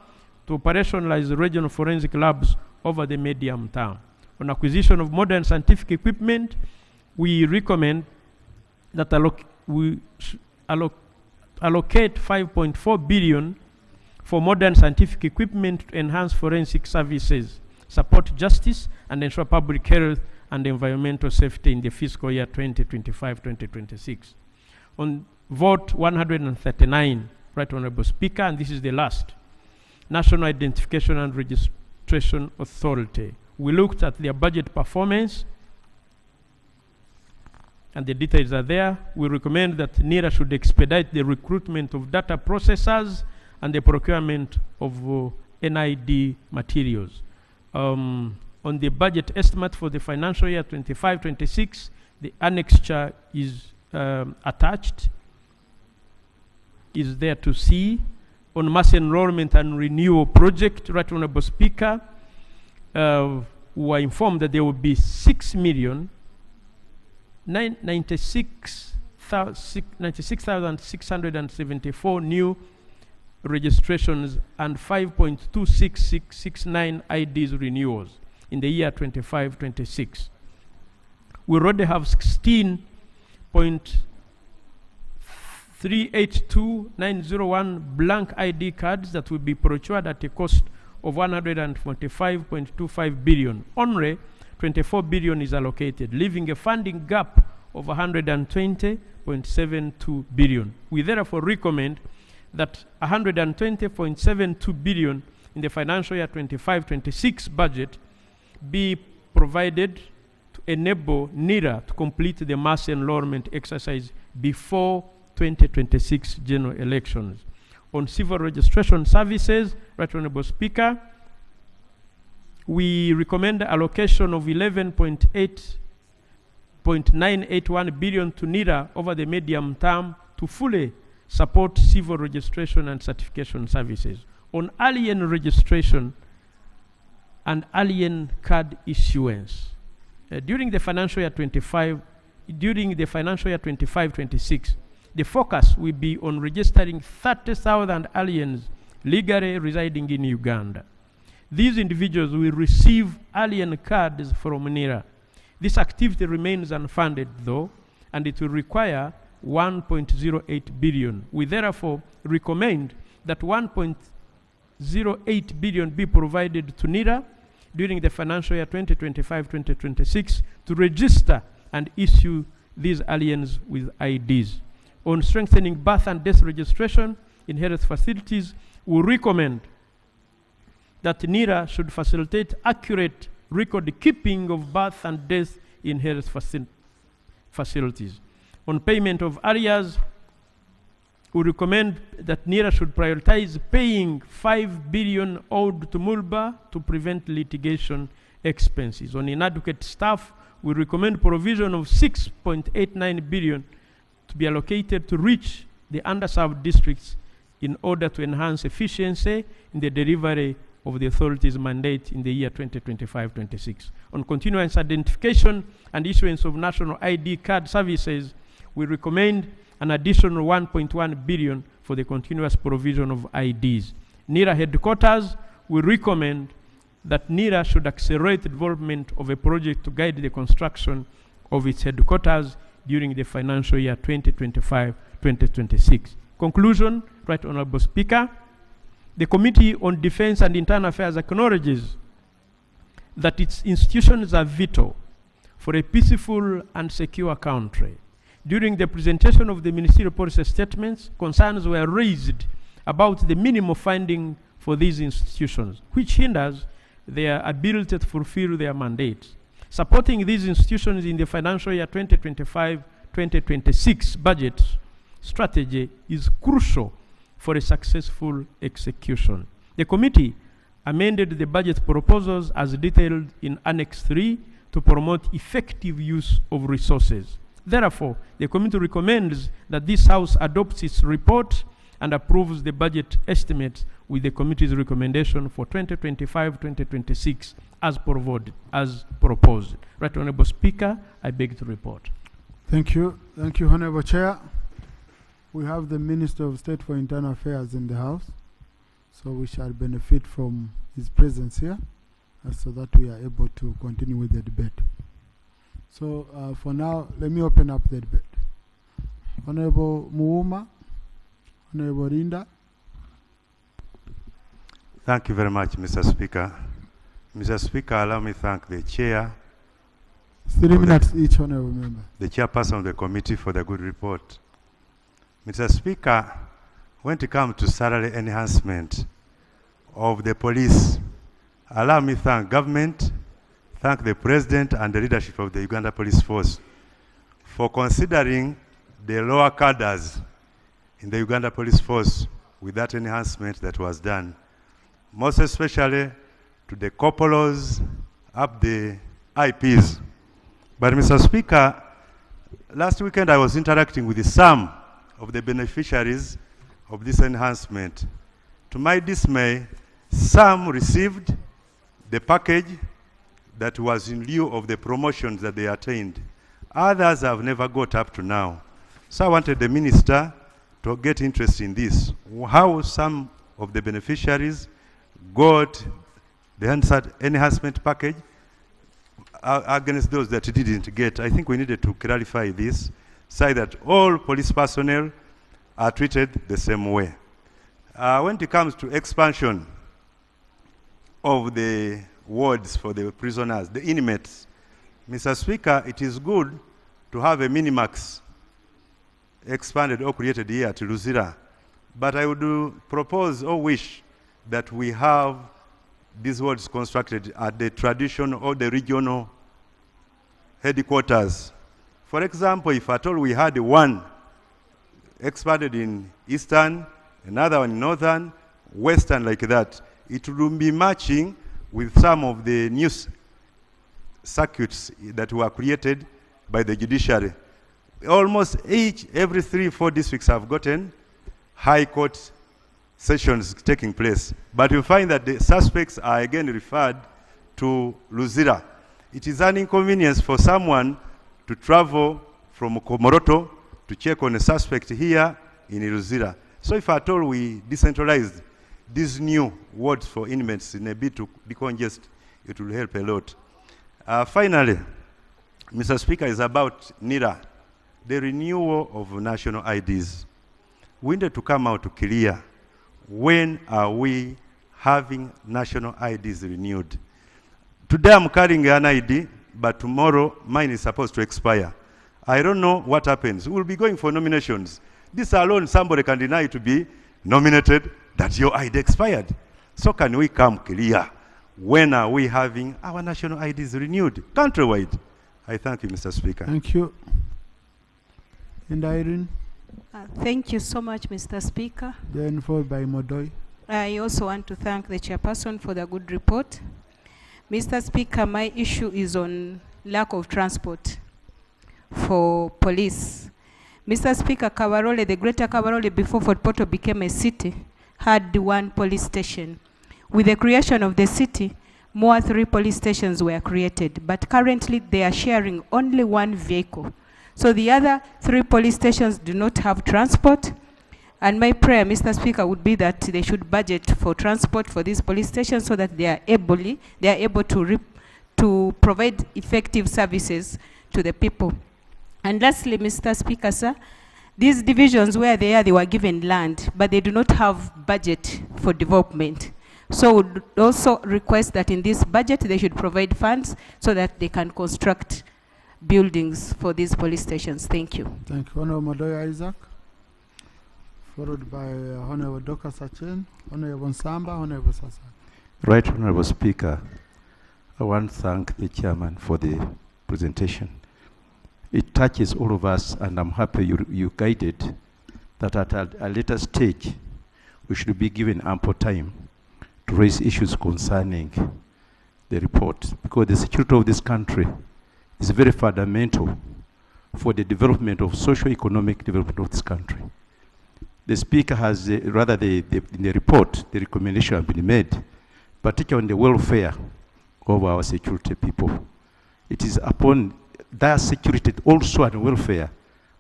to operationalize the regional forensic labs over the medium term. On acquisition of modern scientific equipment, we recommend that we allocate 5.4 billion for modern scientific equipment to enhance forensic services, support justice, and ensure public health and environmental safety in the fiscal year 2025-2026. On vote 139, Right Honorable Speaker, and this is the last, National Identification and Registration Authority. We looked at their budget performance, and the details are there. We recommend that NIRA should expedite the recruitment of data processors and the procurement of NID materials. On the budget estimate for the financial year 25-26, the annexure is attached. is there to see. On mass enrollment and renewal project, Right Honorable Speaker, we were informed that there will be 96,674 new registrations and 5.26669 IDs renewals in the year 25-26. We already have 16.382901 blank ID cards that will be procured at a cost of 145.25 billion. Only 24 billion is allocated, leaving a funding gap of 120.72 billion. We therefore recommend that 120.72 billion in the financial year 25-26 budget be provided to enable NIRA to complete the mass enrollment exercise before 2026 general elections. On civil registration services, Right Honorable Speaker, we recommend the allocation of 11.981 billion to NIRA over the medium term to fully support civil registration and certification services. On alien registration and alien card issuance, during the financial year 25-26, the focus will be on registering 30,000 aliens legally residing in Uganda. These individuals will receive alien cards from NIRA. This activity remains unfunded though, and it will require 1.08 billion. We therefore recommend that 1.08 billion be provided to NIRA during the financial year 2025-2026 to register and issue these aliens with IDs. On strengthening birth and death registration in health facilities, we recommend that NIRA should facilitate accurate record keeping of birth and death in health facilities. On payment of arrears, we recommend that NIRA should prioritize paying 5 billion owed to MULBA to prevent litigation expenses. On inadequate staff, we recommend provision of 6.89 billion to be allocated to reach the underserved districts in order to enhance efficiency in the delivery of the authority's mandate in the year 2025-26. On continuous identification and issuance of national ID card services, we recommend an additional 1.1 billion for the continuous provision of IDs. NIRA headquarters, we recommend that NIRA should accelerate the development of a project to guide the construction of its headquarters during the financial year 2025-2026. Conclusion, Right Honorable Speaker, the Committee on Defense and Internal Affairs acknowledges that its institutions are vital for a peaceful and secure country. During the presentation of the ministerial policy statements, concerns were raised about the minimum funding for these institutions, which hinders their ability to fulfill their mandates. Supporting these institutions in the financial year 2025-2026 budget strategy is crucial for a successful execution. The committee amended the budget proposals as detailed in Annex 3 to promote effective use of resources. Therefore, the committee recommends that this House adopts its report and approves the budget estimates with the committee's recommendation for 2025-2026 as proposed. Right Honorable Speaker, I beg to report. Thank you. Thank you, Honorable Chair. We have the Minister of State for Internal Affairs in the House, so we shall benefit from his presence here so that we are able to continue with the debate. So for now, let me open up the debate. Honorable Muuma, Honorable Rinda. Thank you very much, Mr. Speaker. Mr. Speaker, allow me to thank the Chair. 3 minutes each, Honorable Member. The Chairperson of the committee for the good report. Mr. Speaker, when it comes to salary enhancement of the police, allow me to thank government, thank the President and the leadership of the Uganda Police Force for considering the lower cadres in the Uganda Police Force with that enhancement that was done, most especially to the corporals, up the IPs. But Mr. Speaker, last weekend I was interacting with some of the beneficiaries of this enhancement. To my dismay, some received the package that was in lieu of the promotions that they attained. Others have never got up to now. So I wanted the minister to get interest in this. How some of the beneficiaries got the enhancement package against those that didn't get. I think we needed to clarify this, say that all police personnel are treated the same way. When it comes to expansion of the wards for the prisoners, the inmates, Mr. Speaker, it is good to have a minimax expanded or created here to Luzira. But I would propose or wish that we have these wards constructed at the traditional or the regional headquarters. For example, if at all we had one expanded in Eastern, another one in Northern, Western, like that, it would be matching with some of the new circuits that were created by the judiciary. Almost every 3-4 districts have gotten high court sessions taking place. But you find that the suspects are again referred to Luzira. It is an inconvenience for someone to travel from Komoroto to check on a suspect here in Luzira. So if at all we decentralized these new wards for inmates in a bit to decongest, it will help a lot. Finally, Mr. Speaker, is about NIRA, the renewal of national IDs. We need to come out to clear, when are we having national IDs renewed? Today I'm carrying an ID, but tomorrow mine is supposed to expire. I don't know what happens. We'll be going for nominations. This alone, somebody can deny to be nominated that your ID expired. So can we come clear? When are we having our national IDs renewed countrywide? I thank you, Mr. Speaker. Thank you. And Irene? Thank you so much, Mr. Speaker. Then followed by Modoi. I also want to thank the chairperson for the good report. Mr. Speaker, my issue is on lack of transport for police. Mr. Speaker, Kabarole, the greater Kabarole, before Fort Portal became a city, had one police station. With the creation of the city, more 3 police stations were created, but currently they are sharing only 1 vehicle. So the other 3 police stations do not have transport. And my prayer, Mr. Speaker, would be that they should budget for transport for these police stations so that they are able to provide effective services to the people. And lastly, Mr. Speaker, sir, these divisions where they were given land, but they do not have budget for development. So would also request that in this budget they should provide funds so that they can construct buildings for these police stations. Thank you. Thank you. Honorable Madoya Isaac, followed by Honorable Doka Sachen, Honorable Nsamba, Honorable Sasa. Right, Honorable Speaker, I want to thank the chairman for the presentation. It touches all of us, and I'm happy you guided that at a later stage we should be given ample time to raise issues concerning the report, because the security of this country is very fundamental for the development of socio-economic development of this country. The Speaker has, in the report, the recommendation has been made, particularly on the welfare of our security people. It is upon their security also and welfare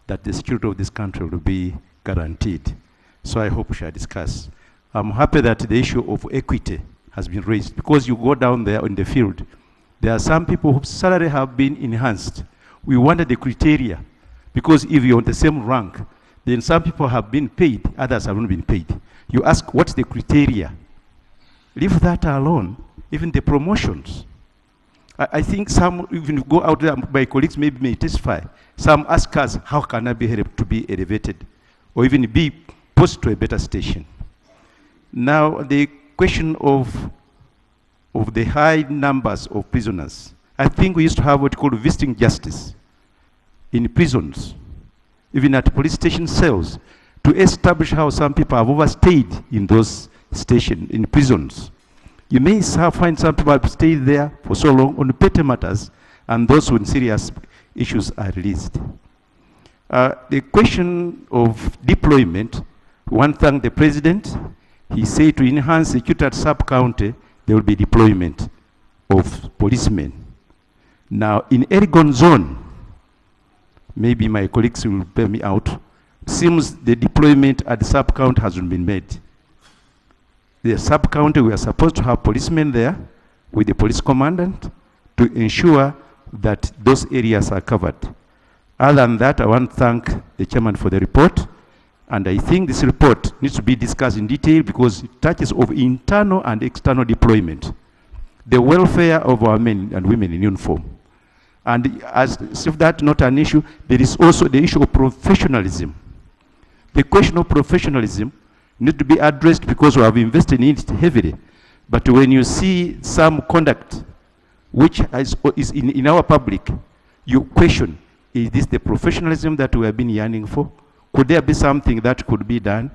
that the security of this country will be guaranteed. So I hope we shall discuss. I'm happy that the issue of equity has been raised, because you go down there in the field, there are some people whose salary have been enhanced. We wanted the criteria, because if you're on the same rank, then some people have been paid, others have not been paid. You ask, what's the criteria? Leave that alone, even the promotions. I think some, even go out there, my colleagues maybe may testify, some ask us, how can I be helped to be elevated, or even be posted to a better station? Now, the question of the high numbers of prisoners, I think we used to have what we call visiting justice in prisons, even at police station cells, to establish how some people have overstayed in those stations, in prisons. You may find some people have stayed there for so long on petty matters, and those with serious issues are released. The question of deployment, We want to thank the President. He said to enhance security at sub-county, there will be deployment of policemen. Now, in Elgon zone, maybe my colleagues will bear me out, seems the deployment at the sub-county hasn't been made. The sub-county, we are supposed to have policemen there with the police commandant to ensure that those areas are covered. Other than that, I want to thank the chairman for the report. And I think this report needs to be discussed in detail because it touches of internal and external deployment, the welfare of our men and women in uniform. And as if that's not an issue, there is also the issue of professionalism. The question of professionalism needs to be addressed because we have invested in it heavily. But when you see some conduct which is in our public, you question, is this the professionalism that we have been yearning for? Could there be something that could be done?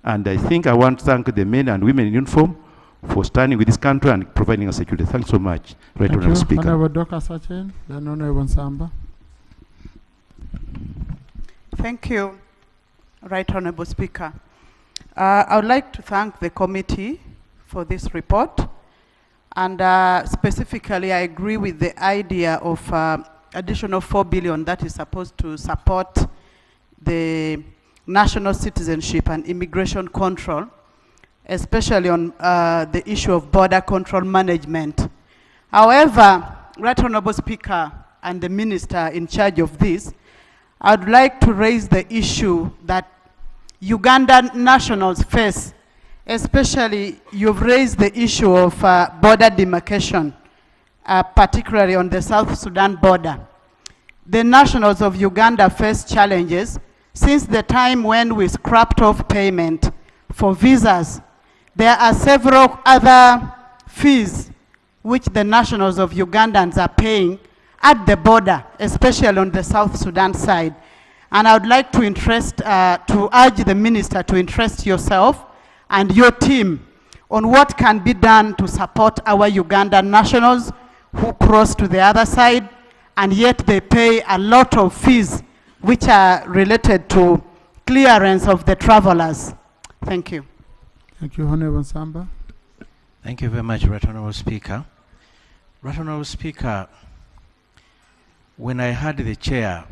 And I think I want to thank the men and women in uniform for standing with this country and providing us security. Thanks so much, Right Honourable Speaker. Honourable Dr. Sachin, then Honourable Nsamba. Thank you, Right Honourable Speaker. I would like to thank the committee for this report. And specifically, I agree with the idea of additional 4 billion that is supposed to support the national citizenship and immigration control, especially on the issue of border control management. However, Right Honourable Speaker and the Minister in charge of this, I'd like to raise the issue that Ugandan nationals face, especially you've raised the issue of border demarcation, particularly on the South Sudan border. The nationals of Uganda face challenges since the time when we scrapped off payment for visas. There are several other fees which the nationals of Ugandans are paying at the border, especially on the South Sudan side. And I would like to urge the Minister to interest yourself and your team on what can be done to support our Ugandan nationals who cross to the other side, and yet they pay a lot of fees which are related to clearance of the travelers. Thank you. Thank you, Honourable Nsamba. Thank you very much, Right Honourable Speaker. Right Honourable Speaker, when I heard the chair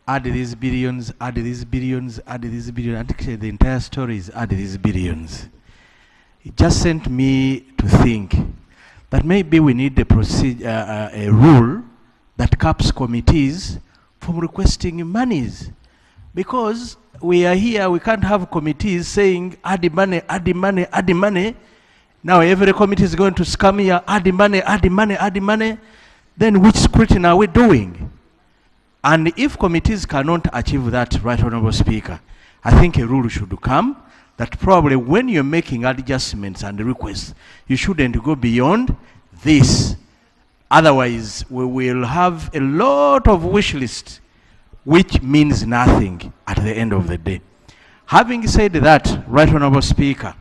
add these billions, add these billions, add these billions, actually the entire story is add these billions. It just sent me to think that maybe we need a procedure, a rule that caps committees from requesting monies. Because we are here, we can't have committees saying, add the money, add the money, add the money. Now every committee is going to scam here, add the money, add the money, add the money. Then which scrutiny are we doing? And if committees cannot achieve that, Right Honourable Speaker, I think a rule should come that probably when you're making adjustments and requests, you shouldn't go beyond this. Otherwise, we will have a lot of wish lists, which means nothing at the end of the day. Having said that, Right Honourable Speaker,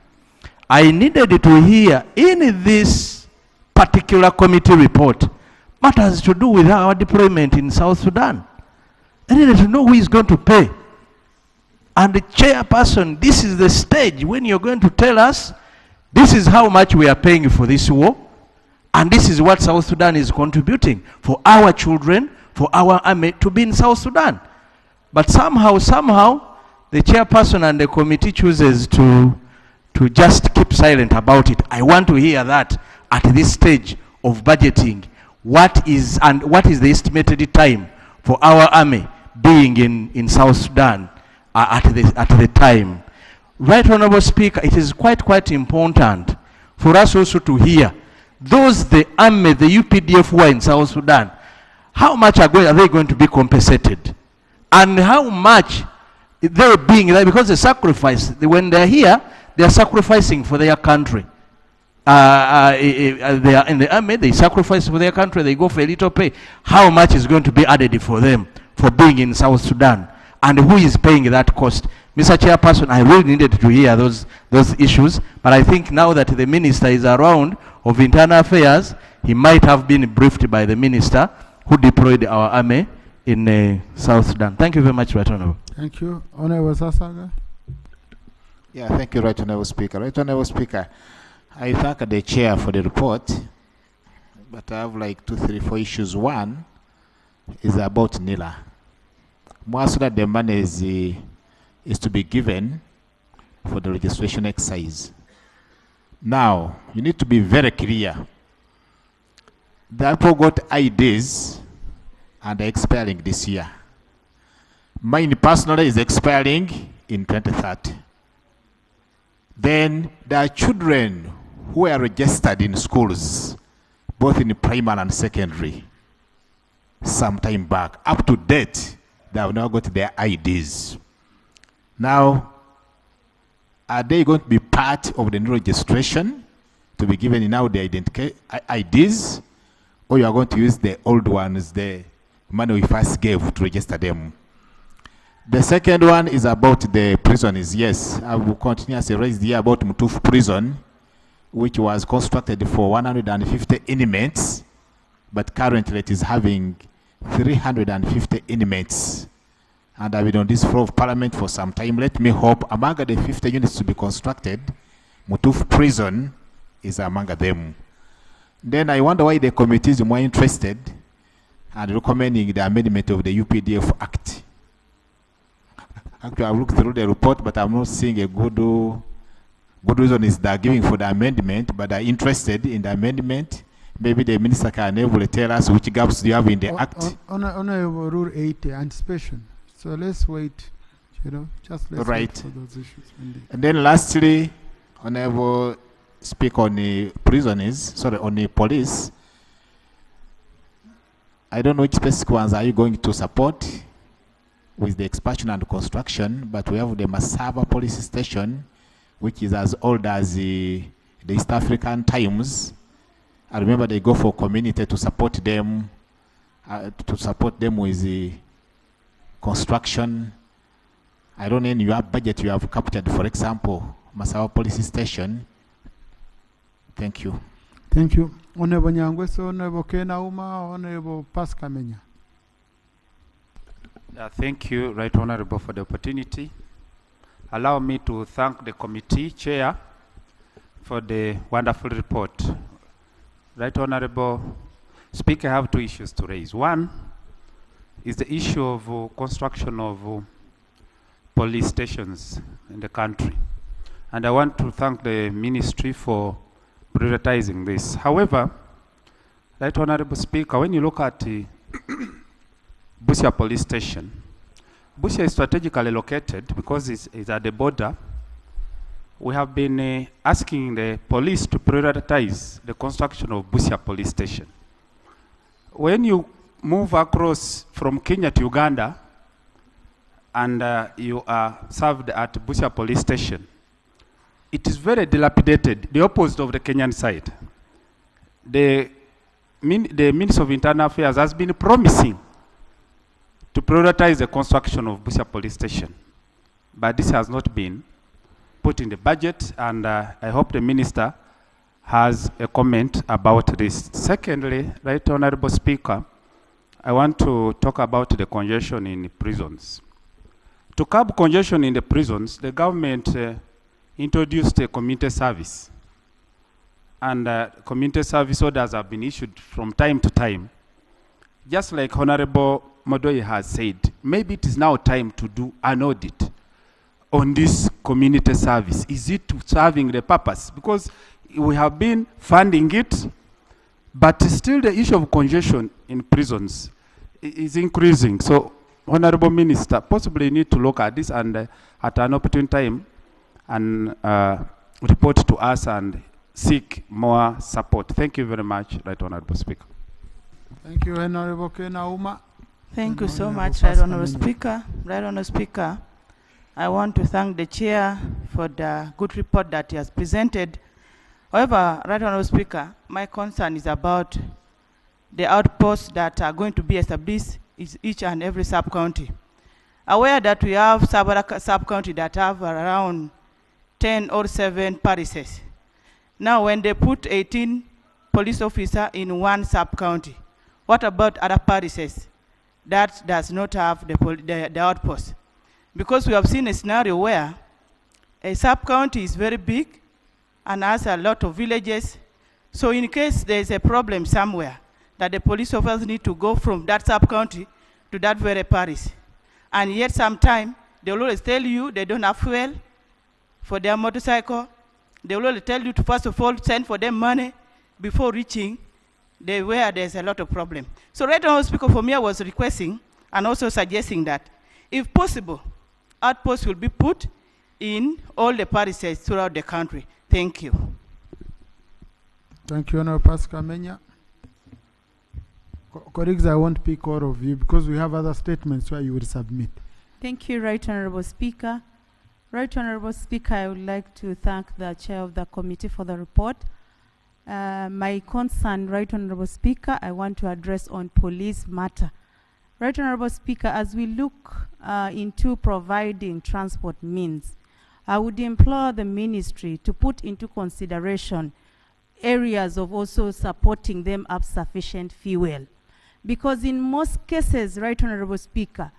I needed to hear in this particular committee report matters to do with our deployment in South Sudan. I needed to know who is going to pay. And the chairperson, this is the stage when you're going to tell us, this is how much we are paying for this war, and this is what South Sudan is contributing for our children, for our army to be in South Sudan. But somehow, the chairperson and the committee chooses to just keep silent about it. I want to hear that at this stage of budgeting. What is the estimated time for our army being in South Sudan at the time? Right Honourable Speaker, it is quite important for us also to hear those, the army, the UPDF who are in South Sudan, how much are they going to be compensated? And how much they're being there, because the sacrifice, when they're here, they are sacrificing for their country. They are in the army, they sacrifice for their country, they go for a little pay. How much is going to be added for them for being in South Sudan? And who is paying that cost? Mr. Chairperson, I really needed to hear those issues, but I think now that the Minister is around of Internal Affairs, he might have been briefed by the Minister who deployed our army in South Sudan. Thank you very much, Right Honorable. Thank you. Honorable Sasaga. Yeah, thank you, Right Honorable Speaker. Right Honorable Speaker, I thank the chair for the report, but I have like 2, 3, 4 issues. One is about NILA. Most of the money is to be given for the registration exercise. Now, you need to be very clear. The people got IDs and are expiring this year. Mine personally is expiring in 2030. Then there are children who are registered in schools, both in primary and secondary, some time back. Up to date, they have now got their IDs. Now, are they going to be part of the new registration to be given now the IDs, or you are going to use the old ones, the money we first gave to register them? The second one is about the prisons. Yes, I will continuously raise the about Mutuf prison, which was constructed for 150 inmates, but currently it is having 350 inmates. And I've been on this floor of parliament for some time. Let me hope among the 50 units to be constructed, Mutuf prison is among them. Then I wonder why the committee is more interested and recommending the amendment of the UPDF Act. Actually, I've looked through the report, but I'm not seeing a good reason is they're giving for the amendment, but they're interested in the amendment. Maybe the minister can able tell us which gaps do you have in the Act. Honorable Rule 8, anticipation. So let's wait, just let's wait for those issues. Indeed. And then lastly, Honorable speak on the on the police. I don't know which specific ones are you going to support with the expansion and construction, but we have the Masaba police station, which is as old as the East African times. I remember they go for community to support them with the construction. I don't know in your budget you have captured, for example, Masaba police station. Thank you. Thank you. Honorable Nyangweso, Honorable Kenauma, Honorable Pascamenya. Thank you, Right Honorable, for the opportunity. Allow me to thank the committee chair for the wonderful report. Right Honorable Speaker, I have 2 issues to raise. One is the issue of construction of police stations in the country. And I want to thank the ministry for prioritizing this. However, Right Honorable Speaker, when you look at the Busia police station, Busia is strategically located because it's at the border. We have been asking the police to prioritize the construction of Busia police station. When you move across from Kenya to Uganda and you are served at Busia police station, it is very dilapidated, the opposite of the Kenyan side. The Minister of Internal Affairs has been promising to prioritize the construction of Busia police station, but this has not been put in the budget, and I hope the minister has a comment about this. Secondly, Right Honorable Speaker, I want to talk about the congestion in prisons. To curb congestion in the prisons, the government introduced a community service, and community service orders have been issued from time to time. Just like Honorable Modoi has said, maybe it is now time to do an audit on this community service. Is it serving the purpose? Because we have been funding it, but still the issue of congestion in prisons is increasing. So, Honorable Minister, possibly you need to look at this and at an opportune time and report to us and seek more support. Thank you very much, Right Honorable Speaker. Thank you, Honorable Kenauma. Thank you so much, Right Honorable Speaker. Right Honorable Speaker, I want to thank the chair for the good report that he has presented. However, Right Honorable Speaker, my concern is about the outposts that are going to be established in each and every sub-county. Aware that we have sub-county that have around 10 or 7 parishes. Now, when they put 18 police officers in one sub-county, what about other parishes? that does not have the outpost. Because we have seen a scenario where a sub-county is very big and has a lot of villages. So in case there's a problem somewhere, that the police officers need to go from that sub-county to that very parish. And yet sometime, they will always tell you they don't have fuel for their motorcycle. They will always tell you to first of all send for them money before reaching where there's a lot of problem. So right now, Speaker, for me, I was requesting and also suggesting that, if possible, outposts will be put in all the parishes throughout the country. Thank you. Thank you, Honorable Pascal Menya. Colleagues, I won't pick all of you because we have other statements where you will submit. Thank you, Right Honorable Speaker. Right Honorable Speaker, I would like to thank the Chair of the committee for the report. My concern, Right Honorable Speaker, I want to address on police matter. Right Honorable Speaker, as we look into providing transport means, I would implore the ministry to put into consideration areas of also supporting them of sufficient fuel. Because in most cases, Right Honorable Speaker,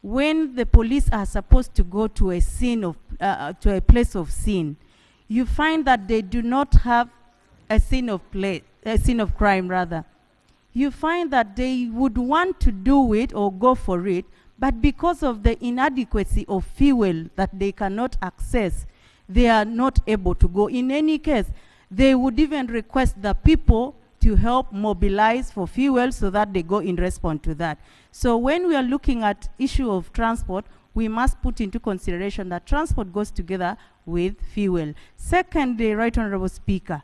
when the police are supposed to go to a scene of, to a place of sin, you find that they do not have a scene of crime rather. You find that they would want to do it or go for it, but because of the inadequacy of fuel that they cannot access, they are not able to go. In any case, they would even request the people to help mobilize for fuel so that they go in response to that. So when we are looking at issue of transport, we must put into consideration that transport goes together with fuel. Secondly, Right Honorable Speaker,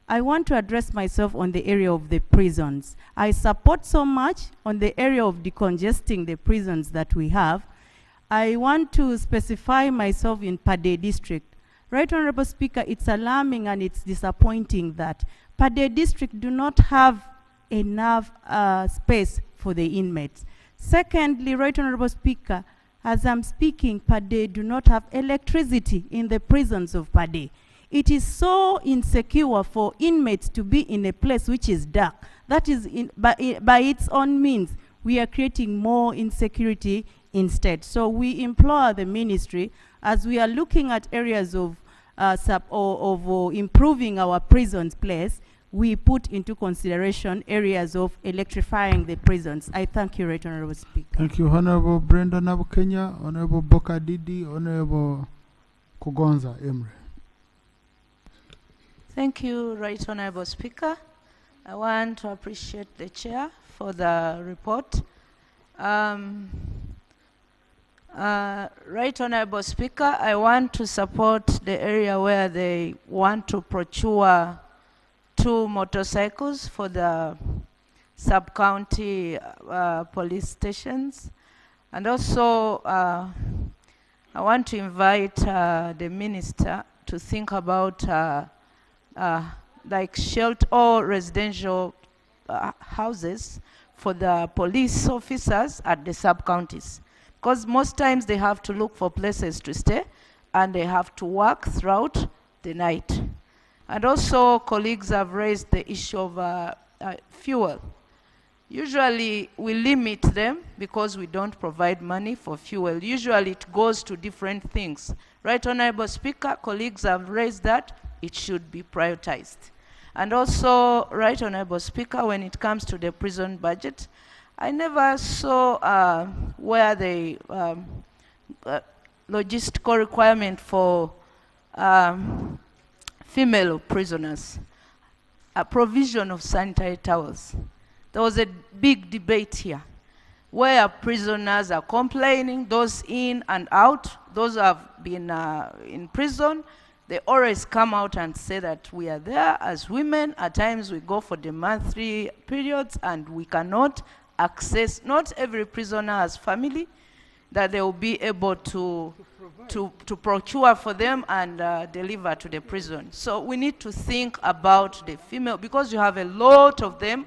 I want to address myself on the area of the prisons. I support so much on the area of decongesting the prisons that we have. I want to specify myself in Pade district. Right Honorable Speaker, it's alarming and it's disappointing that Pade district do not have enough space for the inmates. Secondly, Right Honorable Speaker, as I'm speaking, Pade do not have electricity in the prisons of Pade. It is so insecure for inmates to be in a place which is dark. That is, by its own means, we are creating more insecurity instead. So we implore the ministry, as we are looking at areas of improving our prisons place, we put into consideration areas of electrifying the prisons. I thank you, Right Honorable Speaker. Thank you, Honorable Brenda Nabukenya, Honorable Boka Didi, Honorable Kugonza Emre. Thank you, Right Honorable Speaker. I want to appreciate the Chair for the report. Right Honorable Speaker, I want to support the area where they want to procure 2 motorcycles for the sub-county police stations. And also, I want to invite the Minister to think about like shelter or residential houses for the police officers at the sub-counties. Because most times they have to look for places to stay and they have to work throughout the night. And also, colleagues have raised the issue of fuel. Usually, we limit them because we don't provide money for fuel. Usually, it goes to different things. Right Honorable Speaker, colleagues have raised that it should be prioritized. And also, Right Honorable Speaker, when it comes to the prison budget, I never saw where the logistical requirement for female prisoners, a provision of sanitary towels. There was a big debate here where prisoners are complaining, those in and out, those who have been in prison, they always come out and say that we are there as women. At times we go for the monthly periods and we cannot access, not every prisoner has family that they will be able to procure for them and deliver to the prison. So we need to think about the female, because you have a lot of them,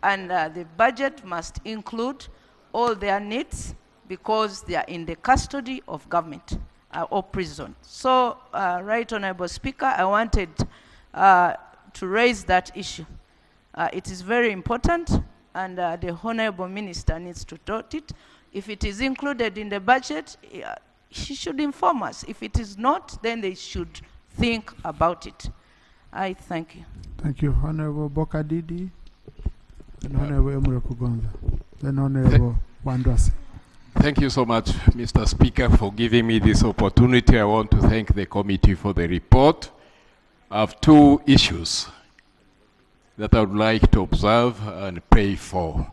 and the budget must include all their needs because they are in the custody of government or prison. So, Right Honorable Speaker, I wanted to raise that issue. It is very important and the Honorable Minister needs to note it. If it is included in the budget, she should inform us. If it is not, then they should think about it. I thank you. Thank you, Honorable Bokadidi, and Honorable Emre Kugonza, then Honorable Wandwasi. Thank you so much, Mr. Speaker, for giving me this opportunity. I want to thank the committee for the report. I have two issues that I would like to observe and pray for.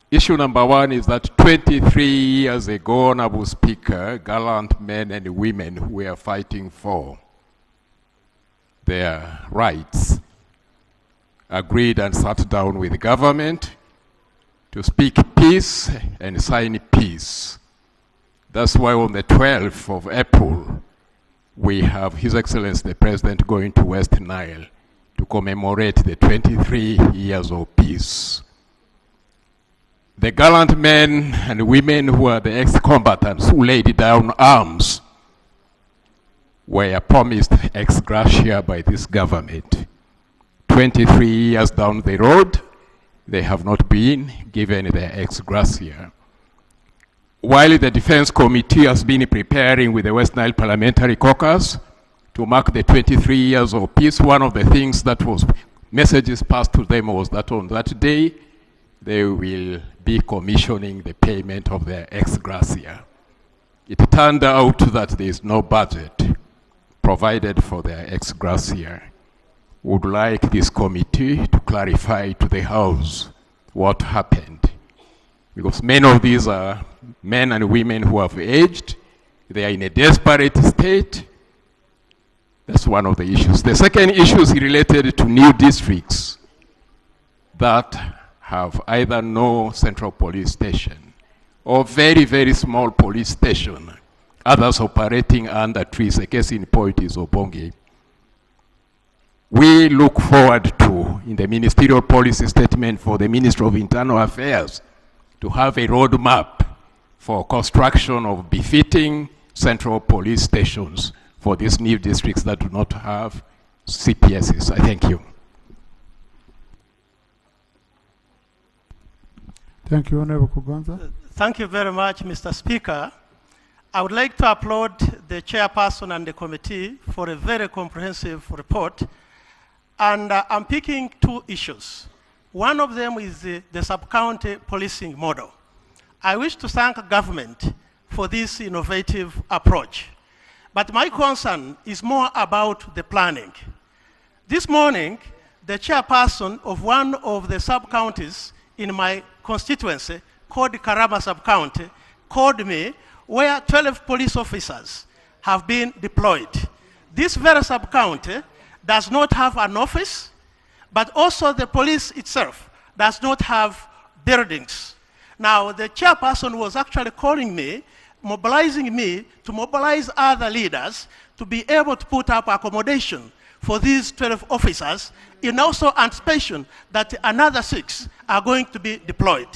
Issue number one is that 23 years ago, Honorable Speaker, gallant men and women were fighting for their rights, agreed and sat down with the government to speak peace and sign peace. That's why on the 12th of April, we have His Excellency the President going to West Nile to commemorate the 23 years of peace. The gallant men and women who are the ex-combatants who laid down arms were promised ex gratia by this government. 23 years down the road, they have not been given their ex gratia. While the Defense Committee has been preparing with the West Nile Parliamentary Caucus to mark the 23 years of peace, one of the things that was messages passed to them was that on that day, they will be commissioning the payment of their ex gratia. It turned out that there is no budget provided for their ex gratia. Would like this committee to clarify to the House what happened. Because many of these are men and women who have aged, they are in a desperate state. That's one of the issues. The second issue is related to new districts that have either no central police station or very, very small police station, others operating under trees. A case in point is Obonge. We look forward to, in the ministerial policy statement for the Ministry of Internal Affairs, to have a roadmap for construction of befitting central police stations for these new districts that do not have CPSs. I thank you. Thank you, Honorable Kugonza. Thank you very much, Mr. Speaker. I would like to applaud the chairperson and the committee for a very comprehensive report. And I'm picking two issues. One of them is the sub-county policing model. I wish to thank government for this innovative approach. But my concern is more about the planning. This morning, the chairperson of one of the sub-counties in my constituency, called Karama sub-county, called me where 12 police officers have been deployed. This very sub-county does not have an office, but also the police itself does not have buildings. Now, the chairperson was actually calling me, mobilizing me to mobilize other leaders to be able to put up accommodation for these 12 officers in also anticipation that another 6 are going to be deployed.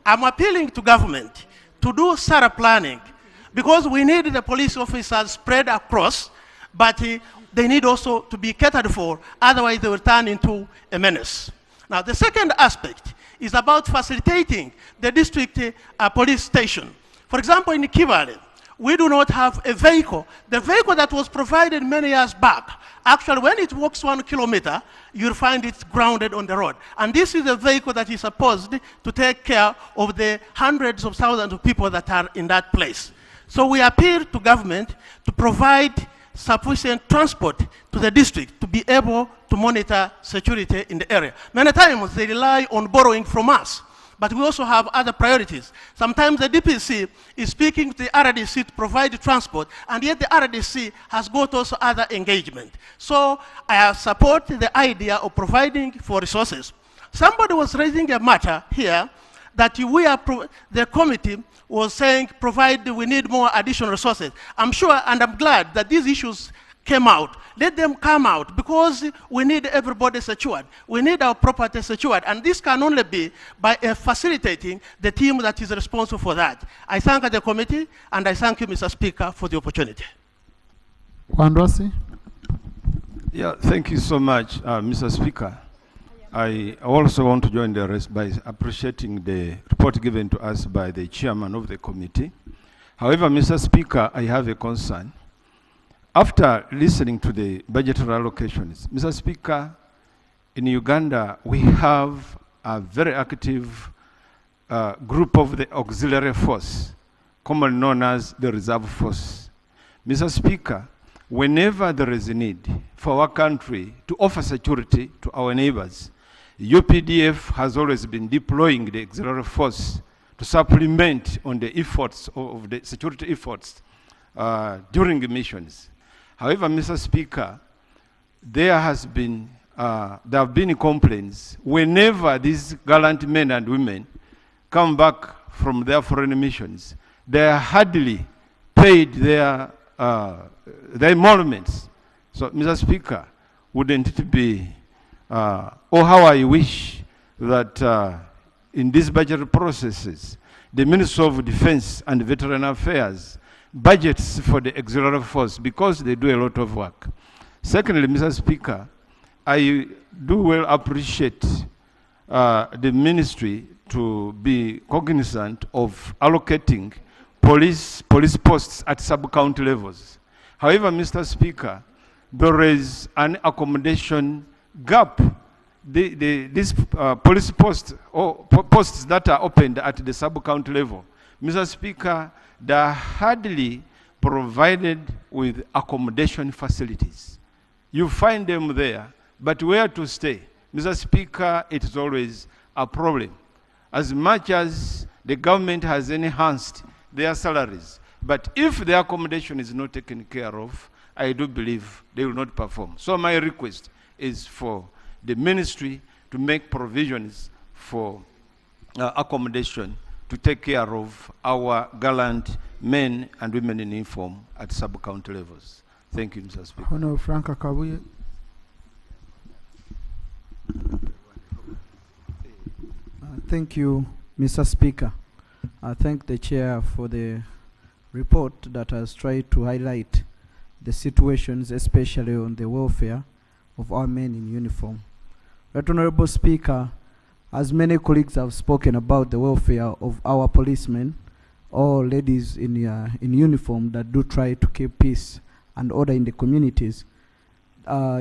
I'm appealing to government to do thorough planning because we need the police officers spread across, but they need also to be catered for, otherwise they will turn into a menace. Now, the second aspect is about facilitating the district police station. For example, in Kivale, we do not have a vehicle. The vehicle that was provided many years back, actually when it walks 1 kilometer, you'll find it grounded on the road. And this is a vehicle that is supposed to take care of the hundreds of thousands of people that are in that place. So we appeal to government to provide sufficient transport to the district to be able to monitor security in the area. Many times they rely on borrowing from us, but we also have other priorities. Sometimes the DPC is speaking to the RDC to provide transport, and yet the RDC has got also other engagement. So I support the idea of providing for resources. Somebody was raising a matter here that the committee was saying we need more additional resources. I'm sure and I'm glad that these issues came out. Let them come out because we need everybody secured. We need our property secured. And this can only be by facilitating the team that is responsible for that. I thank the committee and I thank you, Mr. Speaker, for the opportunity. Wandwasi. Yeah, thank you so much, Mr. Speaker. I also want to join the rest by appreciating the report given to us by the chairman of the committee. However, Mr. Speaker, I have a concern. After listening to the budgetary allocations, Mr. Speaker, in Uganda, we have a very active group of the auxiliary force, commonly known as the reserve force. Mr. Speaker, whenever there is a need for our country to offer security to our neighbors, UPDF has always been deploying the auxiliary force to supplement on the efforts of the security efforts during the missions. However, Mr. Speaker, there have been complaints whenever these gallant men and women come back from their foreign missions, they are hardly paid their emoluments. So, Mr. Speaker, wouldn't it be, or how I wish that in these budget processes, the Ministry of Defense and Veteran Affairs budgets for the auxiliary force because they do a lot of work. Secondly, Mr. Speaker, I do well appreciate the ministry to be cognizant of allocating police posts at sub-county levels. However, Mr. Speaker, there is an accommodation gap. These police posts or posts that are opened at the sub-county level, Mr. Speaker, they are hardly provided with accommodation facilities. You find them there, but where to stay? Mr. Speaker, it is always a problem. As much as the government has enhanced their salaries, but if the accommodation is not taken care of, I do believe they will not perform. So my request is for the ministry to make provisions for accommodation to take care of our gallant men and women in uniform at sub-county levels. Thank you, Mr. Speaker. Honorable Franka Kabuye. Thank you, Mr. Speaker. I thank the chair for the report that has tried to highlight the situations, especially on the welfare of our men in uniform. Right Honorable Speaker, as many colleagues have spoken about the welfare of our policemen or ladies in uniform that do try to keep peace and order in the communities,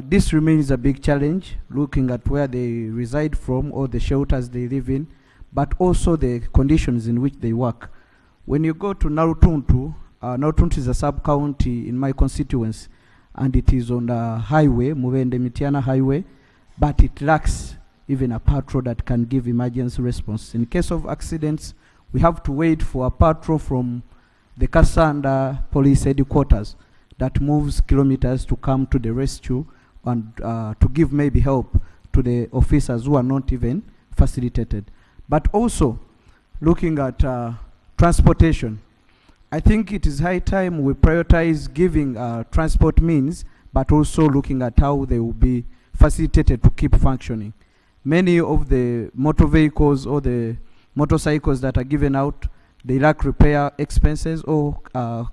this remains a big challenge, looking at where they reside from or the shelters they live in, but also the conditions in which they work. When you go to Narutuntu, Narutuntu is a sub-county in my constituency, and it is on the highway, Muvende Mitiana Highway, but it lacks even a patrol that can give emergency response. In case of accidents, we have to wait for a patrol from the Kasanda Police Headquarters that moves kilometers to come to the rescue and to give maybe help to the officers who are not even facilitated. But also, looking at transportation, I think it is high time we prioritize giving transport means, but also looking at how they will be facilitated to keep functioning. Many of the motor vehicles or the motorcycles that are given out, they lack repair expenses or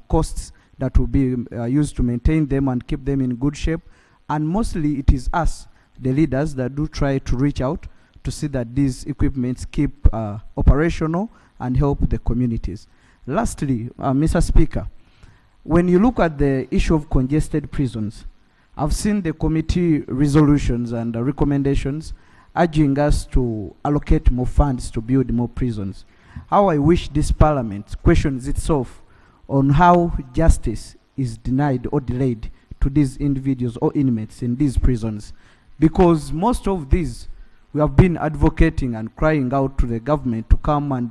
costs that will be used to maintain them and keep them in good shape. And mostly it is us, the leaders, that do try to reach out to see that these equipments keep operational and help the communities. Lastly, Mr. Speaker, when you look at the issue of congested prisons, I've seen the committee resolutions and recommendations urging us to allocate more funds to build more prisons. How I wish this parliament questions itself on how justice is denied or delayed to these individuals or inmates in these prisons. Because most of these, we have been advocating and crying out to the government to come and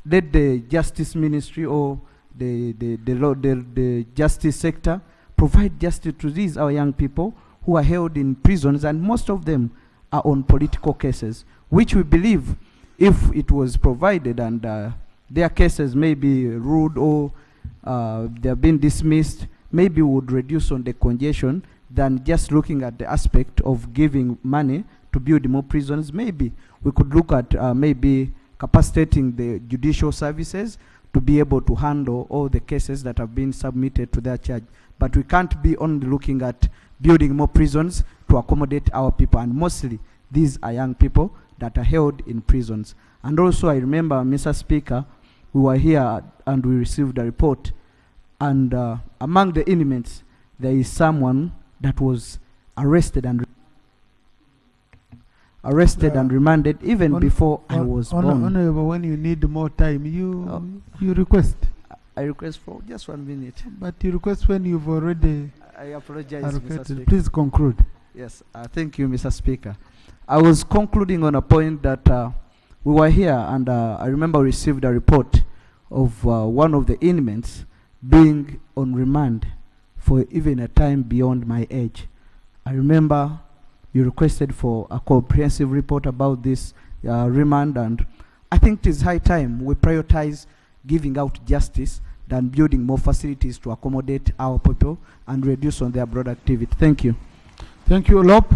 let the justice ministry or the justice sector provide justice to these our young people who are held in prisons, and most of them are on political cases, which we believe if it was provided and their cases may be ruled or they have been dismissed, maybe would reduce on the congestion than just looking at the aspect of giving money to build more prisons. Maybe we could look at maybe capacitating the judicial services to be able to handle all the cases that have been submitted to their charge. But we can't be only looking at building more prisons to accommodate our people, and mostly these are young people that are held in prisons. And also I remember, Mr. Speaker, we were here and we received a report, and among the inmates there is someone that was arrested and remanded even before I was born. Honorable, when you need more time, you request. I request for just 1 minute. But you request when you've already. I apologize, allocated. Mr. Speaker. Please conclude. Yes, thank you, Mr. Speaker. I was concluding on a point that we were here, and I remember we received a report of one of the inmates being on remand for even a time beyond my age. I remember you requested for a comprehensive report about this remand, and I think it is high time we prioritize giving out justice than building more facilities to accommodate our people and reduce on their broad activity. Thank you. Thank you, Lop.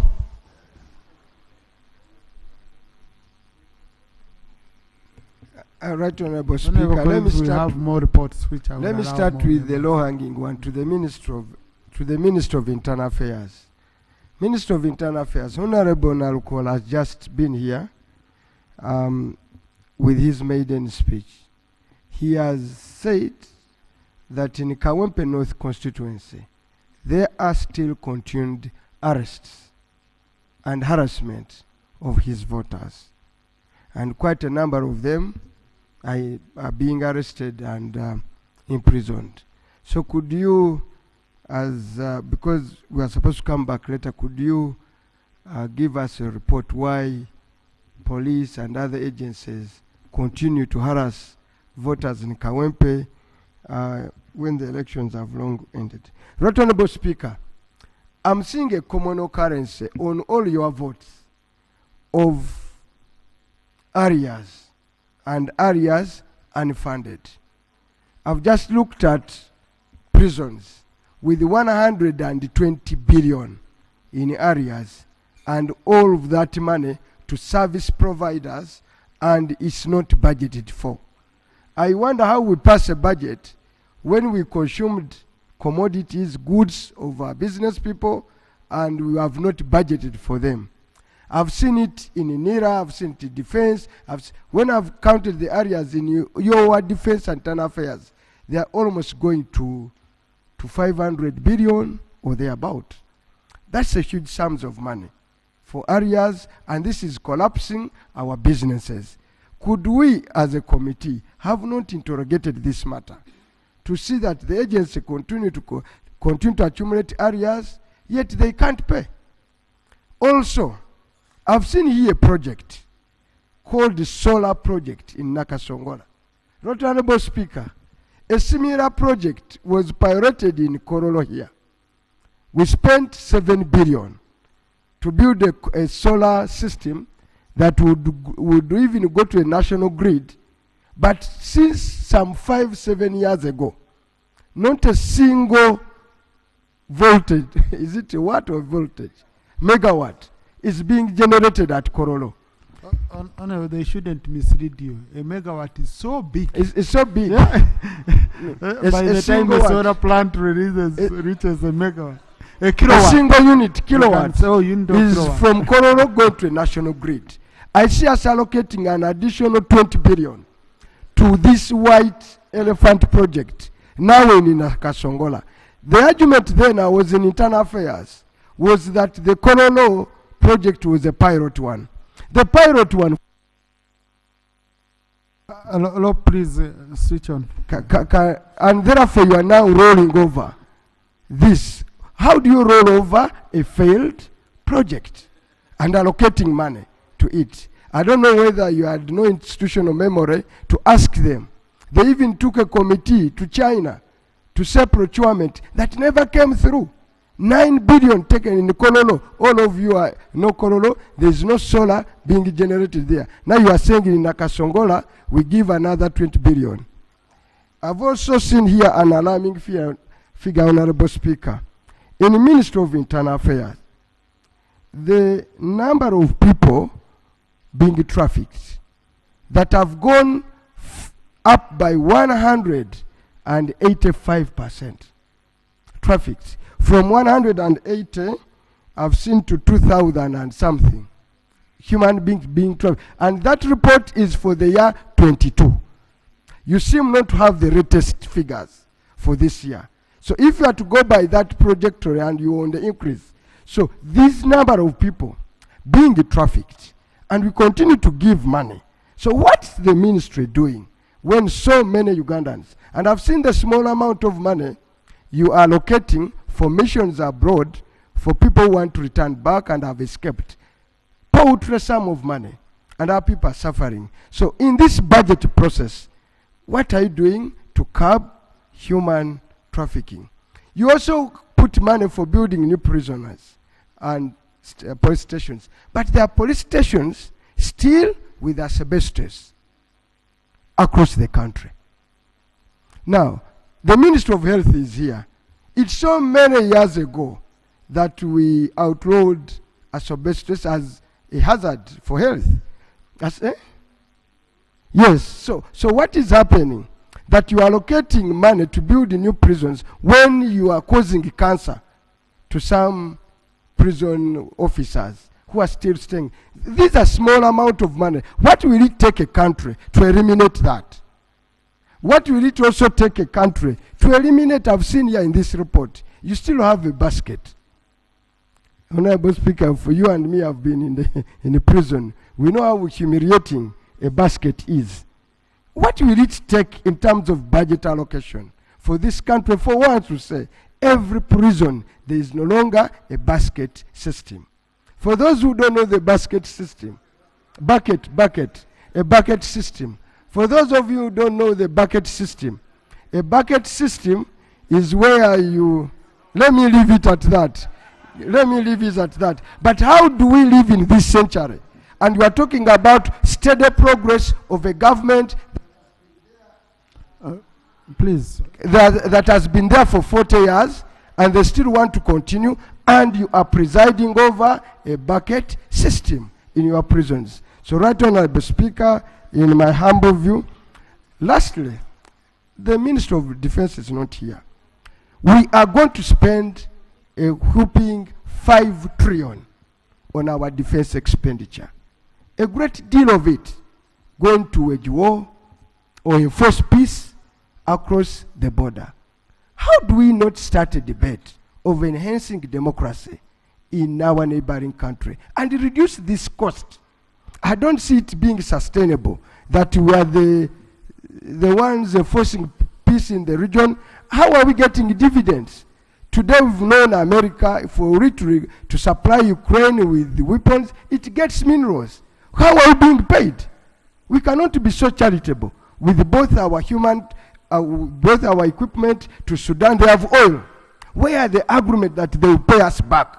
Right, Honorable Speaker, let me start. Have more reports, which I let me start with the low-hanging one to the Minister of Internal Affairs. Minister of Internal Affairs, Honorable Nalukol has just been here with his maiden speech. He has said that in Kawempe North constituency, there are still continued arrests and harassment of his voters. And quite a number of them are being arrested and imprisoned. So could you, because we are supposed to come back later, could you give us a report why police and other agencies continue to harass voters in Kawempe when the elections have long ended? Right, Honorable Speaker, I'm seeing a common occurrence on all your votes of areas and areas unfunded. I've just looked at prisons with 120 billion in areas and all of that money to service providers, and it's not budgeted for. I wonder how we pass a budget when we consumed commodities, goods of our business people, and we have not budgeted for them. I've seen it in NIRA, I've seen it in defense. When I've counted the areas in your defense and internal affairs, they are almost going to 500 billion or thereabout. That's a huge sums of money for areas, and this is collapsing our businesses. Could we as a committee have not interrogated this matter to see that the agency continue to accumulate areas, yet they can't pay? Also, I've seen here a project called the Solar Project in Nakasongola. Right, Honorable Speaker, a similar project was piloted in Korolo here. We spent 7 billion to build a solar system that would even go to a national grid. But since some 5-7 years ago, not a single voltage, is it a watt or voltage, megawatt, is being generated at Korolo. Honorable, they shouldn't mislead you. A megawatt is so big. It's so big. Yeah. By a the time the solar plant reaches a megawatt. A kilowatt. A single unit, kilowatt, is kilowatt. From Korolo going to a national grid. I see us allocating an additional 20 billion to this white elephant project, now in Nakasongola. The argument then I was in internal affairs was that the Korolo project was a pilot one. The pilot one. Please switch on. And therefore you are now rolling over this. How do you roll over a failed project and allocating money to it? I don't know whether you had no institutional memory to ask them. They even took a committee to China to say procurement that never came through. 9 billion taken in Kololo. All of you are no Kololo. There is no solar being generated there. Now you are saying in Nakasongola, we give another 20 billion. I've also seen here an alarming figure, Honorable Speaker. In the Ministry of Internal Affairs, the number of people being trafficked that have gone up by 185%. Trafficked. From 180, I've seen to 2,000 and something. human beings being trafficked. And that report is for the year 22. You seem not to have the latest figures for this year. So if you are to go by that trajectory and you on the increase, so this number of people being trafficked, and we continue to give money. So what's the ministry doing when so many Ugandans, and I've seen the small amount of money you are allocating for missions abroad for people who want to return back and have escaped. Paltry sum of money, and our people are suffering. So in this budget process, what are you doing to curb human trafficking? You also put money for building new prisoners and police stations, but there are police stations still with asbestos across the country. Now, the Minister of Health is here. It's so many years ago that we outlawed asbestos as a hazard for health. Yes, so what is happening? That you are allocating money to build new prisons when you are causing cancer to some prison officers who are still staying. These are small amount of money. What will it take a country to eliminate that? What will it also take a country to eliminate? I've seen here in this report, you still have a basket. Honorable Speaker, for you and me have been in the prison. We know how humiliating a basket is. What will it take in terms of budget allocation for this country for once to say every prison there is no longer a basket system? For those who don't know the basket system, a bucket system. For those of you who don't know the bucket system, a bucket system is where you, let me leave it at that. Let me leave it at that. But how do we live in this century? And we are talking about steady progress of a government please. That has been there for 40 years, and they still want to continue, and you are presiding over a bucket system in your prisons. So right Honorable Speaker, in my humble view, lastly, the Minister of Defense is not here. We are going to spend a whopping 5 trillion on our defense expenditure. A great deal of it going to wage war or enforce peace across the border. How do we not start a debate of enhancing democracy in our neighboring country and reduce this cost? I don't see it being sustainable that we are the ones enforcing peace in the region. How are we getting dividends? Today we've known America, for it to supply Ukraine with the weapons, it gets minerals. How are we being paid? We cannot be so charitable with both our both our equipment to Sudan. They have oil. Where are the agreement that they will pay us back?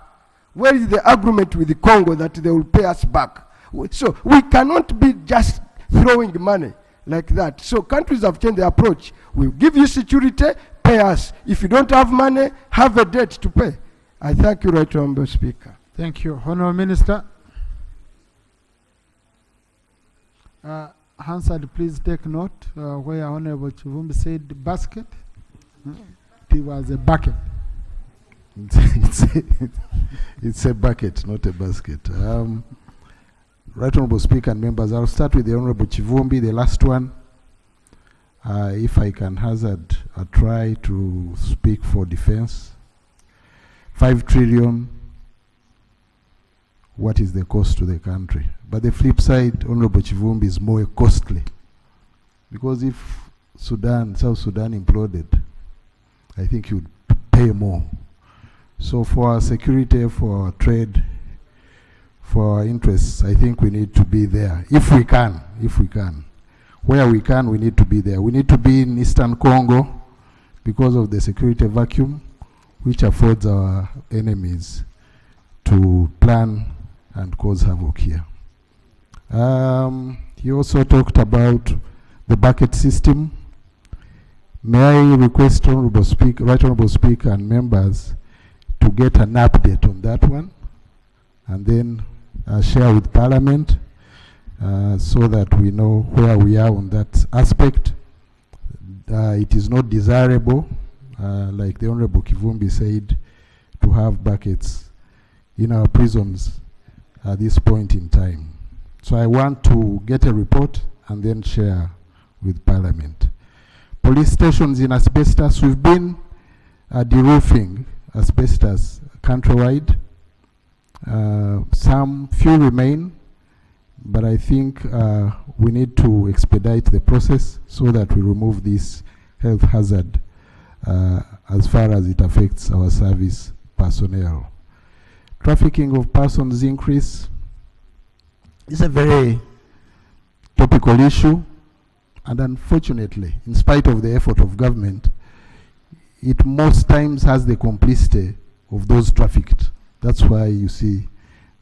Where is the agreement with the Congo that they will pay us back? So we cannot be just throwing money like that. So countries have changed their approach. We'll give you security, pay us. If you don't have money, have a debt to pay. I thank you, Right Honourable Speaker. Thank you. Honourable Minister. Hansard, please take note where Honourable Chivumbi said basket. It was a bucket. It's a bucket, not a basket. Right Honourable Speaker and members, I'll start with the Honourable Chivumbi, the last one. If I can hazard a try to speak for defense. 5 trillion, what is the cost to the country? But the flip side, Honourable Chivumbi, is more costly. Because if South Sudan imploded, I think you would pay more. So for our security, for our trade, for our interests, I think we need to be there. If we can. Where we can, we need to be there. We need to be in Eastern Congo because of the security vacuum, which affords our enemies to plan and cause havoc here. He also talked about the bucket system. May I request Honourable Speaker, Right Honourable Speaker and members to get an update on that one and then share with Parliament so that we know where we are on that aspect. It is not desirable, like the Honourable Kivumbi said, to have buckets in our prisons at this point in time. So I want to get a report and then share with Parliament. Police stations in asbestos, we've been de-roofing asbestos countrywide. Some few remain, but I think we need to expedite the process so that we remove this health hazard as far as it affects our service personnel. Trafficking of persons increase is a very topical issue, and unfortunately, in spite of the effort of government, it most times has the complicity of those trafficked. That's why you see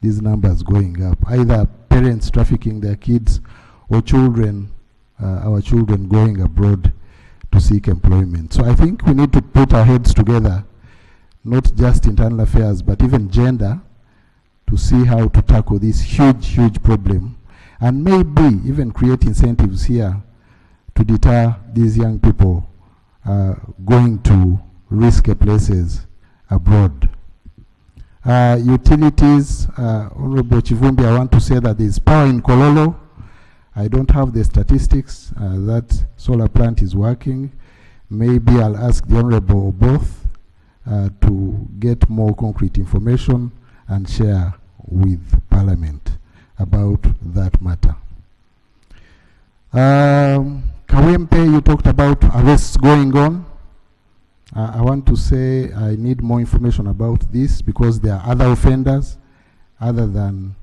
these numbers going up. Either parents trafficking their kids or children, our children going abroad to seek employment. So I think we need to put our heads together, not just internal affairs, but even gender, to see how to tackle this huge, huge problem, and maybe even create incentives here to deter these young people going to risky places abroad. Utilities, Honorable Chivumbi, I want to say that there is power in Kololo. I don't have the statistics. That solar plant is working. Maybe I'll ask the Honorable both to get more concrete information and share with Parliament about that matter. Kawempe, you talked about arrests going on. I want to say I need more information about this because there are other offenders other than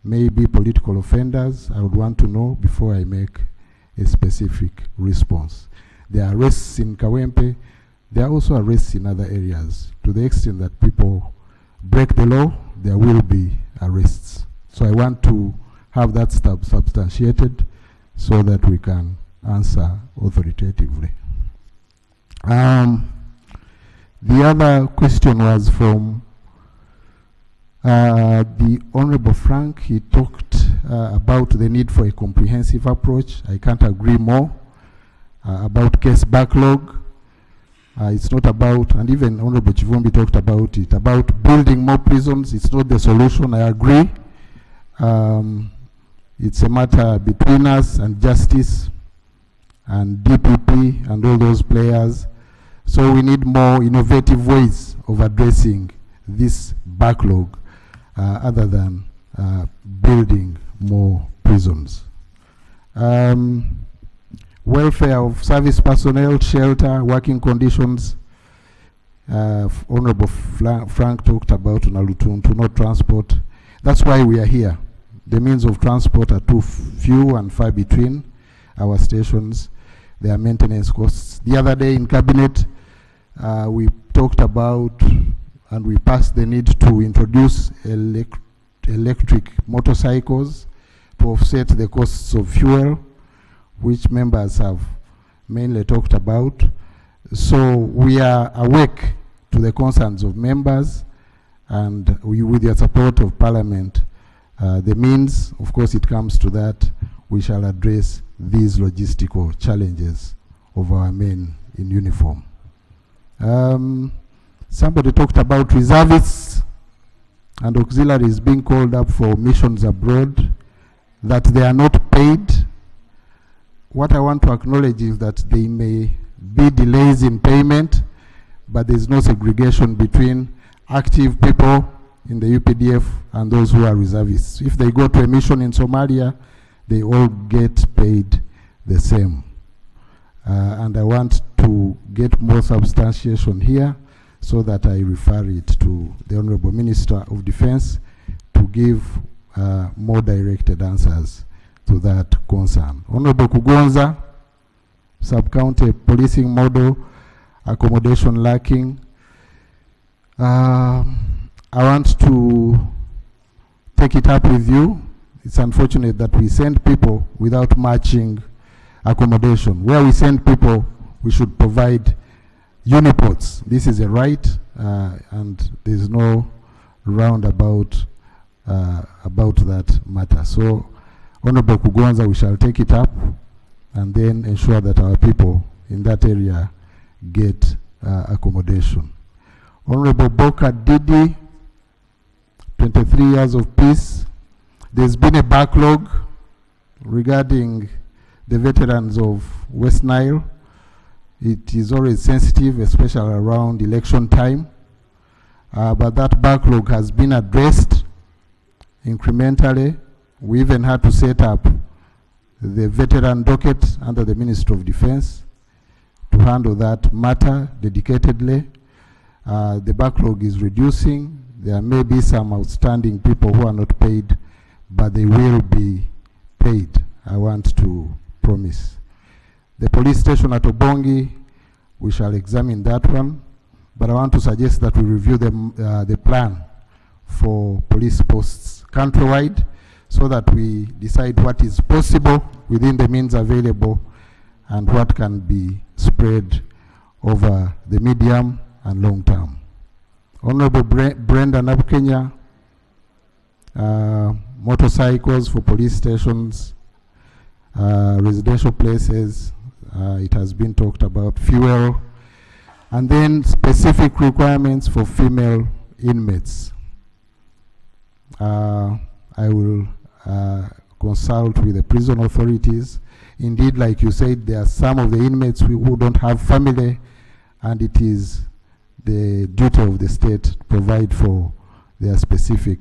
maybe political offenders. I would want to know before I make a specific response. There are arrests in Kawempe. There are also arrests in other areas. To the extent that people break the law, there will be arrests. So I want to have that substantiated so that we can answer authoritatively. The other question was from the Honorable Frank. He talked about the need for a comprehensive approach. I can't agree more about case backlog. It's not about, and even Honorable Chivumbi talked about it, about building more prisons. It's not the solution, I agree. It's a matter between us and justice and DPP and all those players. So we need more innovative ways of addressing this backlog other than building more prisons. Welfare of service personnel, shelter, working conditions. Honorable Frank talked about Nalutuntu, not transport. That's why we are here. The means of transport are too few and far between our stations. There are maintenance costs. The other day in Cabinet, we talked about and we passed the need to introduce electric motorcycles to offset the costs of fuel, which members have mainly talked about. So we are awake to the concerns of members, and we, with the support of Parliament, the means, of course it comes to that, we shall address these logistical challenges of our men in uniform. Somebody talked about reservists and auxiliaries being called up for missions abroad, that they are not paid. What I want to acknowledge is that there may be delays in payment, but there is no segregation between active people in the UPDF and those who are reservists. If they go to a mission in Somalia, they all get paid the same. And I want to get more substantiation here so that I refer it to the Honorable Minister of Defense to give more directed answers to that concern. Honorable Kugonza, sub-county policing model, accommodation lacking. I want to take it up with you. It's unfortunate that we send people without matching accommodation. Where we send people, we should provide uniports. This is a right, and there's no roundabout about that matter. So, Honorable Kugonza, we shall take it up and then ensure that our people in that area get accommodation. Honorable Boka Didi, 23 years of peace. There's been a backlog regarding the veterans of West Nile. It is always sensitive, especially around election time. But that backlog has been addressed incrementally. We even had to set up the veteran docket under the Ministry of Defense to handle that matter dedicatedly. The backlog is reducing. There may be some outstanding people who are not paid, but they will be paid, I want to promise. The police station at Obongi, we shall examine that one, but I want to suggest that we review the plan for police posts countrywide so that we decide what is possible within the means available and what can be spread over the medium and long term. Honorable Brenda Nabukenya, motorcycles for police stations, residential places, it has been talked about, fuel, and then specific requirements for female inmates. I will consult with the prison authorities. Indeed, like you said, there are some of the inmates who don't have family, and it is the duty of the state to provide for their specific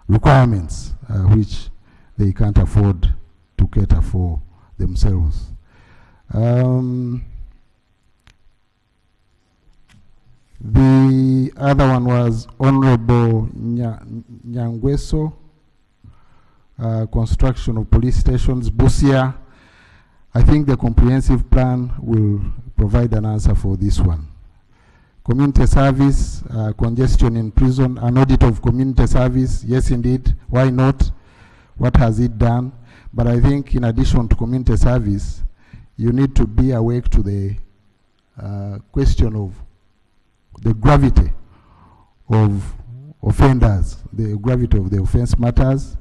requirements, which they can't afford to cater for themselves. The other one was Honorable Nyangweso, construction of police stations, Busia. I think the comprehensive plan will provide an answer for this one. Community service, congestion in prison, an audit of community service, yes indeed, why not? What has it done? But I think in addition to community service, you need to be awake to the question of the gravity of offenders, the gravity of the offense matters,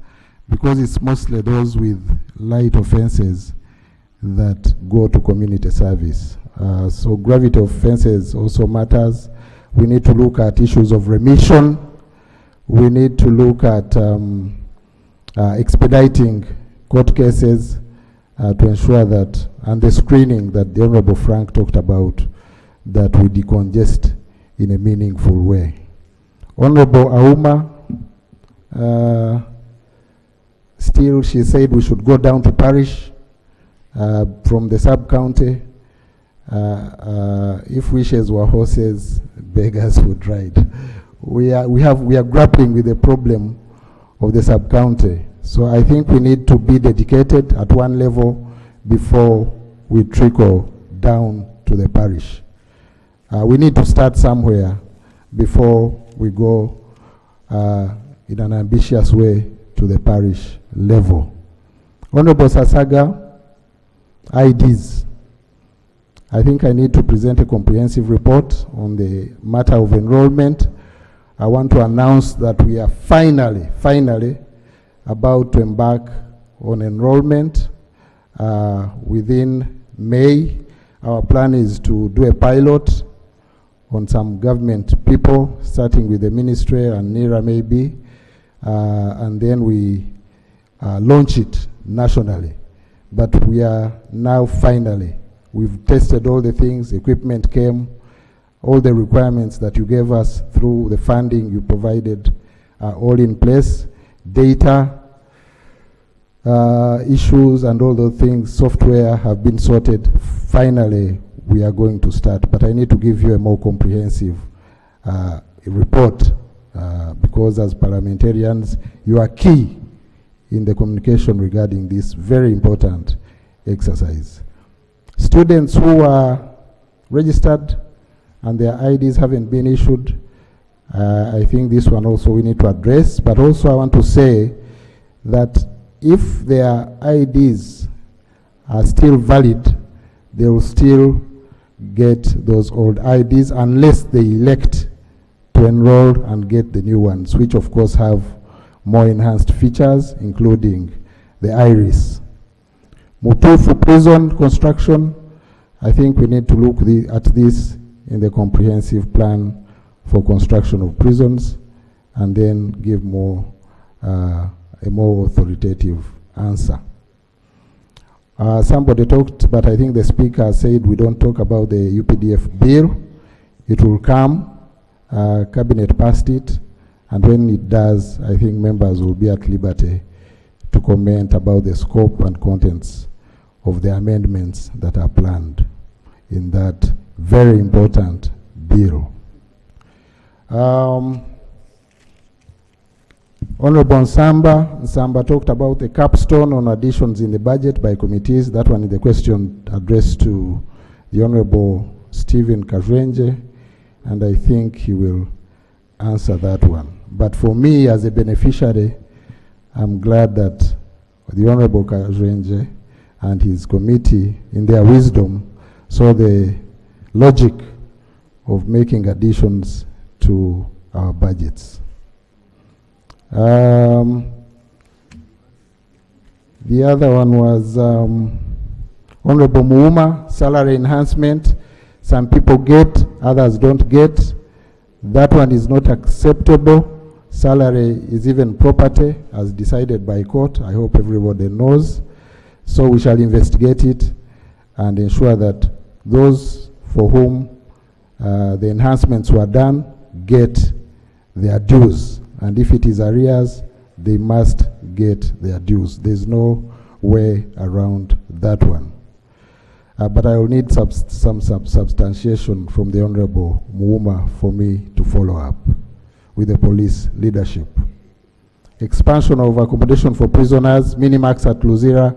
because it's mostly those with light offenses that go to community service. So gravity of offenses also matters. We need to look at issues of remission. We need to look at expediting court cases to ensure that, and the screening that the Honorable Frank talked about, that we decongest in a meaningful way. Honorable Auma, still she said we should go down to parish from the sub-county. If wishes were horses, beggars would ride. We are grappling with the problem of the sub-county. So I think we need to be dedicated at one level before we trickle down to the parish. We need to start somewhere before we go in an ambitious way to the parish level. Honorable Sasaga, IDs. I think I need to present a comprehensive report on the matter of enrollment. I want to announce that we are finally about to embark on enrollment within May. Our plan is to do a pilot on some government people, starting with the Ministerial and NERA maybe, and then we launch it nationally. But we are now finally, we've tested all the things, equipment came, all the requirements that you gave us through the funding you provided are all in place. Data issues and all those things, software have been sorted. Finally, we are going to start, but I need to give you a more comprehensive report because as parliamentarians, you are key in the communication regarding this very important exercise. Students who are registered and their IDs haven't been issued, I think this one also we need to address, but also I want to say that if their IDs are still valid, they will still get those old IDs unless they elect to enroll and get the new ones, which of course have more enhanced features, including the iris. Mutufu prison construction, I think we need to look at this in the comprehensive plan for construction of prisons and then give more a more authoritative answer. Somebody talked, but I think the speaker said we don't talk about the UPDF bill. It will come, cabinet passed it, and when it does, I think members will be at liberty to comment about the scope and contents of the amendments that are planned in that very important bill. Honorable Nsamba talked about the capstone on additions in the budget by committees. That one is the question addressed to the Honorable Stephen Kajwenje, and I think he will answer that one. But for me, as a beneficiary, I'm glad that the Honorable Kajwenje and his committee, in their wisdom, saw the logic of making additions to our budgets. The other one was Honorable Muuma, salary enhancement. Some people get, others don't get. That one is not acceptable. Salary is even property as decided by court. I hope everybody knows. So we shall investigate it and ensure that those for whom the enhancements were done get their dues. And if it is arrears, they must get their dues. There's no way around that one. But I will need some substantiation from the Honorable Muuma for me to follow up with the police leadership. Expansion of accommodation for prisoners, minimax at Luzira,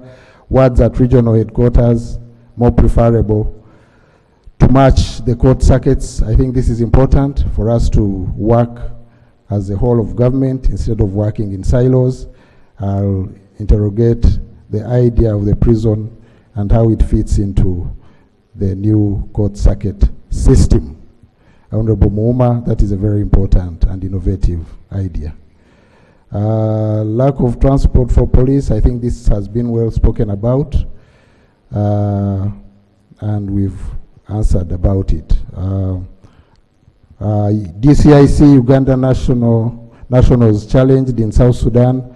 wards at regional headquarters, more preferable to match the court circuits. I think this is important for us to work as a whole of government instead of working in silos. I'll interrogate the idea of the prison and how it fits into the new court circuit system. Honorable Muuma, that is a very important and innovative idea. Lack of transport for police, I think this has been well spoken about, and we've answered about it. DCIC, Uganda Nationals challenged in South Sudan.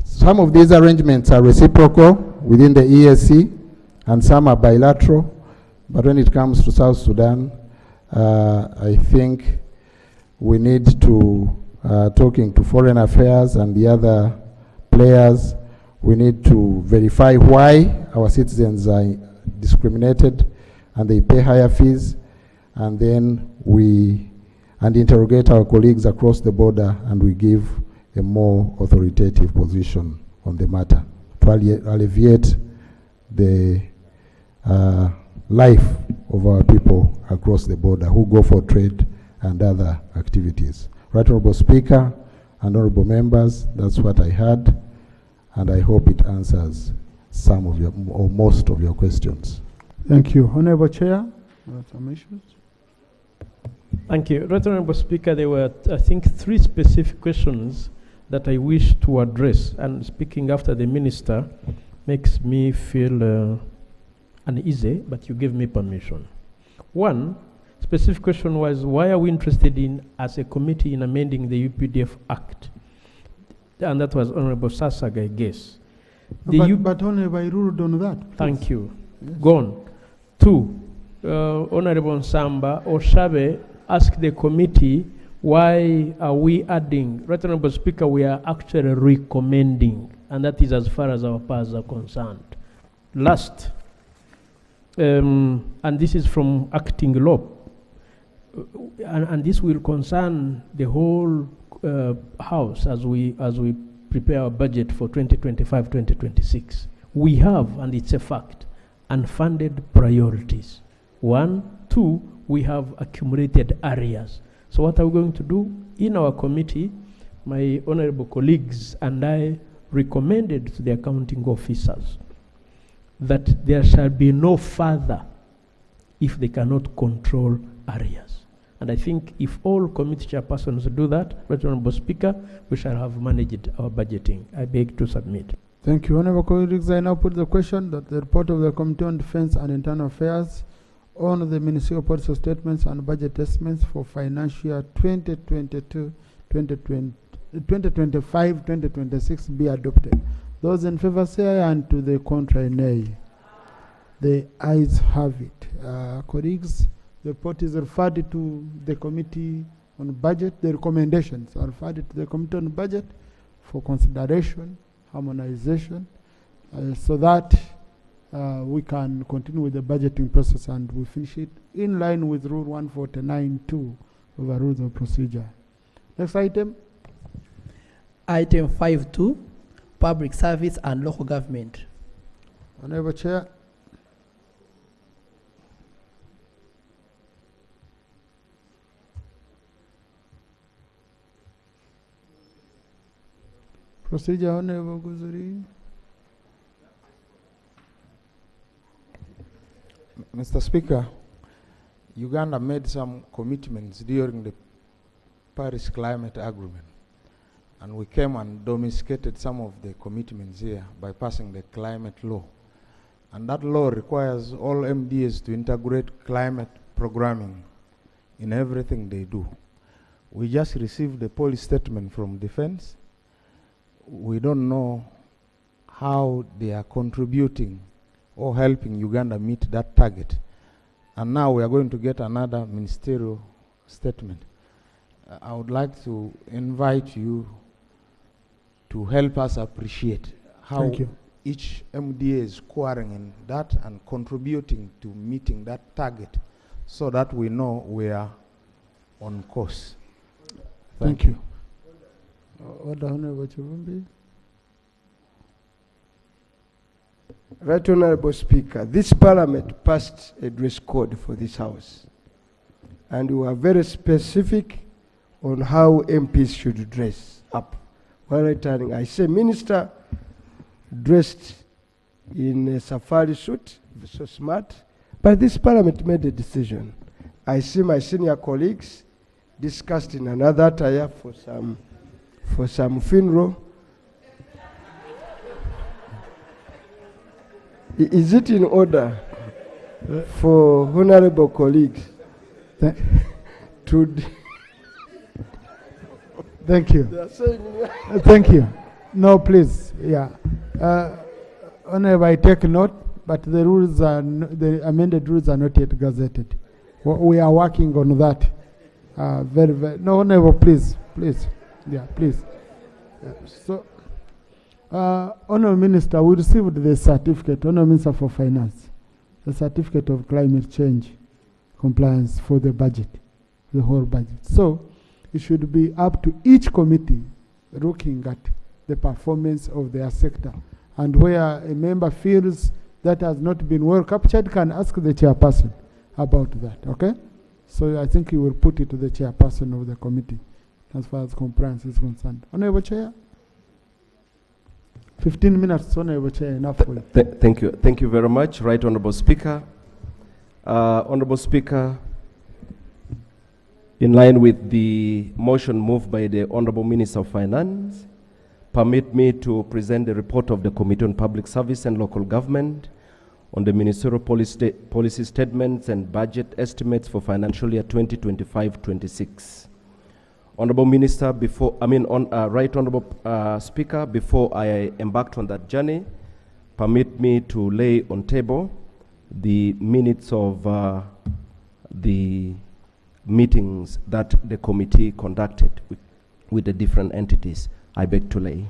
Some of these arrangements are reciprocal within the EAC, and some are bilateral. But when it comes to South Sudan, I think we need to, talking to Foreign Affairs and the other players, we need to verify why our citizens are discriminated and they pay higher fees, and then we interrogate our colleagues across the border, and we give a more authoritative position on the matter to alleviate the life of our people across the border who go for trade and other activities. Right Honorable Speaker and honorable members, that's what I had, and I hope it answers some of your, or most of your questions. Thank you. Honorable Chair, some issues? Thank you. Right Honorable Speaker, there were, I think, 3 specific questions that I wish to address, and speaking after the Minister makes me feel uneasy, but you gave me permission. One specific question was, why are we interested in, as a committee, in amending the UPDF Act? And that was Honorable Sasag, I guess. But Honorable, I ruled on that. Please. Thank you. Yes. Gone. 2, Honorable Nsamba Oshabe asked the committee, why are we adding? Right Honorable Speaker, we are actually recommending, and that is as far as our powers are concerned. Last, and this is from acting law, and this will concern the whole House as we prepare our budget for 2025-2026. We have, and it's a fact, unfunded priorities. 1, 2, we have accumulated areas. So what are we going to do? In our committee, my honorable colleagues and I recommended to the accounting officers that there shall be no further if they cannot control areas. And I think if all committee chairpersons do that, Right Honorable Speaker, we shall have managed our budgeting. I beg to submit. Thank you. Honorable colleagues, I now put the question that the report of the Committee on Defense and Internal Affairs on the Ministerial Policy Statements and Budget Estimates for financial year 2022-2023 2025-2026 be adopted. Those in favor say aye, and to the contrary nay. The ayes have it. Colleagues, the report is referred to the Committee on Budget. The recommendations are referred to the Committee on Budget for consideration, harmonization, so that we can continue with the budgeting process and we finish it in line with Rule 149(2) of the Rules of Procedure. Next item. Item 5.2, Public Service and Local Government. Honorable Chair. Procedure, Honorable Guzuri. Mr. Speaker, Uganda made some commitments during the Paris Climate Agreement, and we came and domesticated some of the commitments here by passing the climate law. And that law requires all MDAs to integrate climate programming in everything they do. We just received a policy statement from Defense. We don't know how they are contributing or helping Uganda meet that target. And now we are going to get another ministerial statement. I would like to invite you to help us appreciate how each MDA is scoring in that and contributing to meeting that target so that we know we are on course. Thank you. Order, Honorable Chivumbi. Right Honorable Speaker, this Parliament passed a dress code for this House, and we were very specific on how MPs should dress up while returning. I say Minister dressed in a safari suit, so smart, but this Parliament made a decision. I see my senior colleagues discussed in another attire for some funeral. Is it in order for honorable colleagues to... Thank you. Thank you. No, please. Yeah. Honorable, I take note, but the rules are the amended rules are not yet gazetted. We are working on that. Very, very. No, Honorable, please. Yeah, please. So, Honorable Minister, we received the certificate, Honorable Minister for Finance, the certificate of climate change compliance for the budget, the whole budget. So, it should be up to each committee looking at the performance of their sector. And where a member feels that has not been well captured, can ask the chairperson about that, okay? So I think you will put it to the chairperson of the committee as far as compliance is concerned. Honorable Chair? 15 minutes, Honorable Chair, enough for you. Thank you. Thank you very much, Right Honorable Speaker. Honorable Speaker, in line with the motion moved by the Honorable Minister of Finance, permit me to present the report of the Committee on Public Service and Local Government on the ministerial policy statements and budget estimates for financial year 2025-26. Honorable Minister, Right Honorable Speaker, before I embarked on that journey, permit me to lay on table the minutes of the meetings that the committee conducted with the different entities. I beg to lay,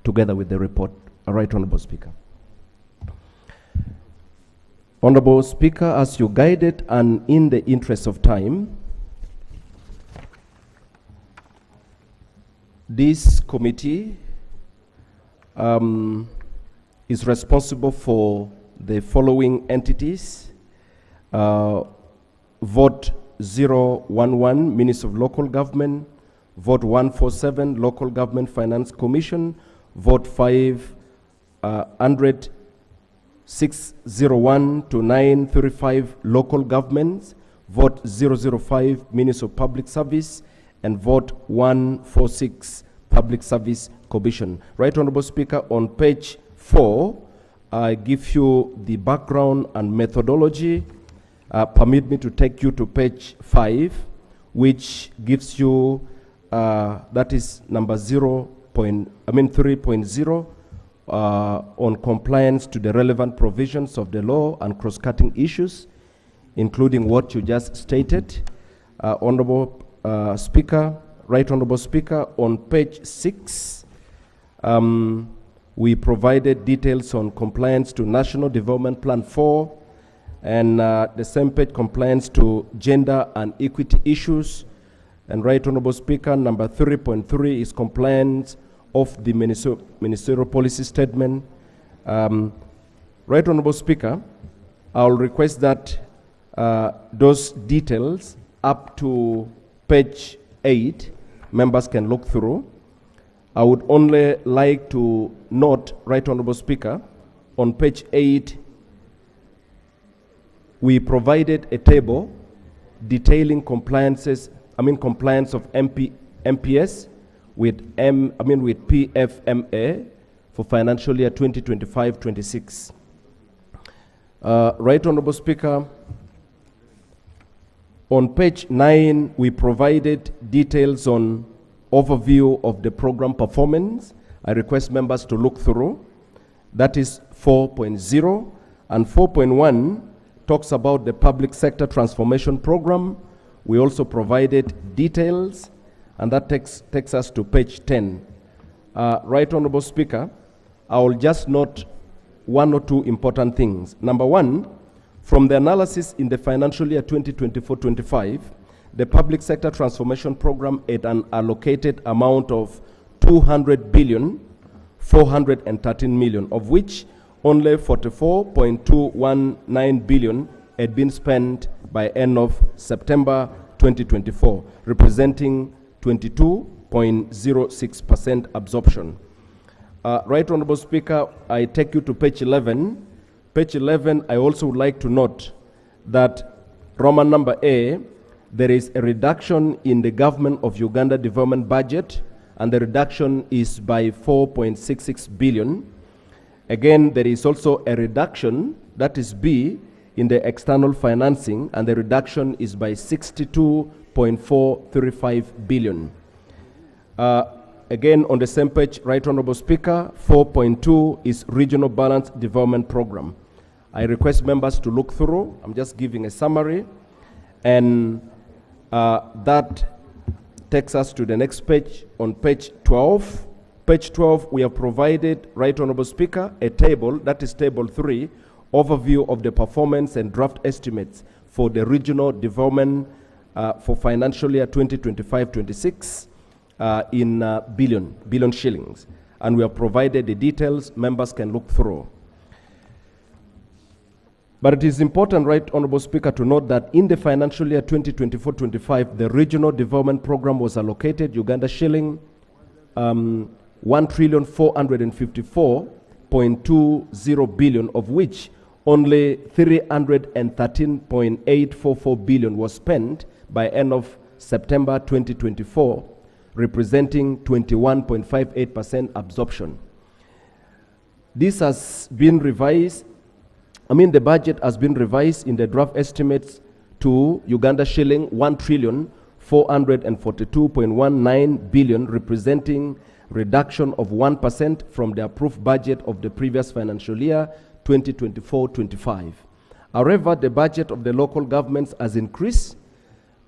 together with the report, Right Honorable Speaker. Honorable Speaker, as you guided and in the interest of time, this committee is responsible for the following entities. Vote 011, Minister of Local Government. Vote 147, Local Government Finance Commission. Vote 500, 601 to 935, Local Governments. Vote 005, Minister of Public Service. And vote 146, Public Service Commission. Right Honorable Speaker, on page 4, I give you the background and methodology. Permit me to take you to page 5, which gives you that is number 3.0, on compliance to the relevant provisions of the law and cross-cutting issues, including what you just stated. Honorable Speaker, Right Honorable Speaker, on page 6, we provided details on compliance to National Development Plan 4, and the same page compliance to gender and equity issues. And Right Honorable Speaker, number 3.3 is compliance of the ministerial policy statement. Right Honorable Speaker, I'll request that those details up to page 8, members can look through. I would only like to note, Right Honorable Speaker, on page 8, we provided a table detailing compliance of MPS with PFMA for financial year 2025-26. Right Honorable Speaker, on page 9, we provided details on overview of the program performance. I request members to look through. That is 4.0, and 4.1 talks about the public sector transformation program. We also provided details, and that takes us to page 10. Right Honorable Speaker, I will just note one or two important things. Number one, from the analysis in the financial year 2024-25, the public sector transformation program at an allocated amount of 200,413 million, of which only 44.219 billion had been spent by end of September 2024, representing 22.06% absorption. Right Honorable Speaker, I take you to page 11. Page 11, I also would like to note that Roman number A, there is a reduction in the government of Uganda development budget, and the reduction is by 4.66 billion. Again, there is also a reduction, that is B, in the external financing, and the reduction is by 62.435 billion. Again, on the same page, Right Honorable Speaker, 4.2 is Regional Balanced Development Program. I request members to look through. I'm just giving a summary. And that takes us to the next page, on page 12. Page 12, we have provided, Right Honorable Speaker, a table, that is table 3, overview of the performance and draft estimates for the regional development for financial year 2025-26 in billion shillings. And we have provided the details, members can look through. But it is important, Right Honorable Speaker, to note that in the financial year 2024-25, the regional development program was allocated Uganda shilling 1,454.20 billion, of which only 313.844 billion was spent by end of September 2024, representing 21.58% absorption. This has been revised. The budget has been revised in the draft estimates to Uganda shilling 1,442.19 billion, representing reduction of 1% from the approved budget of the previous financial year 2024-25. However, the budget of the local governments has increased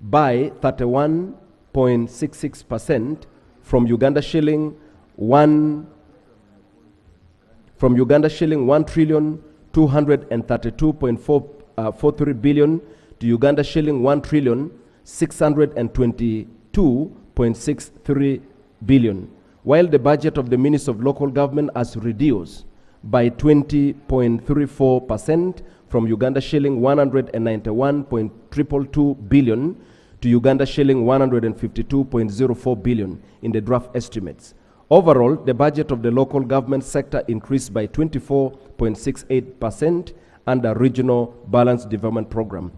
by 31.66% from Uganda shilling 1,232.43 billion to Uganda shilling 1,622.63 billion, while the budget of the Ministry of Local Government has reduced by 20.34% from Uganda shilling 191.222 billion to Uganda shilling 152.04 billion in the draft estimates. Overall, the budget of the local government sector increased by 24.68% under Regional Balanced Development Program.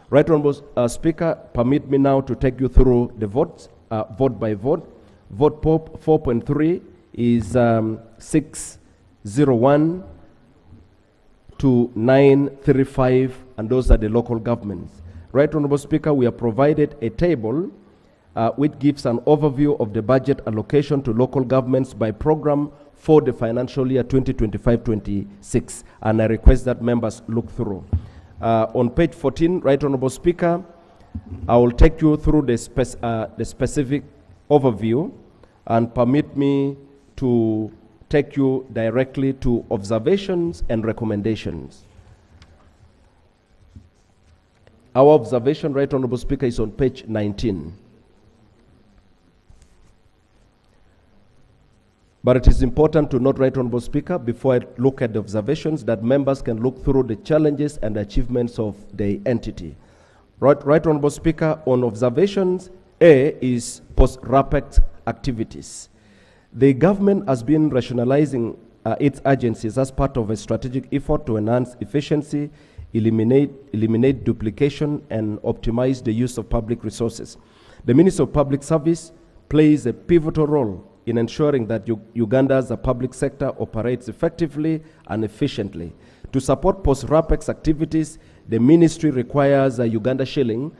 Right Honorable Speaker, permit me now to take you through the votes, vote by vote. Vote 4.3 is 601 to 935, and those are the local governments. Right Honorable Speaker, we have provided a table which gives an overview of the budget allocation to local governments by program for the financial year 2025-26, and I request that members look through. On page 14, Right Honorable Speaker, I will take you through the specific overview, and permit me to take you directly to observations and recommendations. Our observation, Right Honorable Speaker, is on page 19. But it is important to note, Right Honorable Speaker, before I look at the observations, that members can look through the challenges and achievements of the entity. Right Honorable Speaker, on observations, A is post-RAPEX activities. The government has been rationalizing its agencies as part of a strategic effort to enhance efficiency, eliminate duplication, and optimize the use of public resources. The Ministry of Public Service plays a pivotal role in ensuring that Uganda's public sector operates effectively and efficiently. To support post-RAPEX activities, the ministry requires a Uganda shilling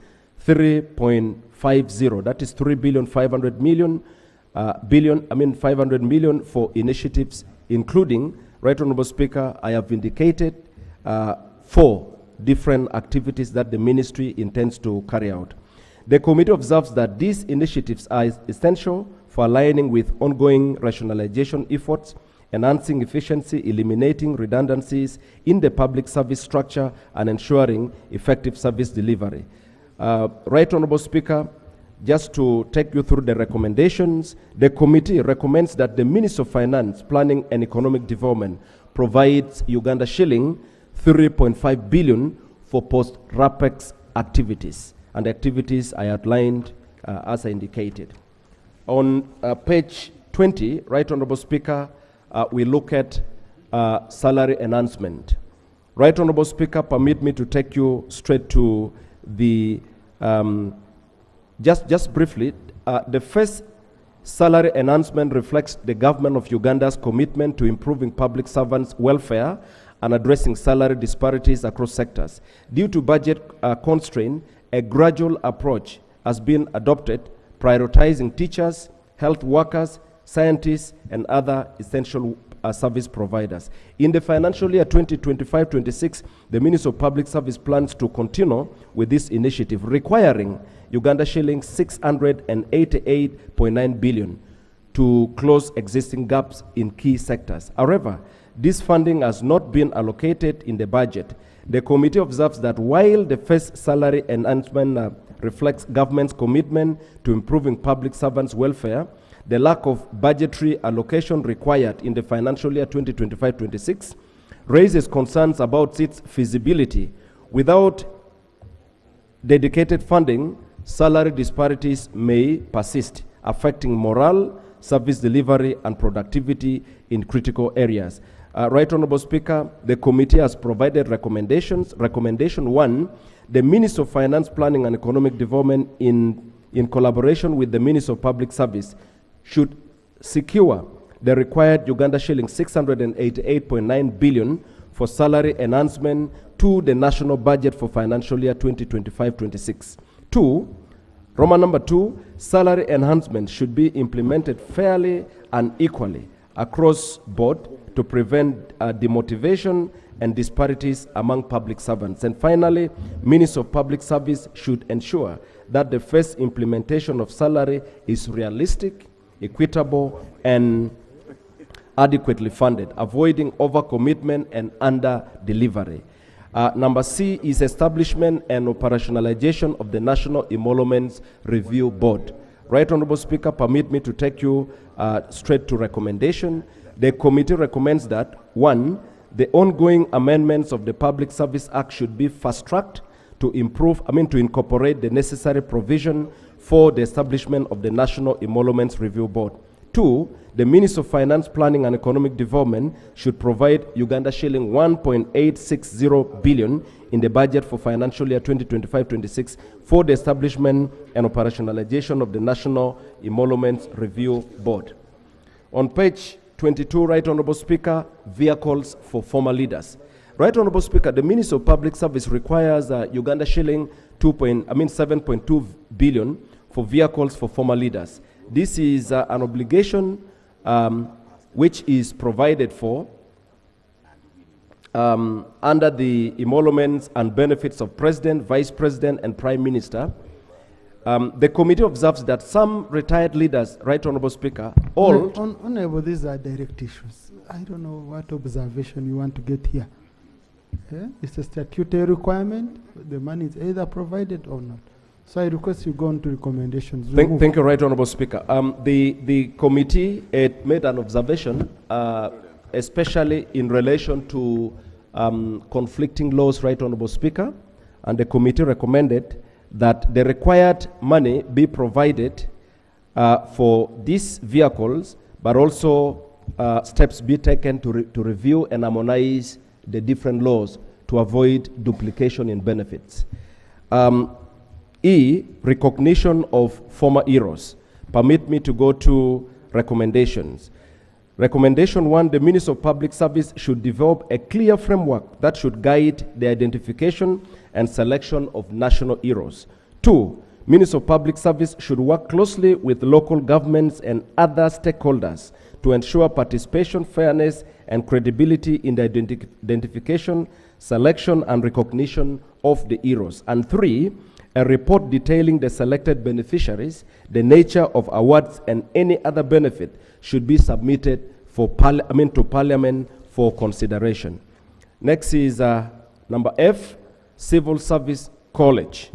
3.50, that is 3,500 million, 500 million for initiatives, including, Right Honorable Speaker, I have indicated 4 different activities that the ministry intends to carry out. The committee observes that these initiatives are essential for aligning with ongoing rationalization efforts, enhancing efficiency, eliminating redundancies in the public service structure, and ensuring effective service delivery. Right Honorable Speaker, just to take you through the recommendations, the committee recommends that the Ministry of Finance, Planning and Economic Development provides Uganda shilling 3.5 billion for post-RAPEX activities, and the activities I outlined as I indicated. On page 20, Right Honorable Speaker, we look at salary enhancement. Right Honorable Speaker, permit me to take you straight to the, just briefly, the first salary enhancement reflects the government of Uganda's commitment to improving public servants' welfare and addressing salary disparities across sectors. Due to budget constraint, a gradual approach has been adopted, prioritizing teachers, health workers, scientists, and other essential service providers. In the financial year 2025-26, the Ministry of Public Service plans to continue with this initiative, requiring Uganda shilling 688.9 billion to close existing gaps in key sectors. However, this funding has not been allocated in the budget. The committee observes that while the first salary enhancement reflects government's commitment to improving public servants' welfare, the lack of budgetary allocation required in the financial year 2025-26 raises concerns about its feasibility. Without dedicated funding, salary disparities may persist, affecting morale, service delivery, and productivity in critical areas. Right Honorable Speaker, the committee has provided recommendations. Recommendation 1, the Ministry of Finance, Planning and Economic Development in collaboration with the Ministry of Public Service should secure the required Uganda shilling 688.9 billion for salary enhancement to the national budget for financial year 2025-26. 2, Roman number 2, salary enhancement should be implemented fairly and equally across board to prevent demotivation and disparities among public servants. And finally, Ministry of Public Service should ensure that the first implementation of salary is realistic, equitable, and adequately funded, avoiding overcommitment and under-delivery. Number C is establishment and operationalization of the National Emoluments Review Board. Right Honorable Speaker, permit me to take you straight to recommendation. The committee recommends that 1, the ongoing amendments of the Public Service Act should be fast-tracked to incorporate the necessary provision for the establishment of the National Emoluments Review Board. 2, the Ministry of Finance, Planning and Economic Development should provide Uganda shilling 1.860 billion in the budget for financial year 2025-26 for the establishment and operationalization of the National Emoluments Review Board. On page 22, Right Honorable Speaker, vehicles for former leaders. Right Honorable Speaker, the Ministry of Public Service requires Uganda shilling 7.2 billion for vehicles for former leaders. This is an obligation which is provided for under the emoluments and benefits of President, Vice President, and Prime Minister. The committee observes that some retired leaders, Right Honorable Speaker, all... Honorable, these are direct issues. I don't know what observation you want to get here. Yeah? It's a statutory requirement. The money is either provided or not. So I request you go on to recommendations. Thank you, Right Honorable Speaker. The committee made an observation, especially in relation to conflicting laws, Right Honorable Speaker, and the committee recommended that the required money be provided for these vehicles, but also steps be taken to review and harmonize the different laws to avoid duplication in benefits. Recognition of former heroes. Permit me to go to recommendations. Recommendation 1, the Minister of Public Service should develop a clear framework that should guide the identification and selection of national heroes. 2, Minister of Public Service should work closely with local governments and other stakeholders to ensure participation, fairness, and credibility in the identification, selection, and recognition of the heroes. And 3, a report detailing the selected beneficiaries, the nature of awards, and any other benefit should be submitted for to Parliament for consideration. Next is number F, Civil Service College.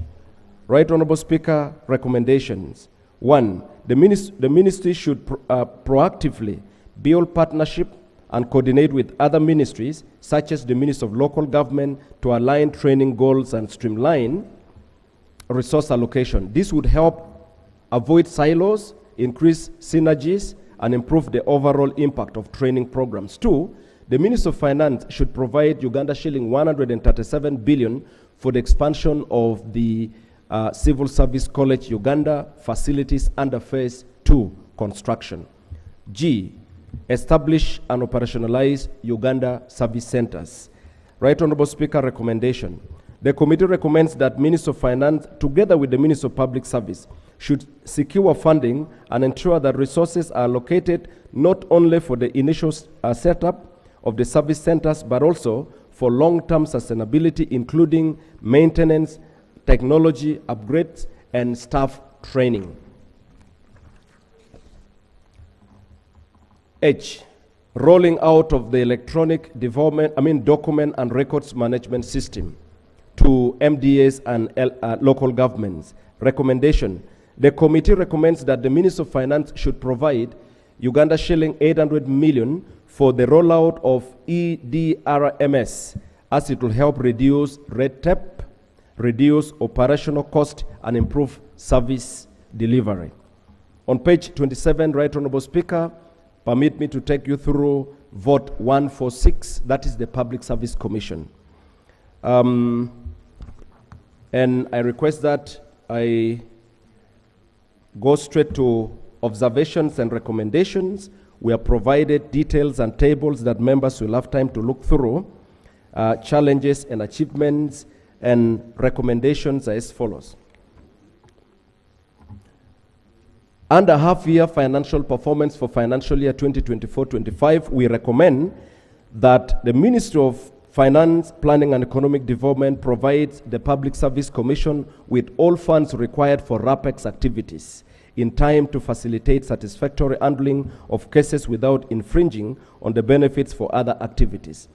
Right Honorable Speaker, recommendations. 1, the ministry should proactively build partnership and coordinate with other ministries, such as the Ministry of Local Government, to align training goals and streamline resource allocation. This would help avoid silos, increase synergies, and improve the overall impact of training programs. 2, the Minister of Finance should provide Uganda shilling 137 billion for the expansion of the Civil Service College Uganda facilities under Phase 2 construction. G, establish and operationalize Uganda service centers. Right Honorable Speaker, recommendation. The committee recommends that Minister of Finance, together with the Minister of Public Service, should secure funding and ensure that resources are allocated not only for the initial setup of the service centers, but also for long-term sustainability, including maintenance, technology upgrades, and staff training. H, rolling out of the electronic document and records management system to MDAs and local governments. Recommendation. The committee recommends that the Minister of Finance should provide Uganda shilling 800 million for the rollout of EDRMS, as it will help reduce red tape, reduce operational cost, and improve service delivery. On page 27, Right Honorable Speaker, permit me to take you through vote 146, that is the Public Service Commission. And I request that I go straight to observations and recommendations. We have provided details and tables that members will have time to look through. Challenges and achievements and recommendations are as follows. Under half-year financial performance for financial year 2024-25, we recommend that the Ministry of Finance, Planning and Economic Development provides the Public Service Commission with all funds required for RAPEX activities in time to facilitate satisfactory handling of cases without infringing on the benefits for other activities.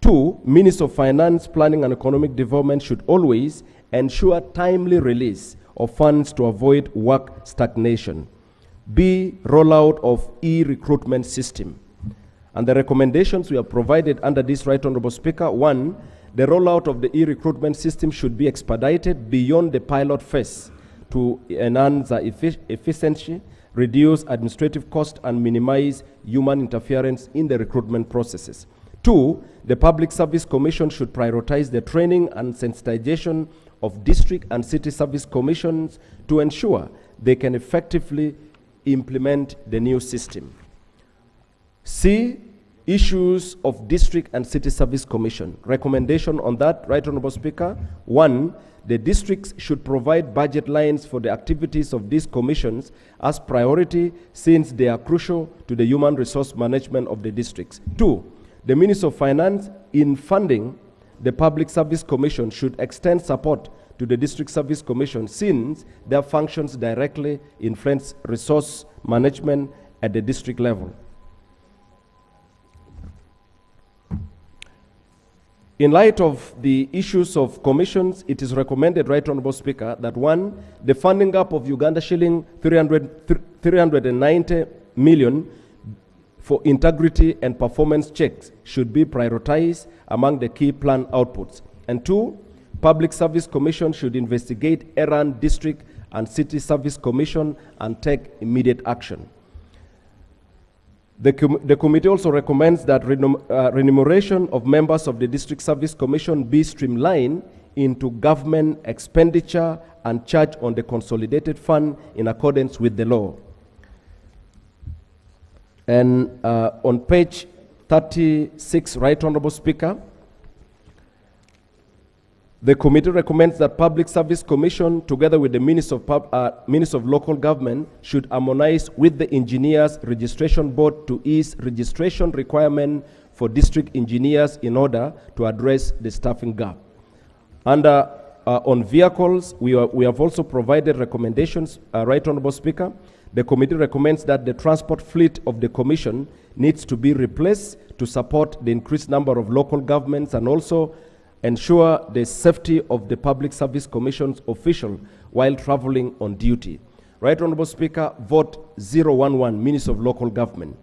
2, Minister of Finance, Planning and Economic Development should always ensure timely release of funds to avoid work stagnation. B, rollout of e-recruitment system. And the recommendations we have provided under this, Right Honorable Speaker. 1, the rollout of the e-recruitment system should be expedited beyond the pilot phase to enhance efficiency, reduce administrative cost, and minimize human interference in the recruitment processes. 2, the Public Service Commission should prioritize the training and sensitization of district and city service commissions to ensure they can effectively implement the new system. C, issues of District and City Service Commission. Recommendation on that, Right Honorable Speaker. 1, the districts should provide budget lines for the activities of these commissions as priority since they are crucial to the human resource management of the districts. 2, the Minister of Finance, in funding the Public Service Commission, should extend support to the District Service Commission since their functions directly influence resource management at the district level. In light of the issues of commissions, it is recommended, Right Honorable Speaker, that 1, the funding up of Uganda shilling 390 million for integrity and performance checks should be prioritized among the key plan outputs. And 2, Public Service Commission should investigate errand District and City Service Commission and take immediate action. The committee also recommends that remuneration of members of the District Service Commission be streamlined into government expenditure and charged on the consolidated fund in accordance with the law. And on page 36, Right Honorable Speaker, the committee recommends that Public Service Commission, together with the Minister of Local Government, should harmonize with the Engineers Registration Board to ease registration requirement for district engineers in order to address the staffing gap. Under on vehicles, we have also provided recommendations, Right Honorable Speaker. The committee recommends that the transport fleet of the Commission needs to be replaced to support the increased number of local governments and also ensure the safety of the Public Service Commission's official while traveling on duty. Right Honorable Speaker, vote 011, Minister of Local Government.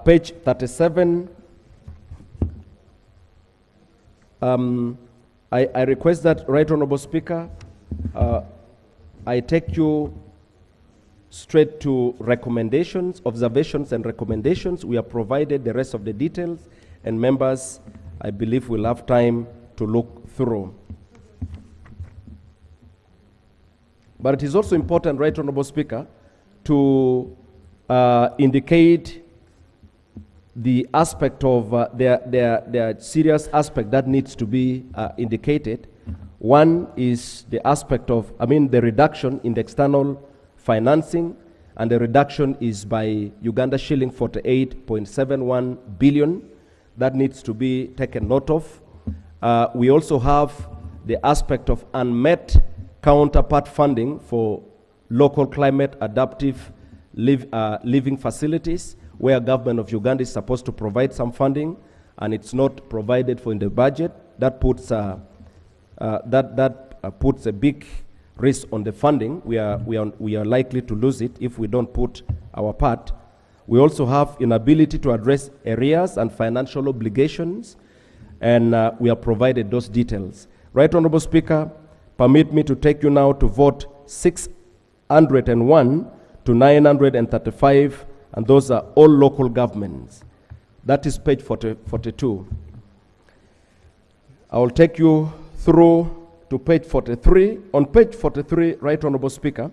Page 37, I request that, Right Honorable Speaker, I take you straight to recommendations, observations and recommendations. We have provided the rest of the details, and members, I believe we'll have time to look through. But it is also important, Right Honorable Speaker, to indicate the aspect of their serious aspect that needs to be indicated. One is the aspect of, the reduction in the external financing, and the reduction is by Uganda shilling 48.71 billion. That needs to be taken note of. We also have the aspect of unmet counterpart funding for local climate adaptive living facilities, where government of Uganda is supposed to provide some funding, and it's not provided for in the budget. That puts puts a big risk on the funding. We are likely to lose it if we don't put our part. We also have inability to address arrears and financial obligations, and we have provided those details. Right Honorable Speaker, permit me to take you now to vote 601 to 935, and those are all local governments. That is page 42. I will take you through to page 43. On page 43, Right Honorable Speaker,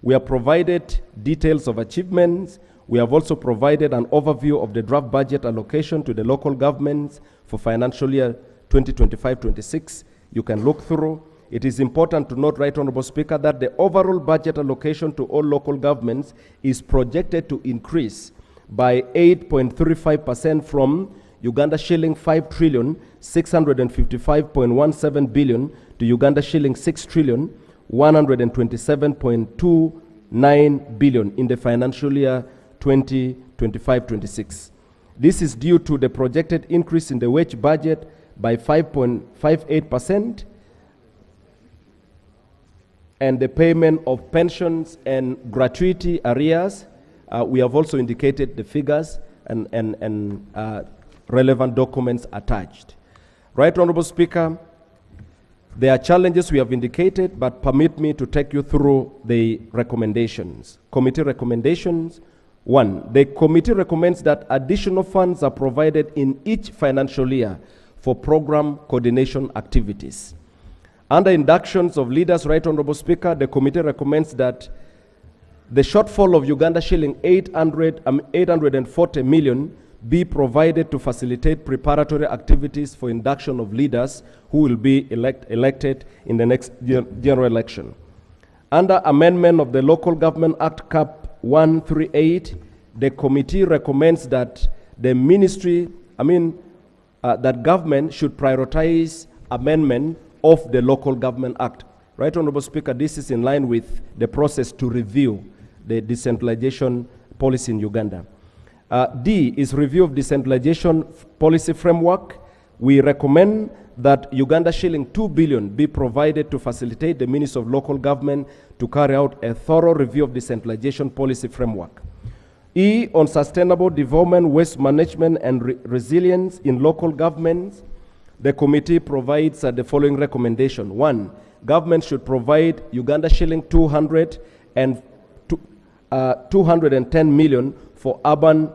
we have provided details of achievements. We have also provided an overview of the draft budget allocation to the local governments for financial year 2025-26. You can look through. It is important to note, Right Honorable Speaker, that the overall budget allocation to all local governments is projected to increase by 8.35% from Uganda shilling 5,655.17 billion to Uganda shilling 6,127.29 billion in the financial year 2025-26. This is due to the projected increase in the wage budget by 5.58% and the payment of pensions and gratuity arrears. We have also indicated the figures and relevant documents attached. Right Honorable Speaker, there are challenges we have indicated, but permit me to take you through the recommendations. Committee recommendations. 1, the committee recommends that additional funds are provided in each financial year for program coordination activities. Under inductions of leaders, Right Honorable Speaker, the committee recommends that the shortfall of Uganda shilling 840 million be provided to facilitate preparatory activities for induction of leaders who will be elected in the next general election. Under amendment of the Local Government Act Cap 138, the committee recommends that the that government should prioritize amendment of the Local Government Act. Right, Honorable Speaker, this is in line with the process to review the decentralization policy in Uganda. D is review of decentralization policy framework. We recommend that Uganda shilling 2 billion be provided to facilitate the Ministry of Local Government to carry out a thorough review of decentralization policy framework. E, on sustainable development, waste management, and resilience in local governments, the committee provides the following recommendation. 1, government should provide Uganda shilling 210 million for urban,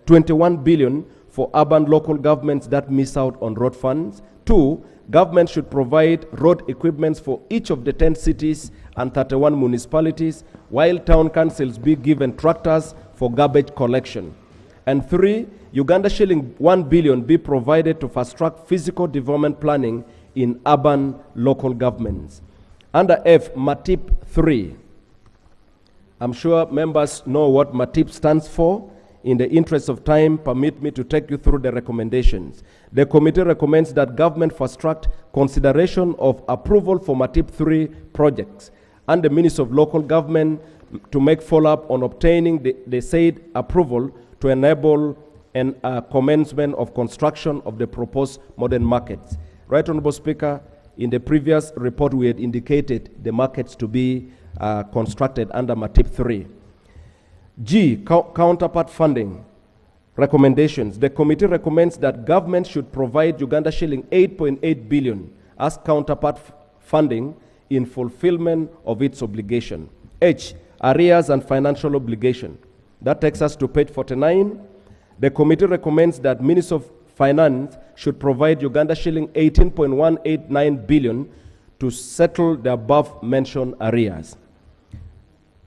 21 billion for urban local governments that miss out on road funds. 2, government should provide road equipments for each of the 10 cities and 31 municipalities, while town councils be given tractors for garbage collection. And 3, Uganda shilling 1 billion be provided to fast-track physical development planning in urban local governments. Under F, MATIP 3. I'm sure members know what MATIP stands for. In the interest of time, permit me to take you through the recommendations. The committee recommends that government fast-track consideration of approval for MATIP 3 projects and the Ministry of Local Government to make follow-up on obtaining the said approval to enable an commencement of construction of the proposed modern markets. Right, Honorable Speaker, in the previous report we had indicated the markets to be constructed under MATIP 3. G, counterpart funding recommendations. The committee recommends that government should provide Uganda shilling 8.8 billion as counterpart funding in fulfillment of its obligation. H, arrears and financial obligation. That takes us to page 49. The committee recommends that Ministry of Finance should provide Uganda shilling 18.189 billion to settle the above mentioned arrears.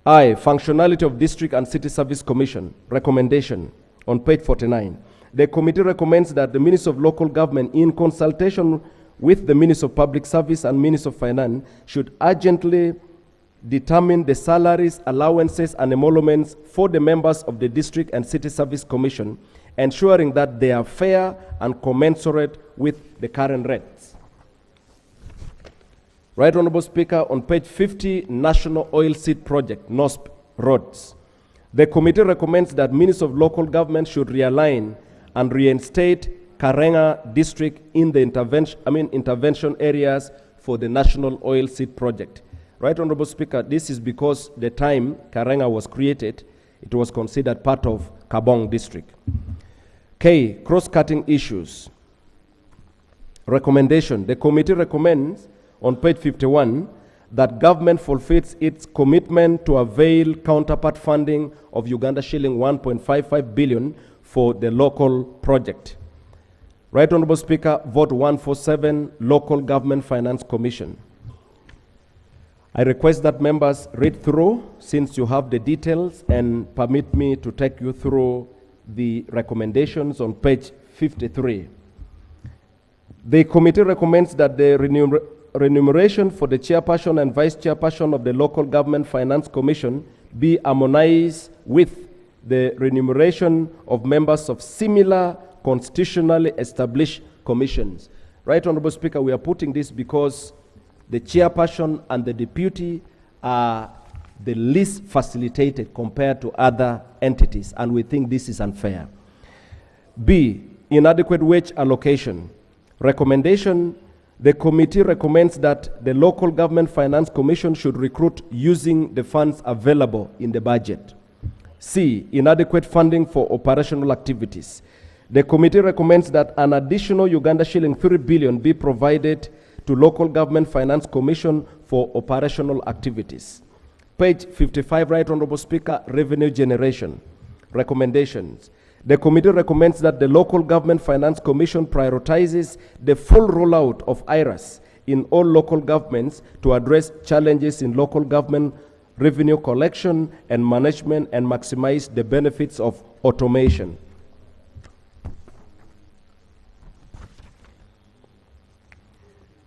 I, functionality of District and City Service Commission, recommendation on page 49. The committee recommends that the Ministry of Local Government, in consultation with the Ministry of Public Service and Ministry of Finance, should urgently determine the salaries, allowances, and emoluments for the members of the District and City Service Commission, ensuring that they are fair and commensurate with the current rates. Right, Honorable Speaker, on page 50, National Oil Seed Project, NOSP roads. The committee recommends that Ministry of Local Government should realign and reinstate Karenga district in the intervention areas for the National Oil Seed Project. Right, Honorable Speaker, this is because the time Karenga was created, it was considered part of Kabong district. K, cross-cutting issues. Recommendation. The committee recommends on page 51 that government fulfills its commitment to avail counterpart funding of Uganda shilling 1.55 billion for the local project. Right, Honorable Speaker, vote 147, Local Government Finance Commission. I request that members read through, since you have the details, and permit me to take you through the recommendations on page 53. The committee recommends that the remuneration for the chairperson and vice chairperson of the Local Government Finance Commission be harmonized with the remuneration of members of similar constitutionally established commissions. Right, Honorable Speaker, we are putting this because the chairperson and the deputy are the least facilitated compared to other entities, and we think this is unfair. B, inadequate wage allocation. Recommendation. The committee recommends that the Local Government Finance Commission should recruit using the funds available in the budget. C, inadequate funding for operational activities. The committee recommends that an additional Uganda shilling 3 billion be provided to Local Government Finance Commission for operational activities. Page 55, Right, Honorable Speaker, revenue generation. Recommendations. The committee recommends that the Local Government Finance Commission prioritizes the full rollout of IRAS in all local governments to address challenges in local government revenue collection and management and maximize the benefits of automation.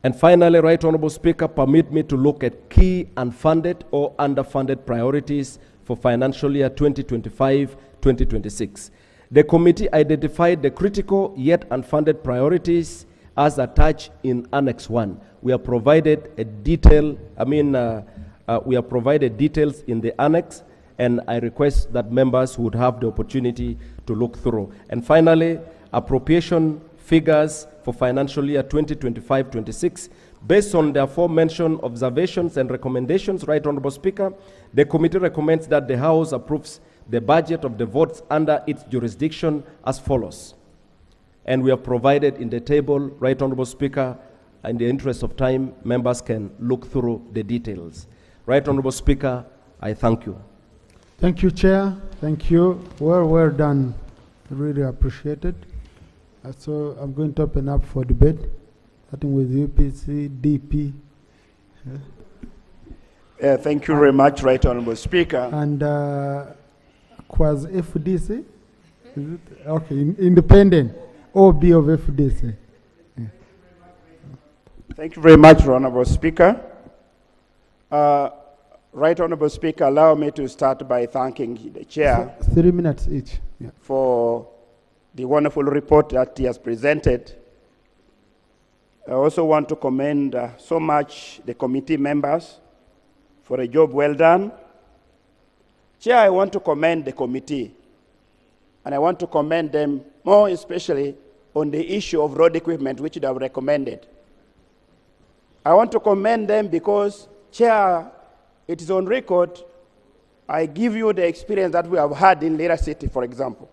And finally, Right Honorable Speaker, permit me to look at key unfunded or underfunded priorities for financial year 2025-2026. The committee identified the critical yet unfunded priorities as attached in Annex 1. We have provided a detail, we have provided details in the annex, and I request that members would have the opportunity to look through. And finally, appropriation figures for financial year 2025-26. Based on the aforementioned observations and recommendations, Right Honorable Speaker, the committee recommends that the House approves the budget of the votes under its jurisdiction as follows. And we have provided in the table, Right Honorable Speaker, in the interest of time, members can look through the details. Right Honorable Speaker, I thank you. Thank you, Chair. Thank you. Well done. Really appreciate it. So I'm going to open up for debate, starting with UPC, DP. Thank you very much, Right Honorable Speaker. And Quas FDC? Is it? Okay, independent. OB of FDC. Yeah. Thank you very much, Honorable Speaker. Right Honorable Speaker, allow me to start by thanking the Chair. 3 minutes each. Yeah. For the wonderful report that he has presented. I also want to commend so much the committee members for a job well done. Chair, I want to commend the committee, and I want to commend them more especially on the issue of road equipment, which they have recommended. I want to commend them because, Chair, it is on record, I give you the experience that we have had in Lira City, for example.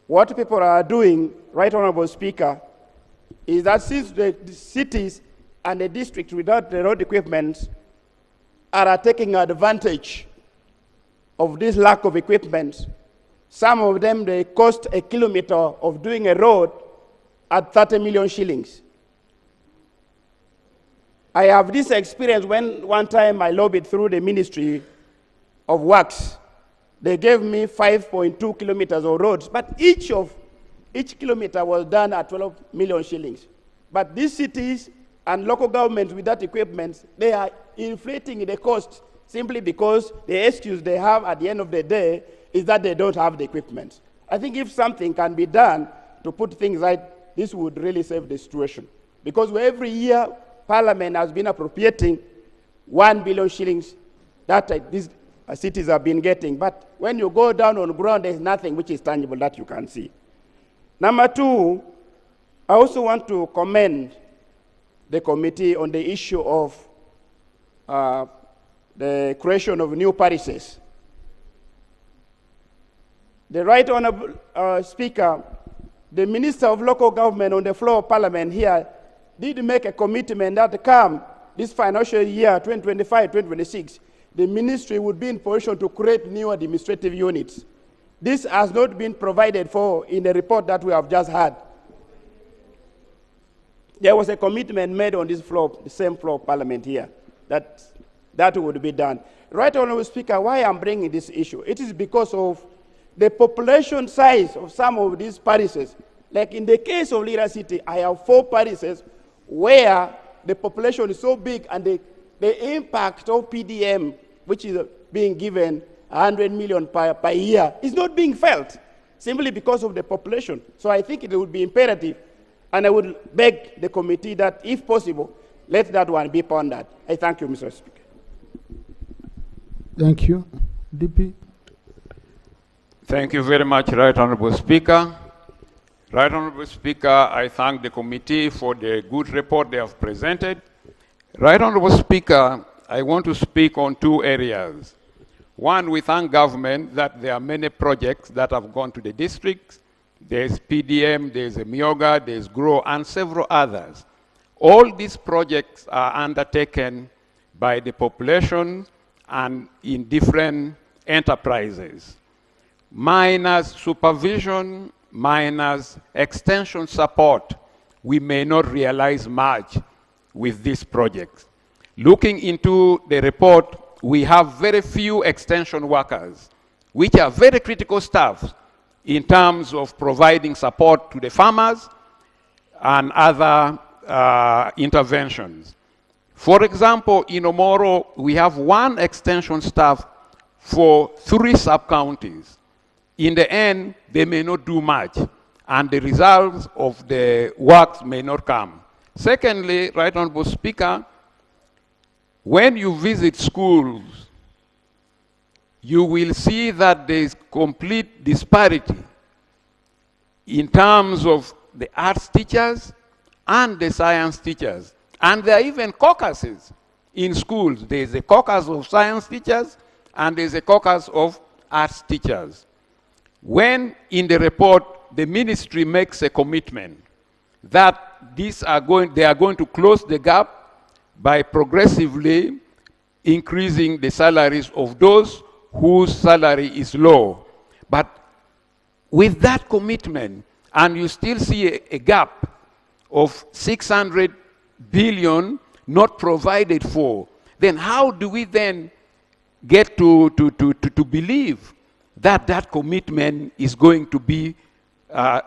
What people are doing, Right Honorable Speaker, is that since the cities and the districts without the road equipment are taking advantage of this lack of equipment, some of them, they cost a kilometer of doing a road at 30 million shillings. I have this experience when one time I lobbied through the Ministry of Works. They gave me 5.2 kilometers of roads, but each kilometer was done at 12 million shillings. But these cities and local governments with that equipment, they are inflating the cost simply because the excuse they have at the end of the day is that they don't have the equipment. I think if something can be done to put things right, this would really save the situation. Because every year, Parliament has been appropriating 1 billion shillings that these cities have been getting. But when you go down on the ground, there's nothing which is tangible that you can see. Number two, I also want to commend the committee on the issue of the creation of new parishes. The Right Honorable Speaker, the Minister of Local Government on the floor of Parliament here did make a commitment that come this financial year, 2025-2026, the ministry would be in position to create new administrative units. This has not been provided for in the report that we have just had. There was a commitment made on this floor, the same floor of Parliament here, that would be done. Right Honorable Speaker, why I'm bringing this issue? It is because of the population size of some of these parishes. Like in the case of Lira City, I have 4 parishes where the population is so big and the impact of PDM, which is being given 100 million per year, is not being felt simply because of the population. So I think it would be imperative, and I would beg the committee that, if possible, let that one be pondered. I thank you, Mr. Speaker. Thank you. DP. Thank you very much, Right Honorable Speaker. Right Honorable Speaker, I thank the committee for the good report they have presented. Right Honorable Speaker, I want to speak on 2 areas. One, we thank government that there are many projects that have gone to the districts. There's PDM, there's Myoga, there's GROW, and several others. All these projects are undertaken by the population and in different enterprises. Minus supervision, minus extension support, we may not realize much with these projects. Looking into the report, we have very few extension workers, which are very critical staff in terms of providing support to the farmers and other interventions. For example, in Omoro, we have one extension staff for 3 sub-counties. In the end, they may not do much, and the results of the works may not come. Secondly, Right Honorable Speaker, when you visit schools, you will see that there is complete disparity in terms of the arts teachers and the science teachers. And there are even caucuses in schools. There is a caucus of science teachers and there is a caucus of arts teachers. When in the report the ministry makes a commitment that they are going to close the gap by progressively increasing the salaries of those whose salary is low. But with that commitment, and you still see a gap of 600 billion not provided for, then how do we then get to believe that that commitment is going to be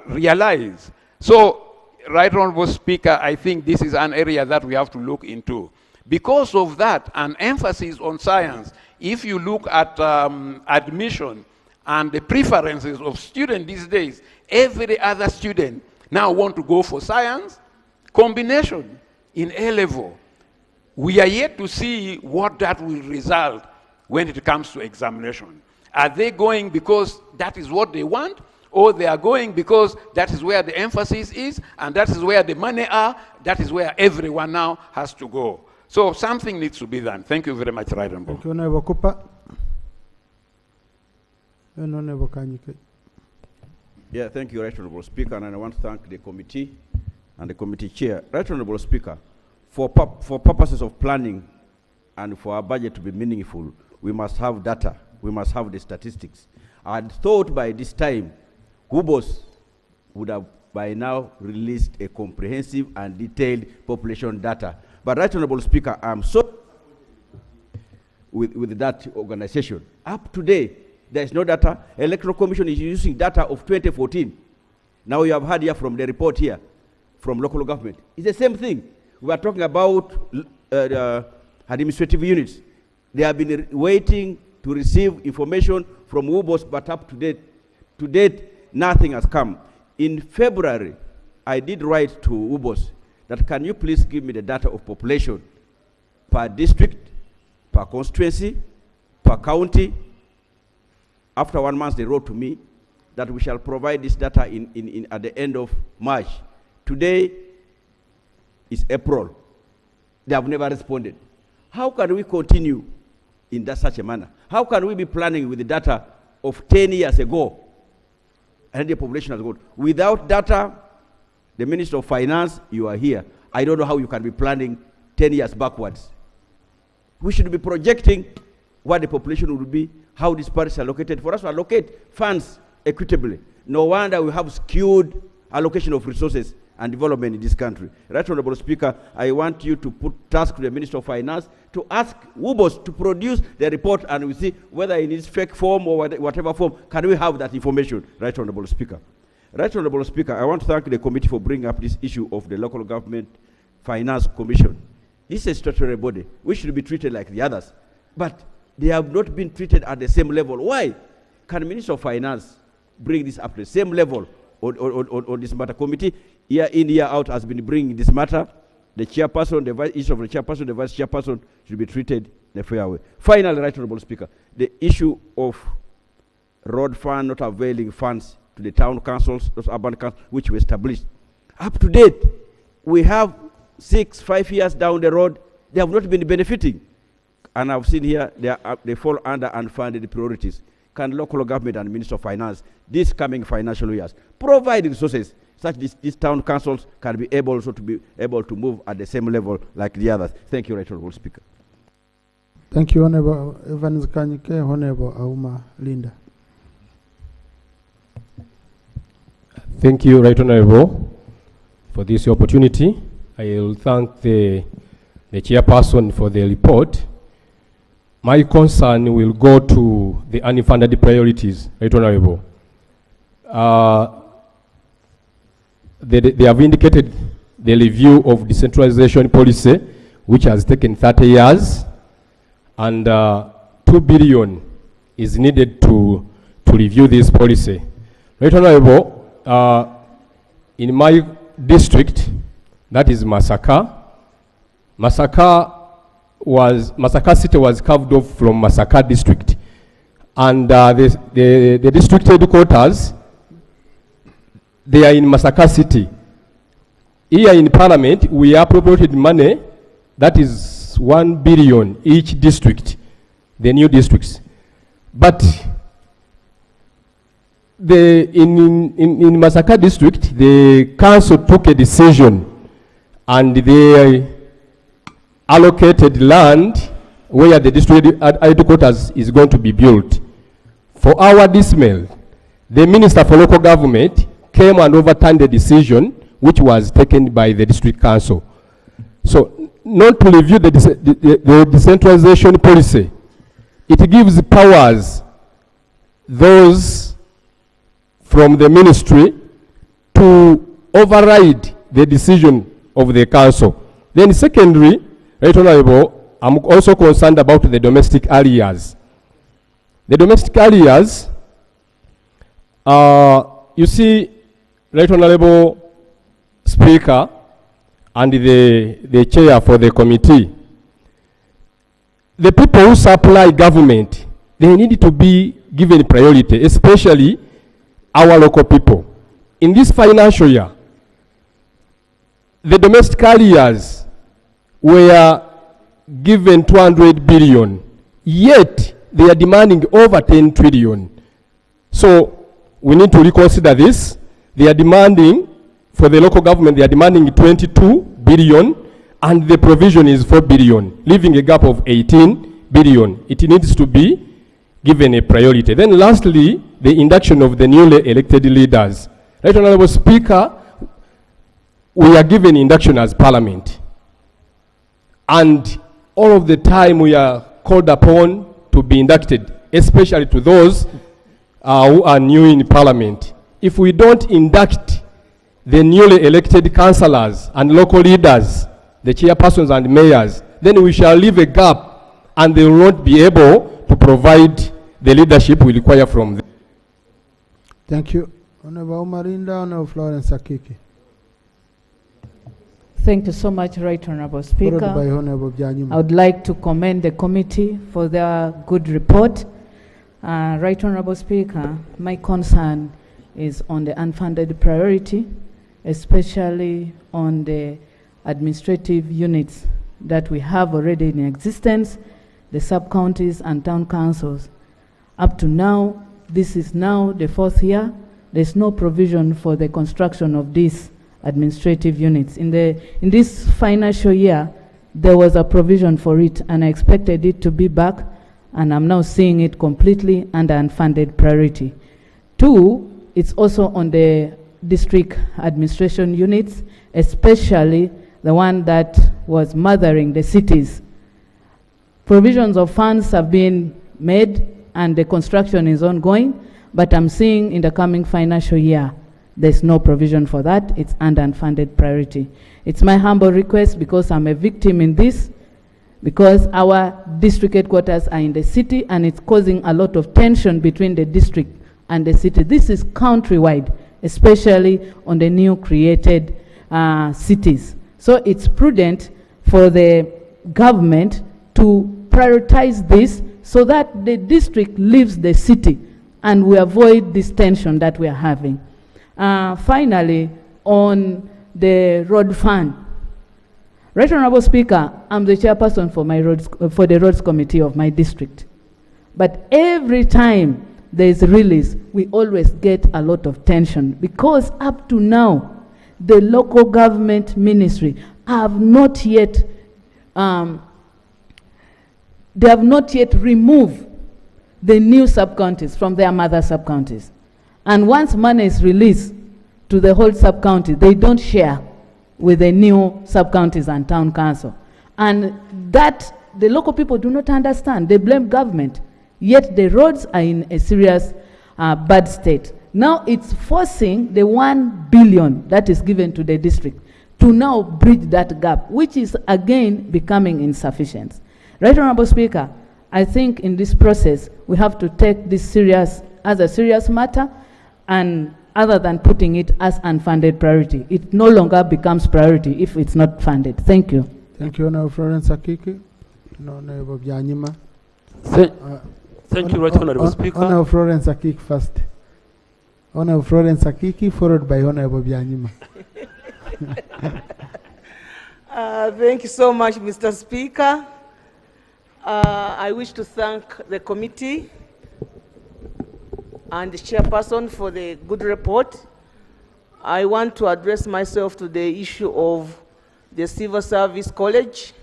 realized? So, Right Honorable Speaker, I think this is an area that we have to look into. Because of that, an emphasis on science, if you look at admission and the preferences of students these days, every other student now want to go for science combination in A-level. We are yet to see what that will result when it comes to examination. Are they going because that is what they want, or they are going because that is where the emphasis is, and that is where the money are, that is where everyone now has to go. So something needs to be done. Thank you very much, Right Honorable. Thank you, Honorable Cooper. And Honorable Kanyike. Yeah, thank you, Right Honorable Speaker, and I want to thank the committee and the committee chair. Right Honorable Speaker, for purposes of planning and for our budget to be meaningful, we must have data, we must have the statistics. I had thought by this time, WUBOS would have by now released a comprehensive and detailed population data. But Right Honorable Speaker, I'm so with that organization. Up to date, there is no data. Electoral Commission is using data of 2014. Now you have heard here from the report here from local government. It's the same thing. We are talking about administrative units. They have been waiting to receive information from WUBOS, but up to date, nothing has come. In February, I did write to WUBOS that can you please give me the data of population per district, per constituency, per county. After 1 month, they wrote to me that we shall provide this data at the end of March. Today is April. They have never responded. How can we continue in such a manner? How can we be planning with the data of 10 years ago and the population has gone? Without data, the Minister of Finance, you are here. I don't know how you can be planning 10 years backwards. We should be projecting what the population will be, how these parts are allocated, for us to allocate funds equitably. No wonder we have skewed allocation of resources and development in this country. Right Honorable Speaker, I want you to put task to the Minister of Finance to ask WUBOS to produce the report, and we see whether in its fake form or whatever form, can we have that information, Right Honorable Speaker. Right Honorable Speaker, I want to thank the committee for bringing up this issue of the Local Government Finance Commission. This is a statutory body. We should be treated like the others. But they have not been treated at the same level. Why? Can the Minister of Finance bring this up to the same level on this matter? Committee, year in, year out, has been bringing this matter. The chairperson, each of the chairperson, the vice chairperson should be treated in a fair way. Finally, Right Honorable Speaker, the issue of road fund not availing funds to the town councils, those urban councils, which were established. Up to date, we have 5 years down the road, they have not been benefiting. And I've seen here, they fall under unfunded priorities. Can local government and Minister of Finance, this coming financial years, provide resources such these town councils can be able also to be able to move at the same level like the others? Thank you, Right Honorable Speaker. Thank you, Honorable Evans Kanyike. Honorable Auma Linda. Thank you, Right Honorable, for this opportunity. I will thank the chairperson for the report. My concern will go to the unfunded priorities, Right Honorable. They have indicated the review of decentralization policy, which has taken 30 years, and 2 billion is needed to review this policy. Right Honorable, in my district, that is Masaka, Masaka City was carved off from Masaka district. And the district headquarters, they are in Masaka City. Here in Parliament, we appropriated money, that is 1 billion each district, the new districts. But in Masaka district, the council took a decision and they allocated land where the district headquarters is going to be built. For our dismay, the Minister for Local Government came and overturned the decision which was taken by the district council. So, not to review the decentralization policy, it gives powers those from the ministry to override the decision of the council. Then secondly, Right Honorable, I'm also concerned about the domestic areas. The domestic areas, you see, Right Honorable Speaker and the chair for the committee, the people who supply government, they need to be given priority, especially our local people. In this financial year, the domestic areas were given 200 billion, yet they are demanding over 10 trillion. So we need to reconsider this. They are demanding, for the local government, they are demanding 22 billion, and the provision is 4 billion, leaving a gap of 18 billion. It needs to be given a priority. Then lastly, the induction of the newly elected leaders. Right Honorable Speaker, we are given induction as Parliament. And all of the time we are called upon to be inducted, especially to those who are new in Parliament. If we don't induct the newly elected councillors and local leaders, the chairpersons and mayors, then we shall leave a gap and they will not be able to provide the leadership we require from them. Thank you. Honorable Marinda, Honorable Florence Akiki. Thank you so much, Right Honorable Speaker. Followed by Honorable Byanyuma. I would like to commend the committee for their good report. Right Honorable Speaker, my concern is on the unfunded priority, especially on the administrative units that we have already in existence, the sub-counties and town councils. Up to now, this is now the 4th year, there's no provision for the construction of these administrative units. In this financial year, there was a provision for it, and I expected it to be back, and I'm now seeing it completely under unfunded priority. 2, it's also on the district administration units, especially the one that was mothering the cities. Provisions of funds have been made and the construction is ongoing, but I'm seeing in the coming financial year, there's no provision for that. It's under unfunded priority. It's my humble request, because I'm a victim in this, because our district headquarters are in the city and it's causing a lot of tension between the district and the city. This is countrywide, especially on the new created cities. So it's prudent for the government to prioritize this so that the district leaves the city and we avoid this tension that we are having. Finally, on the road fund. Right Honorable Speaker, I'm the chairperson for the roads committee of my district. But every time there is a release, we always get a lot of tension, because up to now, the local government ministry have not yet removed the new sub-counties from their mother sub-counties. And once money is released to the whole sub-county, they don't share with the new sub-counties and town council. And that the local people do not understand. They blame government, yet the roads are in a serious bad state. Now it's forcing the 1 billion that is given to the district to now bridge that gap, which is again becoming insufficient. Right Honorable Speaker, I think in this process we have to take this serious as a serious matter, and other than putting it as unfunded priority, it no longer becomes priority if it's not funded. Thank you. Thank you, Honorable Florence Akiki. Honorable Byanyima. Thank you, Right Honorable Speaker. Honorable Florence Akiki first. Honorable Florence Akiki, followed by Honorable Byanyima. Thank you so much, Mr. Speaker. I wish to thank the committee and the chairperson for the good report. I want to address myself to the issue of the Civil Service College.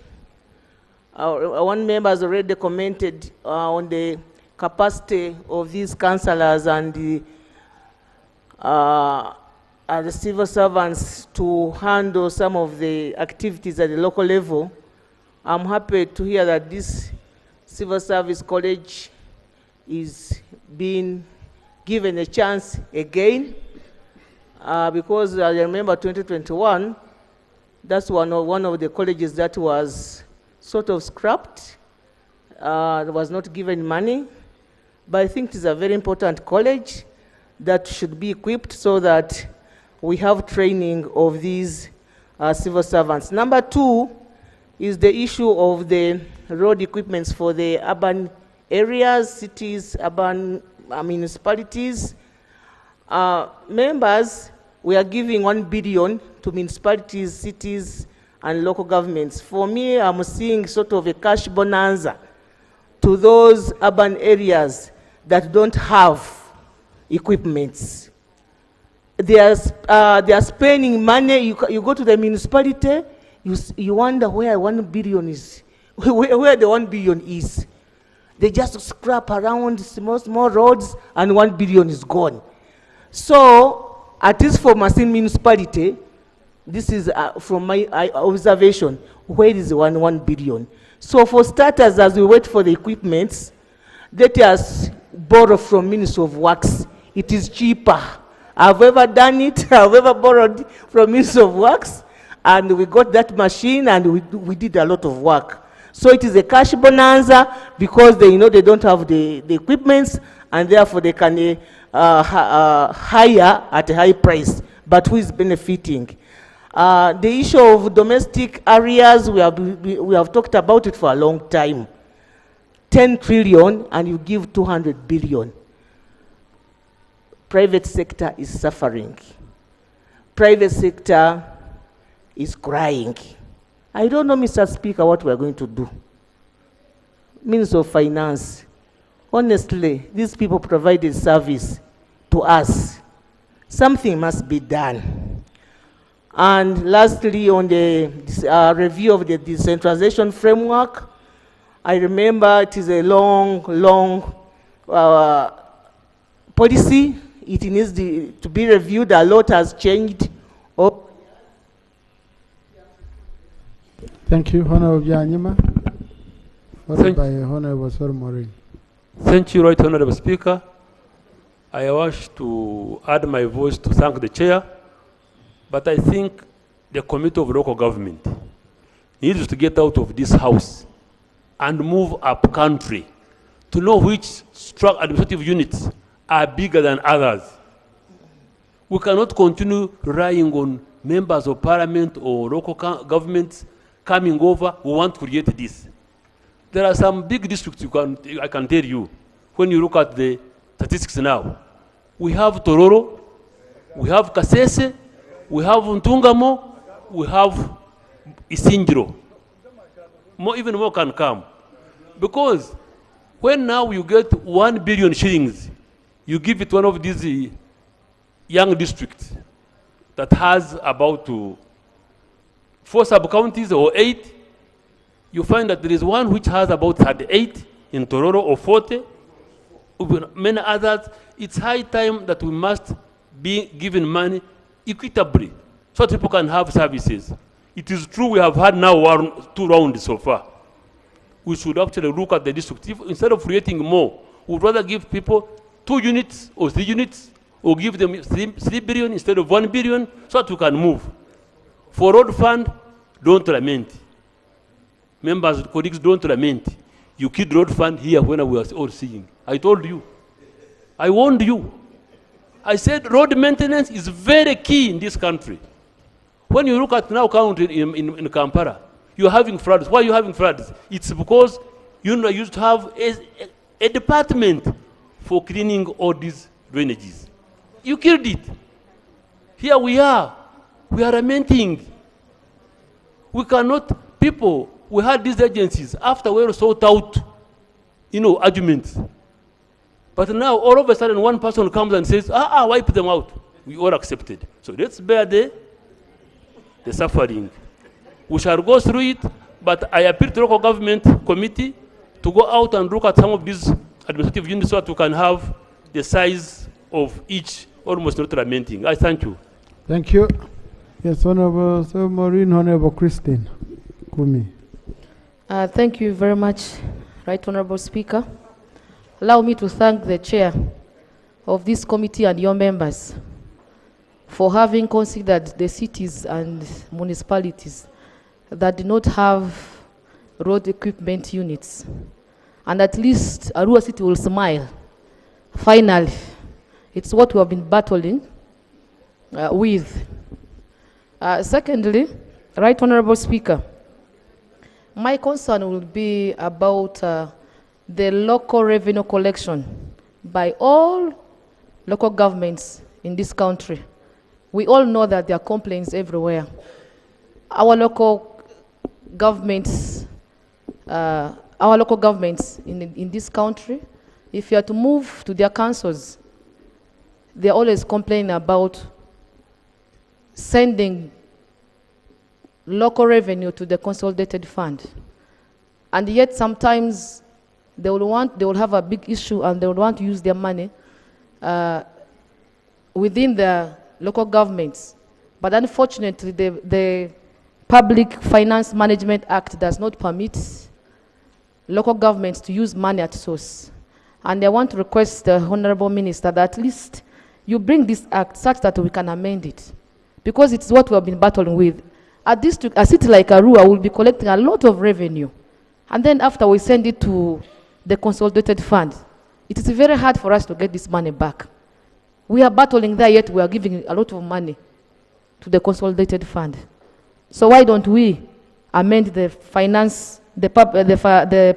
One member has already commented on the capacity of these councillors and the civil servants to handle some of the activities at the local level. I'm happy to hear that this Civil Service College is being given a chance again, because I remember 2021, that's one of the colleges that was sort of scrapped, was not given money, but I think it is a very important college that should be equipped so that we have training of these civil servants. Number two is the issue of the road equipments for the urban areas, cities, urban municipalities. Members, we are giving 1 billion to municipalities, cities, and local governments. For me, I'm seeing sort of a cash bonanza to those urban areas that don't have equipments. They are spending money. You go to the municipality, you wonder where 1 billion is, where the 1 billion is. They just scrap around small roads and 1 billion is gone. So, at least for Masin municipality, this is from my observation, where is the 1 billion? So for starters, as we wait for the equipments, let us borrow from Ministry of Works. It is cheaper. I've ever done it, I've ever borrowed from Ministry of Works, and we got that machine and we did a lot of work. So it is a cash bonanza because they don't have the equipments, and therefore they can hire at a high price. But who is benefiting? The issue of domestic areas, we have talked about it for a long time. 10 trillion and you give 200 billion. Private sector is suffering. Private sector is crying. I don't know, Mr. Speaker, what we're going to do. Minister of Finance, honestly, these people provided service to us. Something must be done. And lastly, on the review of the decentralization framework, I remember it is a long policy. It needs to be reviewed. A lot has changed. Thank you, Honorable Byanyima. Followed by Honorable Sormorin. Thank you, Right Honorable Speaker. I wish to add my voice to thank the chair, but I think the Committee of Local Government needs to get out of this house and move up country to know which administrative units are bigger than others. We cannot continue relying on members of parliament or local governments coming over who want to create this. There are some big districts I can tell you, when you look at the statistics now. We have Tororo, we have Kasese, we have Ntungamo, we have Isingiro. Even more can come. Because when now you get 1 billion shillings, you give it one of these young districts that has about 4 sub-counties or 8, you find that there is one which has about 38 in Tororo or 40, many others. It's high time that we must be given money equitably so that people can have services. It is true we have had now 2 rounds so far. We should actually look at the district. Instead of creating more, we would rather give people 2 units or 3 units, or give them 3 billion instead of 1 billion so that we can move. For road fund, don't lament. Members, colleagues, don't lament. You killed road fund here when we were all seeing. I told you. I warned you. I said road maintenance is very key in this country. When you look at now county in Kampala, you're having floods. Why are you having floods? It's because you used to have a department for cleaning all these drainages. You killed it. Here we are lamenting. We cannot, people, we had these agencies after we sort out, arguments. But now all of a sudden one person comes and says, wipe them out. We all accepted. So let's bear the suffering. We shall go through it, but I appeal to local government committee to go out and look at some of these administrative units so that we can have the size of each, almost not lamenting. I thank you. Thank you. Yes, Honorable Sir Maureen, Honorable Christine Kumi. Thank you very much, Right Honorable Speaker. Allow me to thank the chair of this committee and your members for having considered the cities and municipalities that do not have road equipment units. And at least Arua City will smile. Finally, it's what we have been battling with. Secondly, Right Honorable Speaker, my concern will be about the local revenue collection by all local governments in this country. We all know that there are complaints everywhere. Our local governments in this country, if you are to move to their councils, they are always complaining about sending local revenue to the consolidated fund. And yet sometimes they will have a big issue and they will want to use their money within the local governments. But unfortunately, the Public Finance Management Act does not permit local governments to use money at source. And I want to request the Honorable Minister that at least you bring this act such that we can amend it. Because it's what we have been battling with. A city like Arua will be collecting a lot of revenue. And then after we send it to the consolidated fund, it is very hard for us to get this money back. We are battling there, yet we are giving a lot of money to the consolidated fund. So why don't we amend the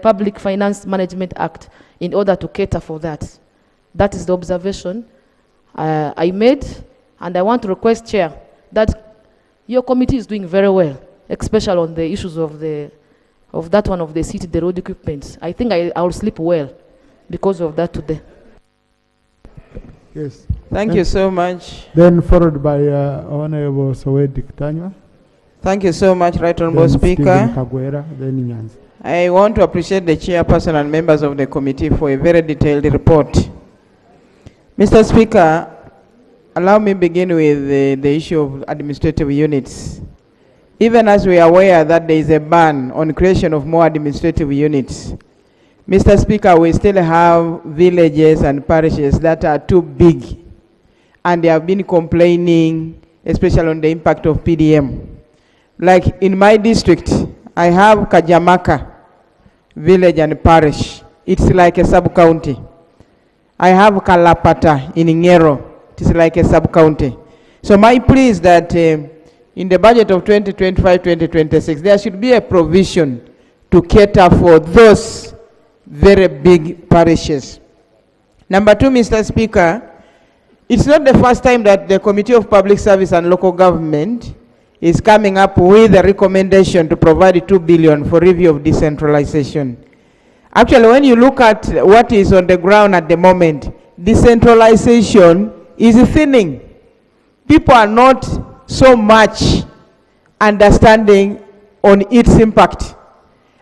Public Finance Management Act in order to cater for that? That is the observation I made, and I want to request, Chair, that your committee is doing very well, especially on the issues of that one of the city, the road equipment. I think I will sleep well because of that today. Yes. Thank you so much. Then followed by Honorable Sowedi Kitanywa. Thank you so much, Right Honorable Speaker. Kagwera, then Nyanzi. I want to appreciate the chairperson and members of the committee for a very detailed report. Mr. Speaker, allow me begin with the issue of administrative units. Even as we are aware that there is a ban on creation of more administrative units, Mr. Speaker, we still have villages and parishes that are too big, and they have been complaining, especially on the impact of PDM. Like in my district, I have Kajamaka village and parish. It's like a sub-county. I have Kalapata in Ngero. It is like a sub-county. So my plea is that in the budget of 2025-2026, there should be a provision to cater for those very big parishes. Number two, Mr. Speaker, it's not the first time that the Committee of Public Service and Local Government is coming up with a recommendation to provide 2 billion for review of decentralization. Actually, when you look at what is on the ground at the moment, decentralization is thinning. People are not so much understanding on its impact.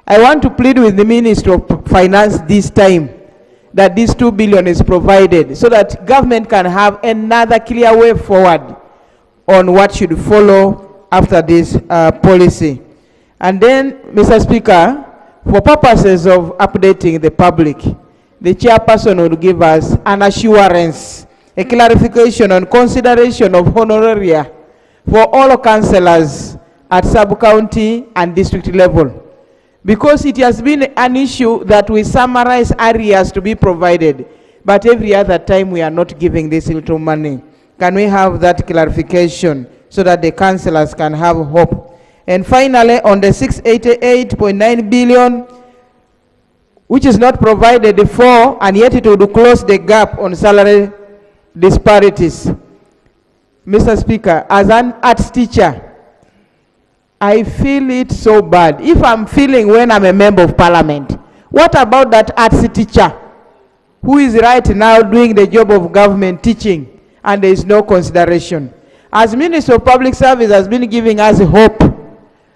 I want to plead with the Minister of Finance this time that this 2 billion is provided so that government can have another clear way forward on what should follow after this policy. And then, Mr. Speaker, for purposes of updating the public, the chairperson will give us an assurance, a clarification on consideration of honoraria for all councillors at sub-county and district level. Because it has been an issue that we summarize areas to be provided, but every other time we are not giving this little money. Can we have that clarification so that the councillors can have hope? And finally, on the 688.9 billion, which is not provided for, and yet it would close the gap on salary disparities. Mr. Speaker, as an arts teacher, I feel it so bad. If I'm feeling when I'm a member of parliament, what about that arts teacher who is right now doing the job of government teaching and there is no consideration? As Minister of Public Service has been giving us hope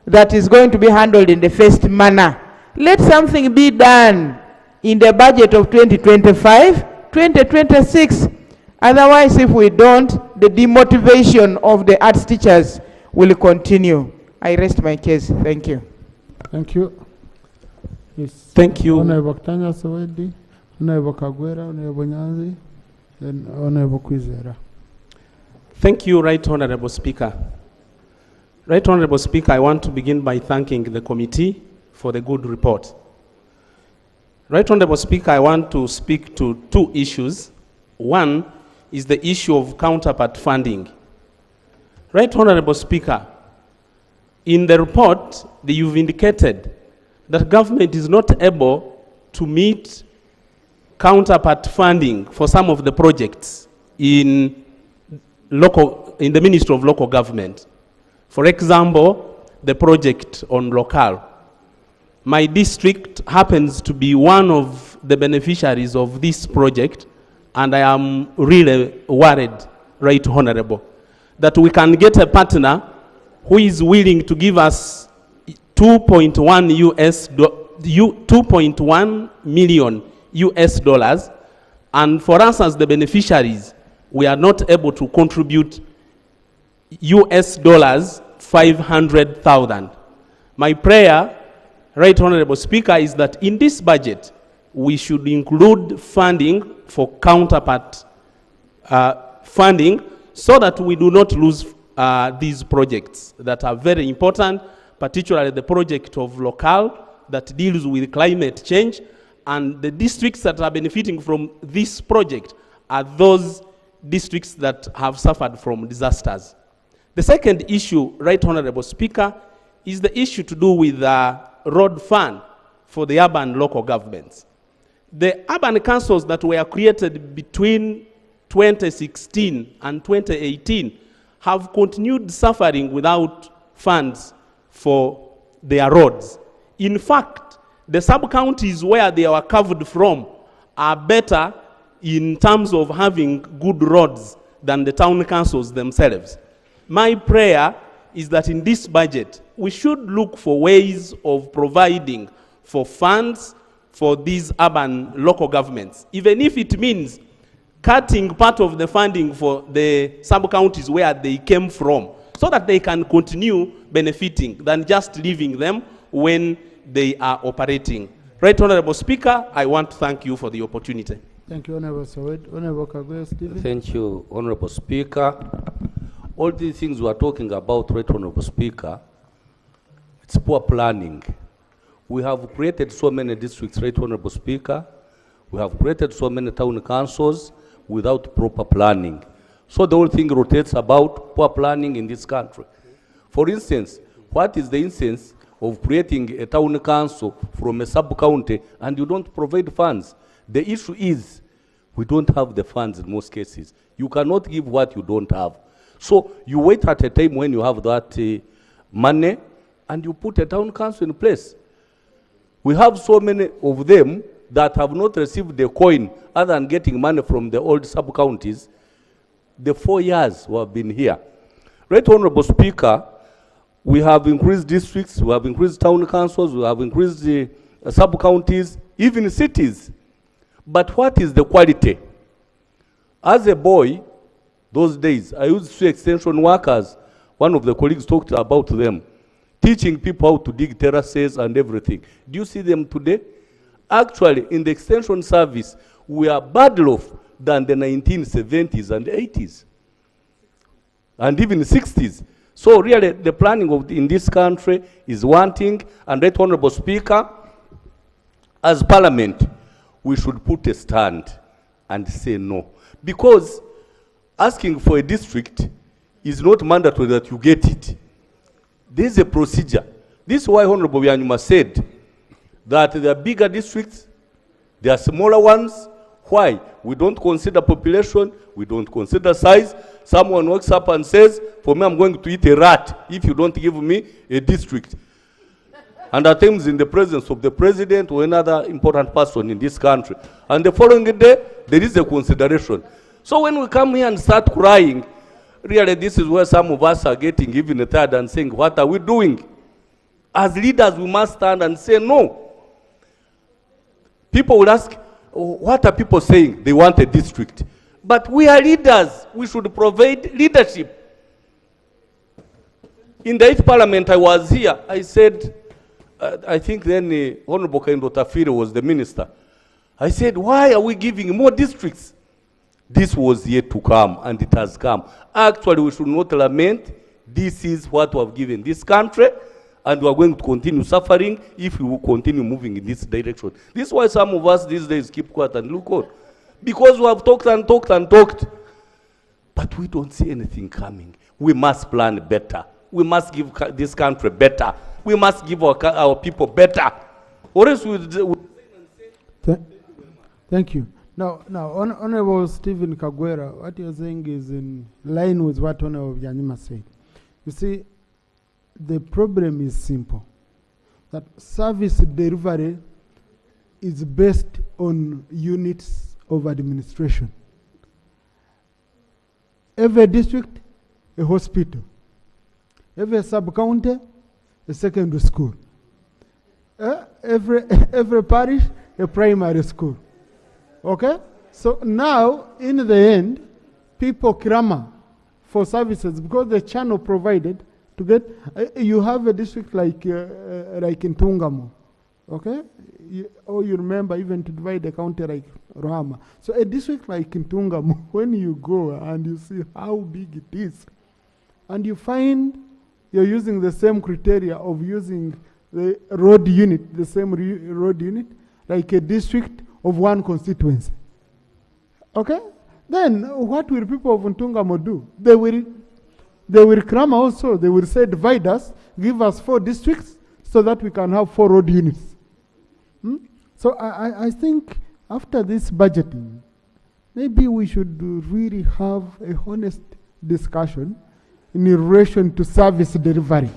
that is going to be handled in the first manner, let something be done in the budget of 2025, 2026. Otherwise, if we don't, the demotivation of the arts teachers will continue. I rest my case. Thank you. Thank you. Yes. Thank you. Honorable Tanya Sawedi, Honorable Kagwera, Honorable Nyanzi, and Honorable Kwizera. Thank you, Right Honorable Speaker. Right Honorable Speaker, I want to begin by thanking the committee for the good report. Right Honorable Speaker, I want to speak to two issues. One is the issue of counterpart funding. Right Honorable Speaker, in the report, you've indicated that government is not able to meet counterpart funding for some of the projects in the Ministry of Local Government. For example, the project on local. My district happens to be one of the beneficiaries of this project, and I am really worried, Right Honorable, that we can get a partner who is willing to give us 2.1 million US dollars, and for us as the beneficiaries, we are not able to contribute US dollars 500,000. My prayer, Right Honorable Speaker, is that in this budget, we should include funding for counterpart funding so that we do not lose these projects that are very important, particularly the project of local that deals with climate change, and the districts that are benefiting from this project are those districts that have suffered from disasters. The second issue, Right Honorable Speaker, is the issue to do with the road fund for the urban local governments. The urban councils that were created between 2016 and 2018 have continued suffering without funds for their roads. In fact, the sub-counties where they were carved from are better in terms of having good roads than the town councils themselves. My prayer is that in this budget, we should look for ways of providing for funds for these urban local governments, even if it means cutting part of the funding for the sub-counties where they came from, so that they can continue benefiting than just leaving them when they are operating. Right Honorable Speaker, I want to thank you for the opportunity. Thank you, Honorable Sawed. Honorable Kagwe, Stephen. Thank you, Honorable Speaker. All these things we are talking about, Right Honorable Speaker, it's poor planning. We have created so many districts, Right Honorable Speaker. We have created so many town councils without proper planning. So the whole thing rotates about poor planning in this country. For instance, what is the instance of creating a town council from a sub-county and you don't provide funds? The issue is we don't have the funds in most cases. You cannot give what you don't have. So you wait at a time when you have that money and you put a town council in place. We have so many of them that have not received the coin other than getting money from the old sub-counties. The 4 years we have been here. Right Honorable Speaker, we have increased districts, we have increased town councils, we have increased the sub-counties, even cities. But what is the quality? As a boy, those days, I used to see extension workers. One of the colleagues talked about them, teaching people how to dig terraces and everything. Do you see them today? Actually, in the extension service, we are better off than the 1970s and 80s, and even 60s. So really, the planning in this country is wanting, and Right Honorable Speaker, as Parliament, we should put a stand and say no. Because asking for a district is not mandatory that you get it. There is a procedure. This is why Honorable Byanyuma said that there are bigger districts, there are smaller ones. Why? We don't consider population, we don't consider size. Someone wakes up and says, for me, I'm going to eat a rat if you don't give me a district. And at times in the presence of the president or another important person in this country. And the following day, there is a consideration. So when we come here and start crying, really this is where some of us are getting even tired and saying, what are we doing? As leaders, we must stand and say no. People will ask, what are people saying? They want a district. But we are leaders. We should provide leadership. In the 8th Parliament, I was here. I said, I think then Honorable Kaindo Tafire was the minister. I said, why are we giving more districts? This was yet to come, and it has come. Actually, we should not lament. This is what we have given this country, and we are going to continue suffering if we will continue moving in this direction. This is why some of us these days keep quiet and look on. Because we have talked and talked and talked, but we don't see anything coming. We must plan better. We must give this country better. We must give our people better. Or else Thank you. Now, Honorable Stephen Kagwera, what you're saying is in line with what Honorable Byanyuma said. You see, the problem is simple. That service delivery is based on units of administration. Every district, a hospital. Every sub-county, a secondary school. Every parish, a primary school. Okay? So now, in the end, people clamor for services because the channel provided to get, you have a district like in Tungamo, okay? You remember even to divide the county like Rohama. So a district like in Tungamo, when you go and you see how big it is, and you find you're using the same criteria of using the road unit, the same road unit, like a district of one constituency. Okay? Then what will people of Ntungamo do? They will cram also. They will say, divide us, give us 4 districts so that we can have 4 road units. So I think after this budgeting, maybe we should really have a honest discussion in relation to service delivery.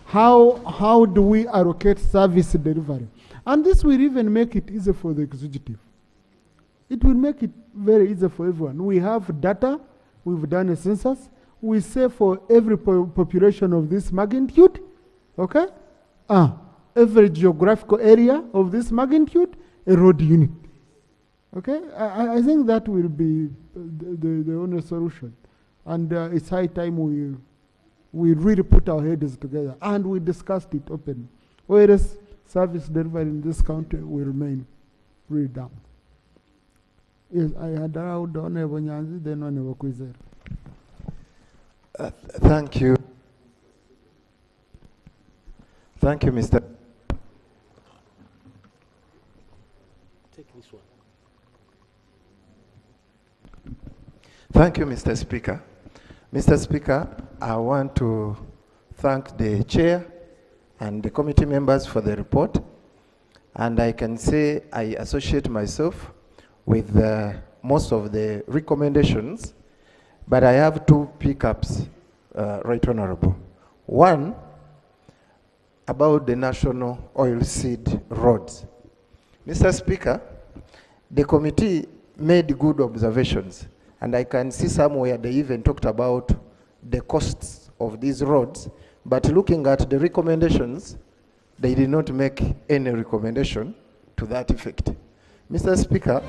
How do we allocate service delivery? And this will even make it easier for the executive. It will make it very easy for everyone. We have data, we've done a census, we say for every population of this magnitude, okay? Every geographical area of this magnitude, a road unit. Okay? I think that will be the only solution. And it's high time we really put our heads together and we discussed it openly. Whereas service delivery in this country will remain really down. Yes, I had allowed Honorable Nyanzi, then Honorable Kwizera. Thank you. Thank you, Mr. Take this one. Thank you, Mr. Speaker. Mr. Speaker, I want to thank the chair and the committee members for the report. And I can say I associate myself with most of the recommendations, but I have 2 pickups, Right Honorable. One, about the national oilseed roads. Mr. Speaker, the committee made good observations, and I can see somewhere they even talked about the costs of these roads, but looking at the recommendations, they did not make any recommendation to that effect. Mr. Speaker,